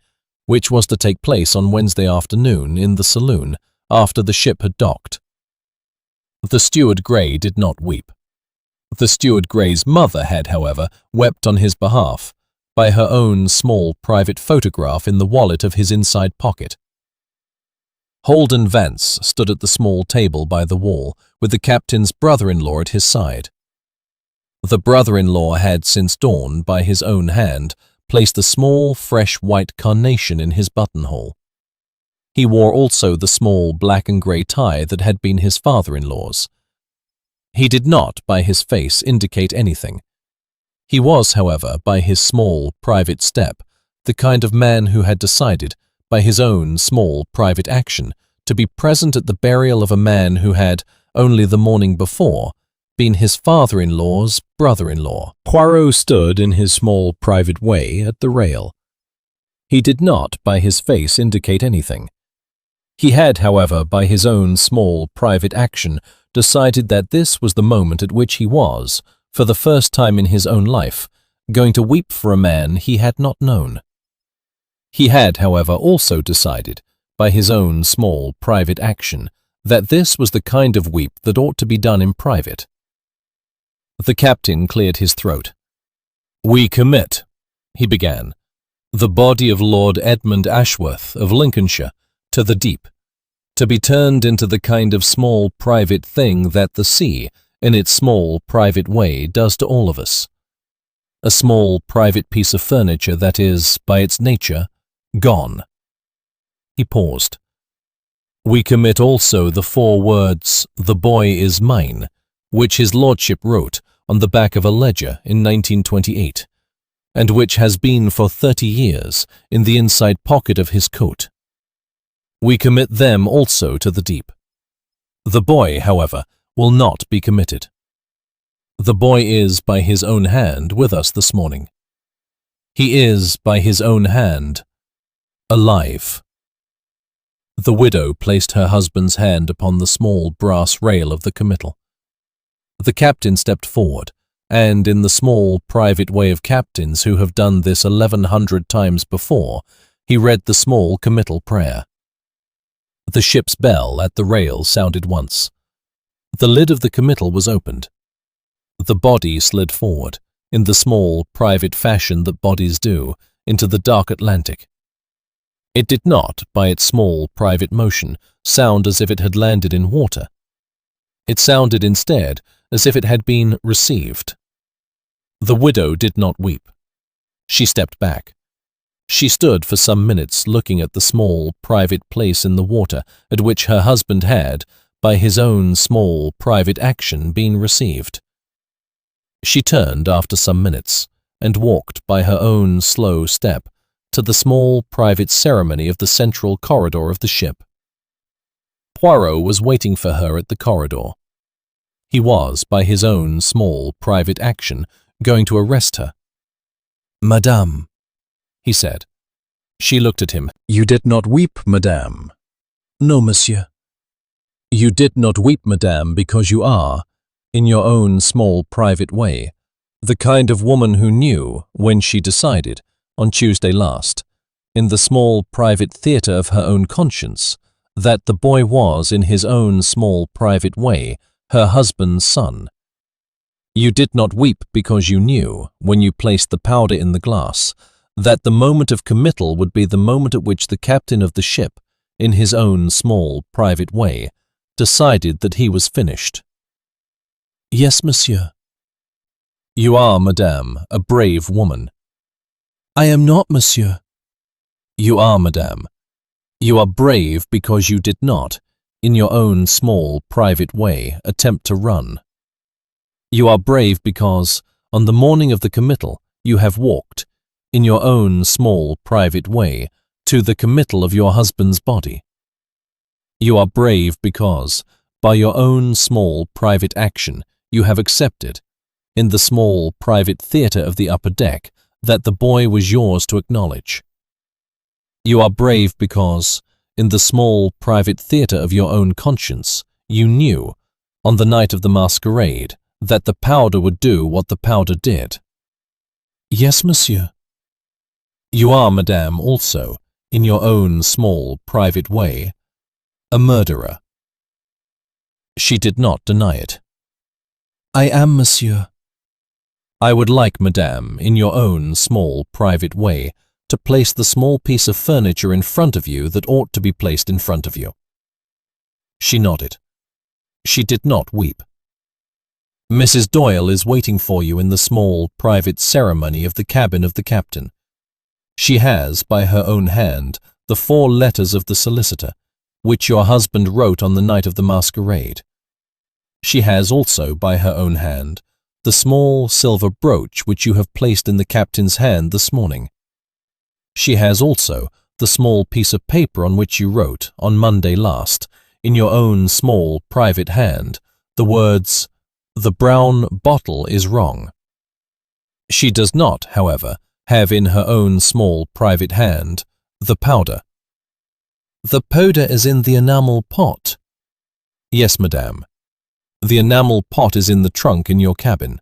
which was to take place on Wednesday afternoon in the saloon after the ship had docked. The steward Gray did not weep. The steward Gray's mother had, however, wept on his behalf, by her own small private photograph in the wallet of his inside pocket. Holden Vance stood at the small table by the wall, with the captain's brother-in-law at his side. The brother-in-law had since dawn, by his own hand, placed a small, fresh white carnation in his buttonhole. He wore also the small black and grey tie that had been his father-in-law's. He did not, by his face, indicate anything. He was, however, by his small, private step, the kind of man who had decided, by his own small, private action, to be present at the burial of a man who had, only the morning before, been his father-in-law's brother-in-law. Poirot stood in his small private way at the rail. He did not, by his face, indicate anything. He had, however, by his own small private action, decided that this was the moment at which he was, for the first time in his own life, going to weep for a man he had not known. He had, however, also decided, by his own small private action, that this was the kind of weep that ought to be done in private. The captain cleared his throat. "We commit," he began, "the body of Lord Edmund Ashworth of Lincolnshire to the deep, to be turned into the kind of small private thing that the sea, in its small private way, does to all of us. A small private piece of furniture that is, by its nature, gone." He paused. "We commit also the 4 words, 'The boy is mine,' which his lordship wrote on the back of a ledger in 1928, and which has been for 30 years in the inside pocket of his coat. We commit them also to the deep. The boy, however, will not be committed. The boy is, by his own hand, with us this morning. He is, by his own hand, alive." The widow placed her husband's hand upon the small brass rail of the committal. The captain stepped forward, and in the small, private way of captains who have done this 1100 times before, he read the small committal prayer. The ship's bell at the rail sounded once. The lid of the committal was opened. The body slid forward, in the small, private fashion that bodies do, into the dark Atlantic. It did not, by its small, private motion, sound as if it had landed in water. It sounded instead as if it had been received. The widow did not weep. She stepped back. She stood for some minutes looking at the small, private place in the water at which her husband had, by his own small, private action, been received. She turned after some minutes and walked by her own slow step to the small, private ceremony of the central corridor of the ship. Poirot was waiting for her at the corridor. He was, by his own small, private action, going to arrest her. Madame, he said. She looked at him. You did not weep, madame. No, monsieur. You did not weep, madame, because you are, in your own small, private way, the kind of woman who knew, when she decided, on Tuesday last, in the small, private theatre of her own conscience, that the boy was, in his own small, private way, her husband's son. You did not weep because you knew, when you placed the powder in the glass, that the moment of committal would be the moment at which the captain of the ship, in his own small, private way, decided that he was finished. Yes, monsieur. You are, madame, a brave woman. I am not, monsieur. You are, madame. You are brave because you did not, in your own small, private way, attempt to run. You are brave because, on the morning of the committal, you have walked, in your own small, private way, to the committal of your husband's body. You are brave because, by your own small, private action, you have accepted, in the small, private theatre of the upper deck, that the boy was yours to acknowledge. You are brave because, in the small, private theatre of your own conscience, you knew, on the night of the masquerade, that the powder would do what the powder did. Yes, monsieur. You are, madame, also, in your own small, private way, a murderer. She did not deny it. I am, monsieur. I would like, madame, in your own small, private way, to place the small piece of furniture in front of you that ought to be placed in front of you. She nodded. She did not weep. Mrs. Doyle is waiting for you in the small, private ceremony of the cabin of the captain. She has, by her own hand, the 4 letters of the solicitor, which your husband wrote on the night of the masquerade. She has also, by her own hand, the small silver brooch which you have placed in the captain's hand this morning. She has also the small piece of paper on which you wrote, on Monday last, in your own small, private hand, the words, "The brown bottle is wrong." She does not, however, have in her own small, private hand, the powder. The powder is in the enamel pot. Yes, madame. The enamel pot is in the trunk in your cabin.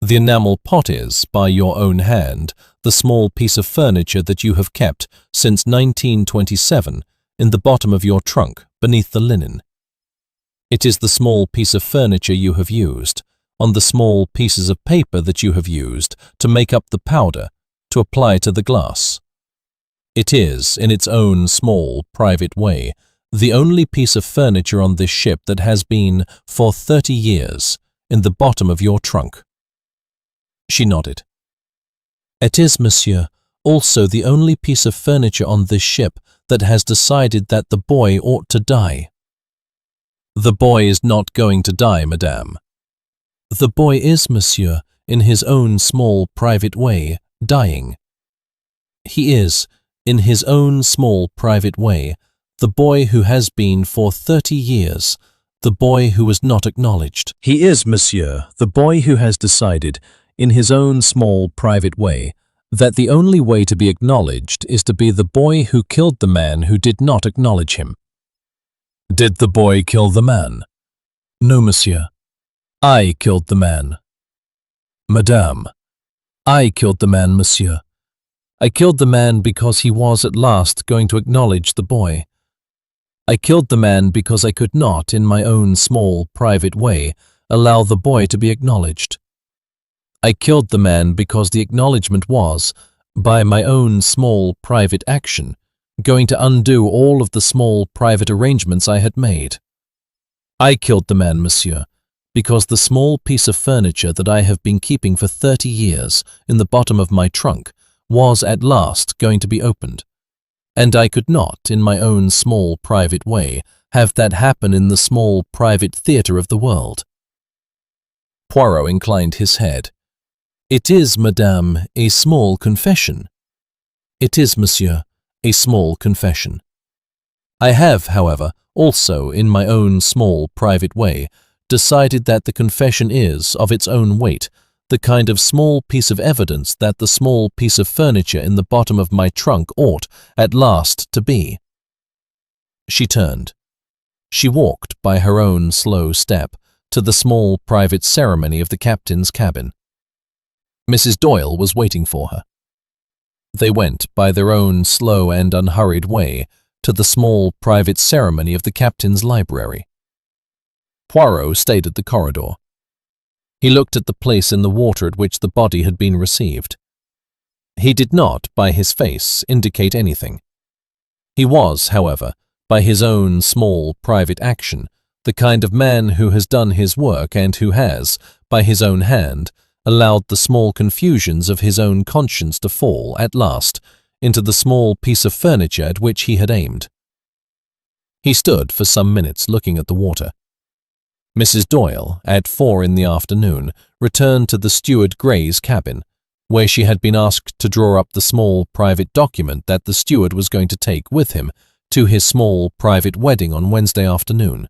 The enamel pot is, by your own hand, the small piece of furniture that you have kept since 1927 in the bottom of your trunk, beneath the linen. It is the small piece of furniture you have used, on the small pieces of paper that you have used to make up the powder, to apply to the glass. It is, in its own small, private way, the only piece of furniture on this ship that has been, for 30 years, in the bottom of your trunk. She nodded. It is, monsieur, also the only piece of furniture on this ship that has decided that the boy ought to die. The boy is not going to die, madame. The boy is, monsieur, in his own small, private way, dying. He is, in his own small, private way, the boy who has been for 30 years, the boy who was not acknowledged. He is, monsieur, the boy who has decided, in his own small, private way, that the only way to be acknowledged is to be the boy who killed the man who did not acknowledge him. Did the boy kill the man? No, monsieur. I killed the man. Madame, I killed the man, monsieur. I killed the man because he was at last going to acknowledge the boy. I killed the man because I could not, in my own small, private way, allow the boy to be acknowledged. I killed the man because the acknowledgement was, by my own small, private action, going to undo all of the small, private arrangements I had made. I killed the man, monsieur, because the small piece of furniture that I have been keeping for 30 years in the bottom of my trunk was at last going to be opened, and I could not, in my own small, private way, have that happen in the small, private theatre of the world. Poirot inclined his head. It is, madame, a small confession. It is, monsieur, a small confession. I have, however, also, in my own small, private way, decided that the confession is, of its own weight, the kind of small piece of evidence that the small piece of furniture in the bottom of my trunk ought, at last, to be. She turned. She walked by her own slow step to the small private ceremony of the captain's cabin. Mrs. Doyle was waiting for her. They went by their own slow and unhurried way to the small private ceremony of the captain's library. Poirot stayed at the corridor. He looked at the place in the water at which the body had been received. He did not, by his face, indicate anything. He was, however, by his own small private action, the kind of man who has done his work and who has, by his own hand, allowed the small confusions of his own conscience to fall, at last, into the small piece of furniture at which he had aimed. He stood for some minutes looking at the water. Mrs. Doyle, at 4 in the afternoon, returned to the steward Gray's cabin, where she had been asked to draw up the small private document that the steward was going to take with him to his small private wedding on Wednesday afternoon.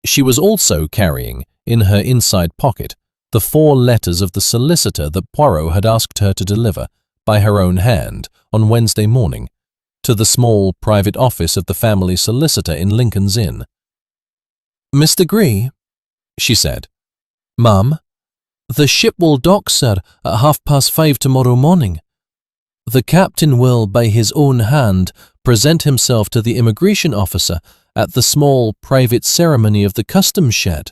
She was also carrying, in her inside pocket, the 4 letters of the solicitor that Poirot had asked her to deliver, by her own hand, on Wednesday morning, to the small private office of the family solicitor in Lincoln's Inn. "Mr. Gray," she said. "Ma'am, the ship will dock, sir, at 5:30 tomorrow morning. The captain will, by his own hand, present himself to the immigration officer at the small private ceremony of the customs shed.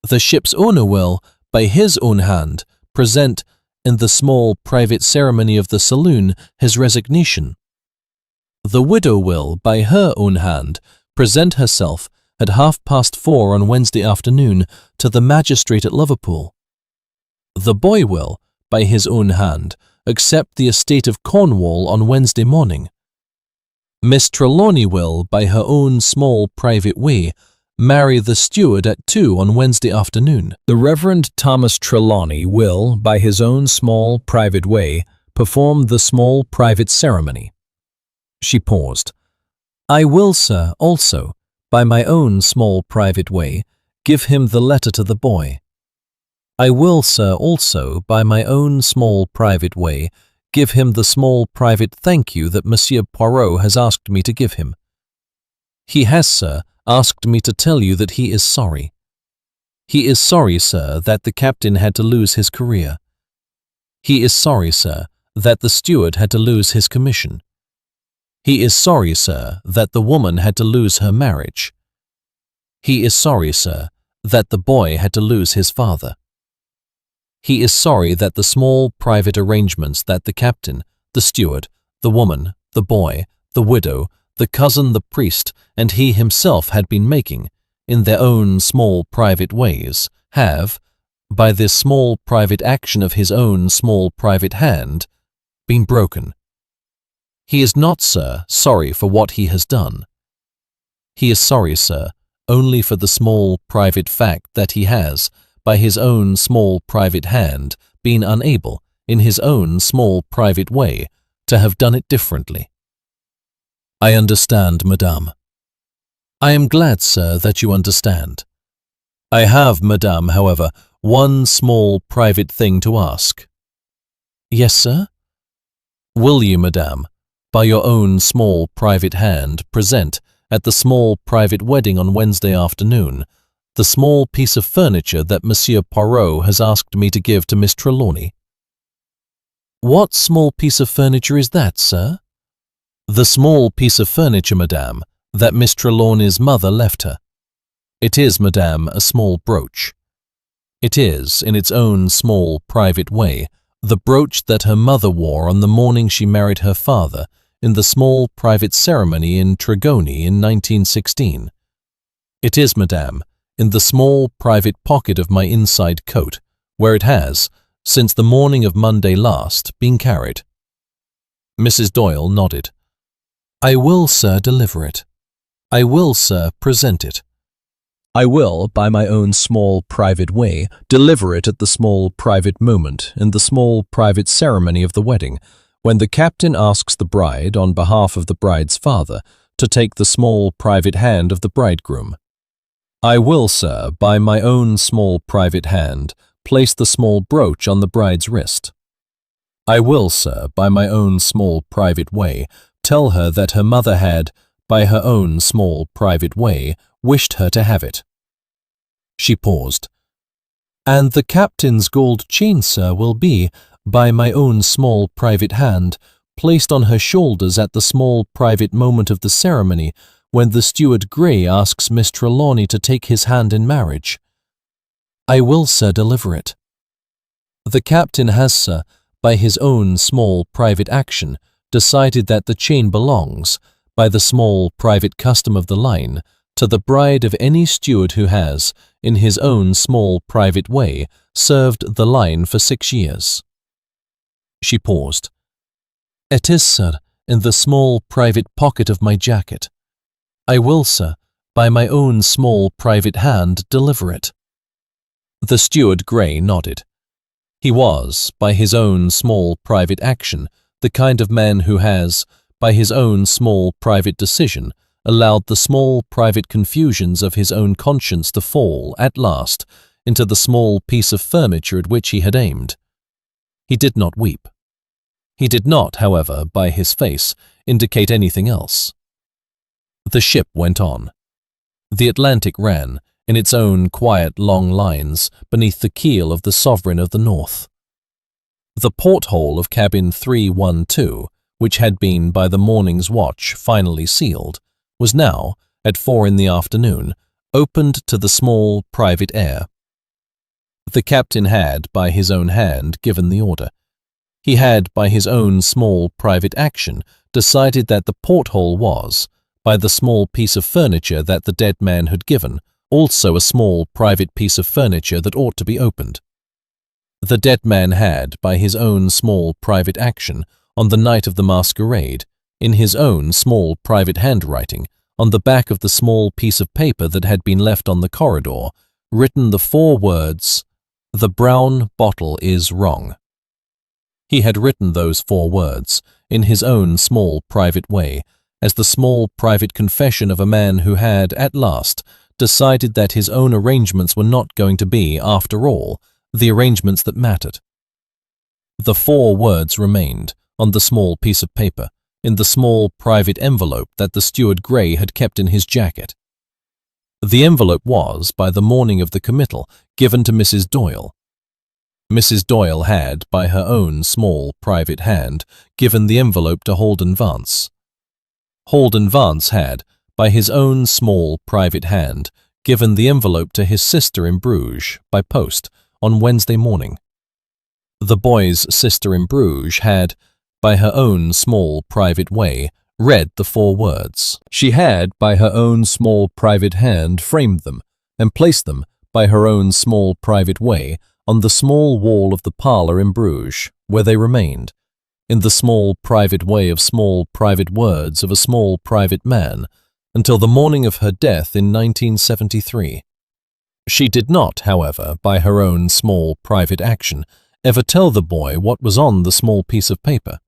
The ship's owner will, by his own hand, present, in the small private ceremony of the saloon, his resignation. The widow will, by her own hand, present herself at 4:30 on Wednesday afternoon to the magistrate at Liverpool. The boy will, by his own hand, accept the estate of Cornwall on Wednesday morning. Miss Trelawney will, by her own small private way, marry the steward at 2 on Wednesday afternoon. The Reverend Thomas Trelawney will, by his own small private way, perform the small private ceremony." She paused. "I will, sir, also, by my own small private way, give him the letter to the boy. I will, sir, also, by my own small private way, give him the small private thank you that Monsieur Poirot has asked me to give him. He has, sir, asked me to tell you that he is sorry. He is sorry, sir, that the captain had to lose his career. He is sorry, sir, that the steward had to lose his commission. He is sorry, sir, that the woman had to lose her marriage. He is sorry, sir, that the boy had to lose his father. He is sorry that the small private arrangements that the captain, the steward, the woman, the boy, the widow, the cousin, the priest, and he himself had been making, in their own small private ways, have, by this small private action of his own small private hand, been broken. He is not, sir, sorry for what he has done. He is sorry, sir, only for the small private fact that he has, by his own small private hand, been unable, in his own small private way, to have done it differently." "I understand, madame." "I am glad, sir, that you understand. I have, madame, however, one small private thing to ask." "Yes, sir?" "Will you, madame, by your own small private hand, present, at the small private wedding on Wednesday afternoon, the small piece of furniture that Monsieur Poirot has asked me to give to Miss Trelawney." "What small piece of furniture is that, sir?" "The small piece of furniture, madame, that Miss Trelawney's mother left her. It is, madame, a small brooch. It is, in its own small, private way, the brooch that her mother wore on the morning she married her father in the small private ceremony in Tregony in 1916. It is, madame, in the small private pocket of my inside coat, where it has, since the morning of Monday last, been carried." Mrs. Doyle nodded. "I will, sir, deliver it. I will, sir, present it." "I will, by my own small private way, deliver it at the small private moment in the small private ceremony of the wedding, when the captain asks the bride, on behalf of the bride's father, to take the small private hand of the bridegroom. I will, sir, by my own small private hand, place the small brooch on the bride's wrist. I will, sir, by my own small private way, tell her that her mother had, by her own small private way, wished her to have it." She paused. "And the captain's gold chain, sir, will be, by my own small private hand, placed on her shoulders at the small private moment of the ceremony, when the steward Grey asks Miss Trelawney to take his hand in marriage." "I will, sir, deliver it." "The captain has, sir, by his own small private action, decided that the chain belongs, by the small private custom of the line, to the bride of any steward who has, in his own small private way, served the line for 6 years. She paused. "It is, sir, in the small private pocket of my jacket. I will, sir, by my own small private hand, deliver it." The steward Grey nodded. He was, by his own small private action, the kind of man who has, by his own small private decision, allowed the small private confusions of his own conscience to fall, at last, into the small piece of furniture at which he had aimed. He did not weep. He did not, however, by his face, indicate anything else. The ship went on. The Atlantic ran, in its own quiet long lines, beneath the keel of the Sovereign of the North. The porthole of cabin 312, which had been by the morning's watch finally sealed, was now, at 4 in the afternoon, opened to the small private air. The captain had, by his own hand, given the order. He had, by his own small private action, decided that the porthole was, by the small piece of furniture that the dead man had given, also a small private piece of furniture that ought to be opened. The dead man had, by his own small private action, on the night of the masquerade, in his own small private handwriting, on the back of the small piece of paper that had been left on the corridor, written the 4 words, "The brown bottle is wrong." He had written those 4 words, in his own small private way, as the small private confession of a man who had, at last, decided that his own arrangements were not going to be, after all, the arrangements that mattered. The 4 words remained, on the small piece of paper, in the small private envelope that the steward Grey had kept in his jacket. The envelope was, by the morning of the committal, given to Mrs. Doyle. Mrs. Doyle had, by her own small private hand, given the envelope to Holden Vance. Holden Vance had, by his own small private hand, given the envelope to his sister in Bruges, by post, on Wednesday morning. The boy's sister in Bruges had, by her own small private way, read the 4 words. She had, by her own small private hand, framed them, and placed them, by her own small private way, on the small wall of the parlour in Bruges, where they remained, in the small private way of small private words of a small private man, until the morning of her death in 1973. She did not, however, by her own small private action, ever tell the boy what was on the small piece of paper.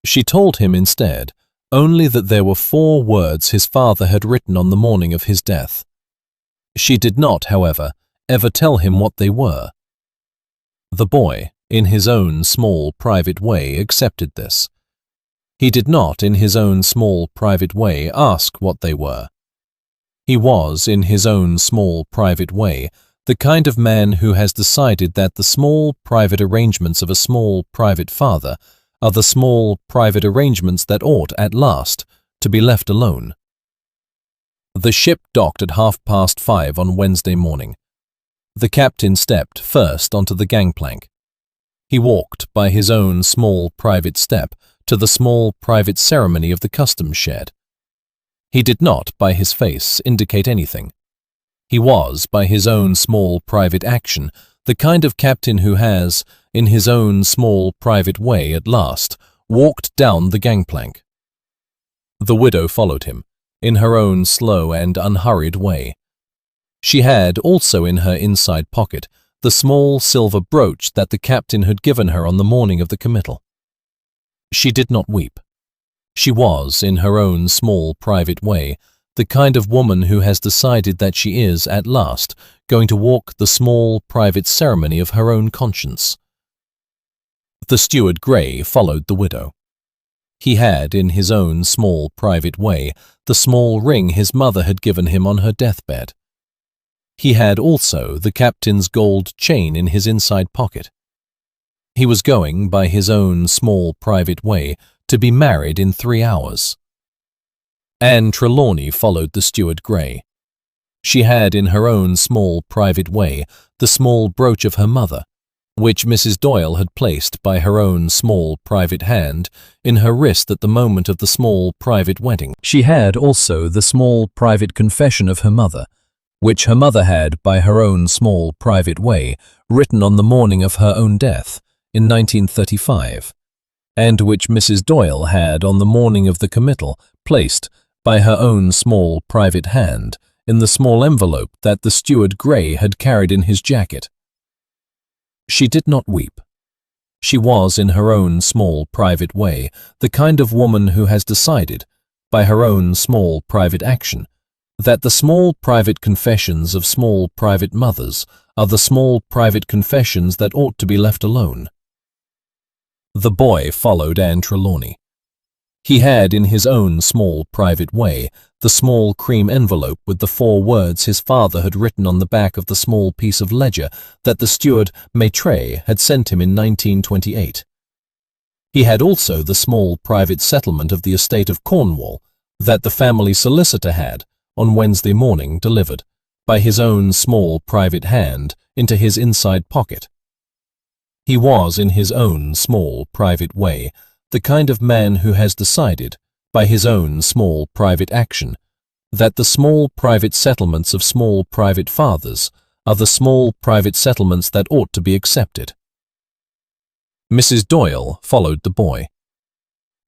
She told him instead only that there were 4 words his father had written on the morning of his death. She did not, however, ever tell him what they were. The boy, in his own small private way, accepted this. He did not, in his own small private way, ask what they were. He was, in his own small private way, the kind of man who has decided that the small private arrangements of a small private father are the small private arrangements that ought, at last, to be left alone. The ship docked at 5:30 on Wednesday morning. The captain stepped first onto the gangplank. He walked by his own small private step to the small private ceremony of the customs shed. He did not, by his face, indicate anything. He was, by his own small private action, the kind of captain who has, in his own small private way at last, walked down the gangplank. The widow followed him, in her own slow and unhurried way. She had also in her inside pocket the small silver brooch that the captain had given her on the morning of the committal. She did not weep. She was, in her own small private way, the kind of woman who has decided that she is, at last, going to walk the small private ceremony of her own conscience. The steward Grey followed the widow. He had, in his own small private way, the small ring his mother had given him on her deathbed. He had also the captain's gold chain in his inside pocket. He was going, by his own small private way, to be married in 3 hours. Anne Trelawney followed the steward Grey. She had, in her own small private way, the small brooch of her mother, which Mrs. Doyle had placed by her own small private hand in her wrist at the moment of the small private wedding. She had also the small private confession of her mother, which her mother had, by her own small private way, written on the morning of her own death, in 1935, and which Mrs. Doyle had, on the morning of the committal, placed, by her own small private hand, in the small envelope that the steward Grey had carried in his jacket. She did not weep. She was, in her own small private way, the kind of woman who has decided, by her own small private action, that the small private confessions of small private mothers are the small private confessions that ought to be left alone. The boy followed Anne Trelawney. He had, in his own small private way, the small cream envelope with the 4 words his father had written on the back of the small piece of ledger that the steward Maitre had sent him in 1928. He had also the small private settlement of the estate of Cornwall that the family solicitor had, on Wednesday morning, delivered, by his own small private hand, into his inside pocket. He was, in his own small private way, the kind of man who has decided, by his own small private action, that the small private settlements of small private fathers are the small private settlements that ought to be accepted. Mrs. Doyle followed the boy.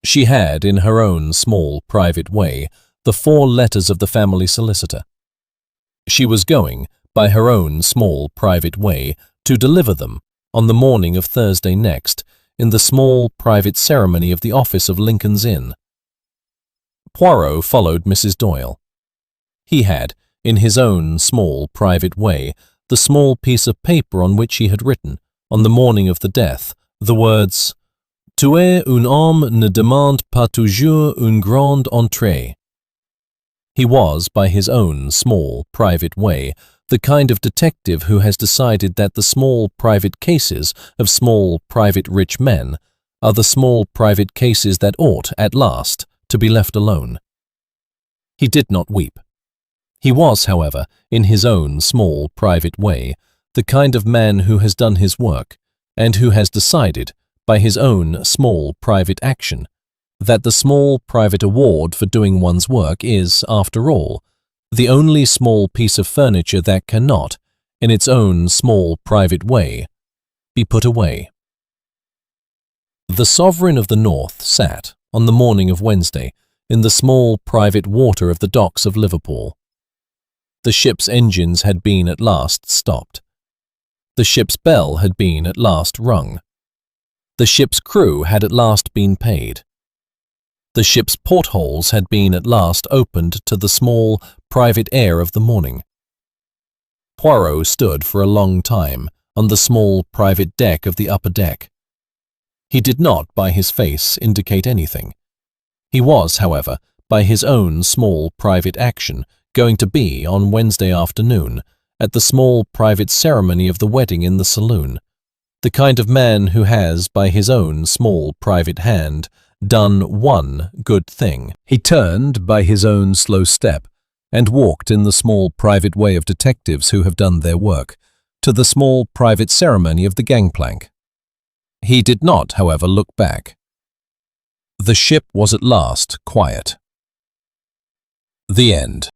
She had, in her own small private way, the 4 letters of the family solicitor. She was going, by her own small private way, to deliver them, on the morning of Thursday next, in the small private ceremony of the office of Lincoln's Inn. Poirot followed Mrs. Doyle. He had, in his own small private way, the small piece of paper on which he had written, on the morning of the death, the words, "Tuer un homme ne demande pas toujours une grande entrée." He was, by his own small private way, the kind of detective who has decided that the small private cases of small private rich men are the small private cases that ought, at last, to be left alone. He did not weep. He was, however, in his own small private way, the kind of man who has done his work, and who has decided, by his own small private action, that the small private award for doing one's work is, after all, the only small piece of furniture that cannot, in its own small private way, be put away. The Sovereign of the North sat, on the morning of Wednesday, in the small private water of the docks of Liverpool. The ship's engines had been at last stopped. The ship's bell had been at last rung. The ship's crew had at last been paid. The ship's portholes had been at last opened to the small, private air of the morning. Poirot stood for a long time on the small private deck of the upper deck. He did not, by his face, indicate anything. He was, however, by his own small private action, going to be on Wednesday afternoon at the small private ceremony of the wedding in the saloon. The kind of man who has, by his own small private hand, done one good thing. He turned by his own slow step and walked in the small private way of detectives who have done their work, to the small private ceremony of the gangplank. He did not, however, look back. The ship was at last quiet. The end.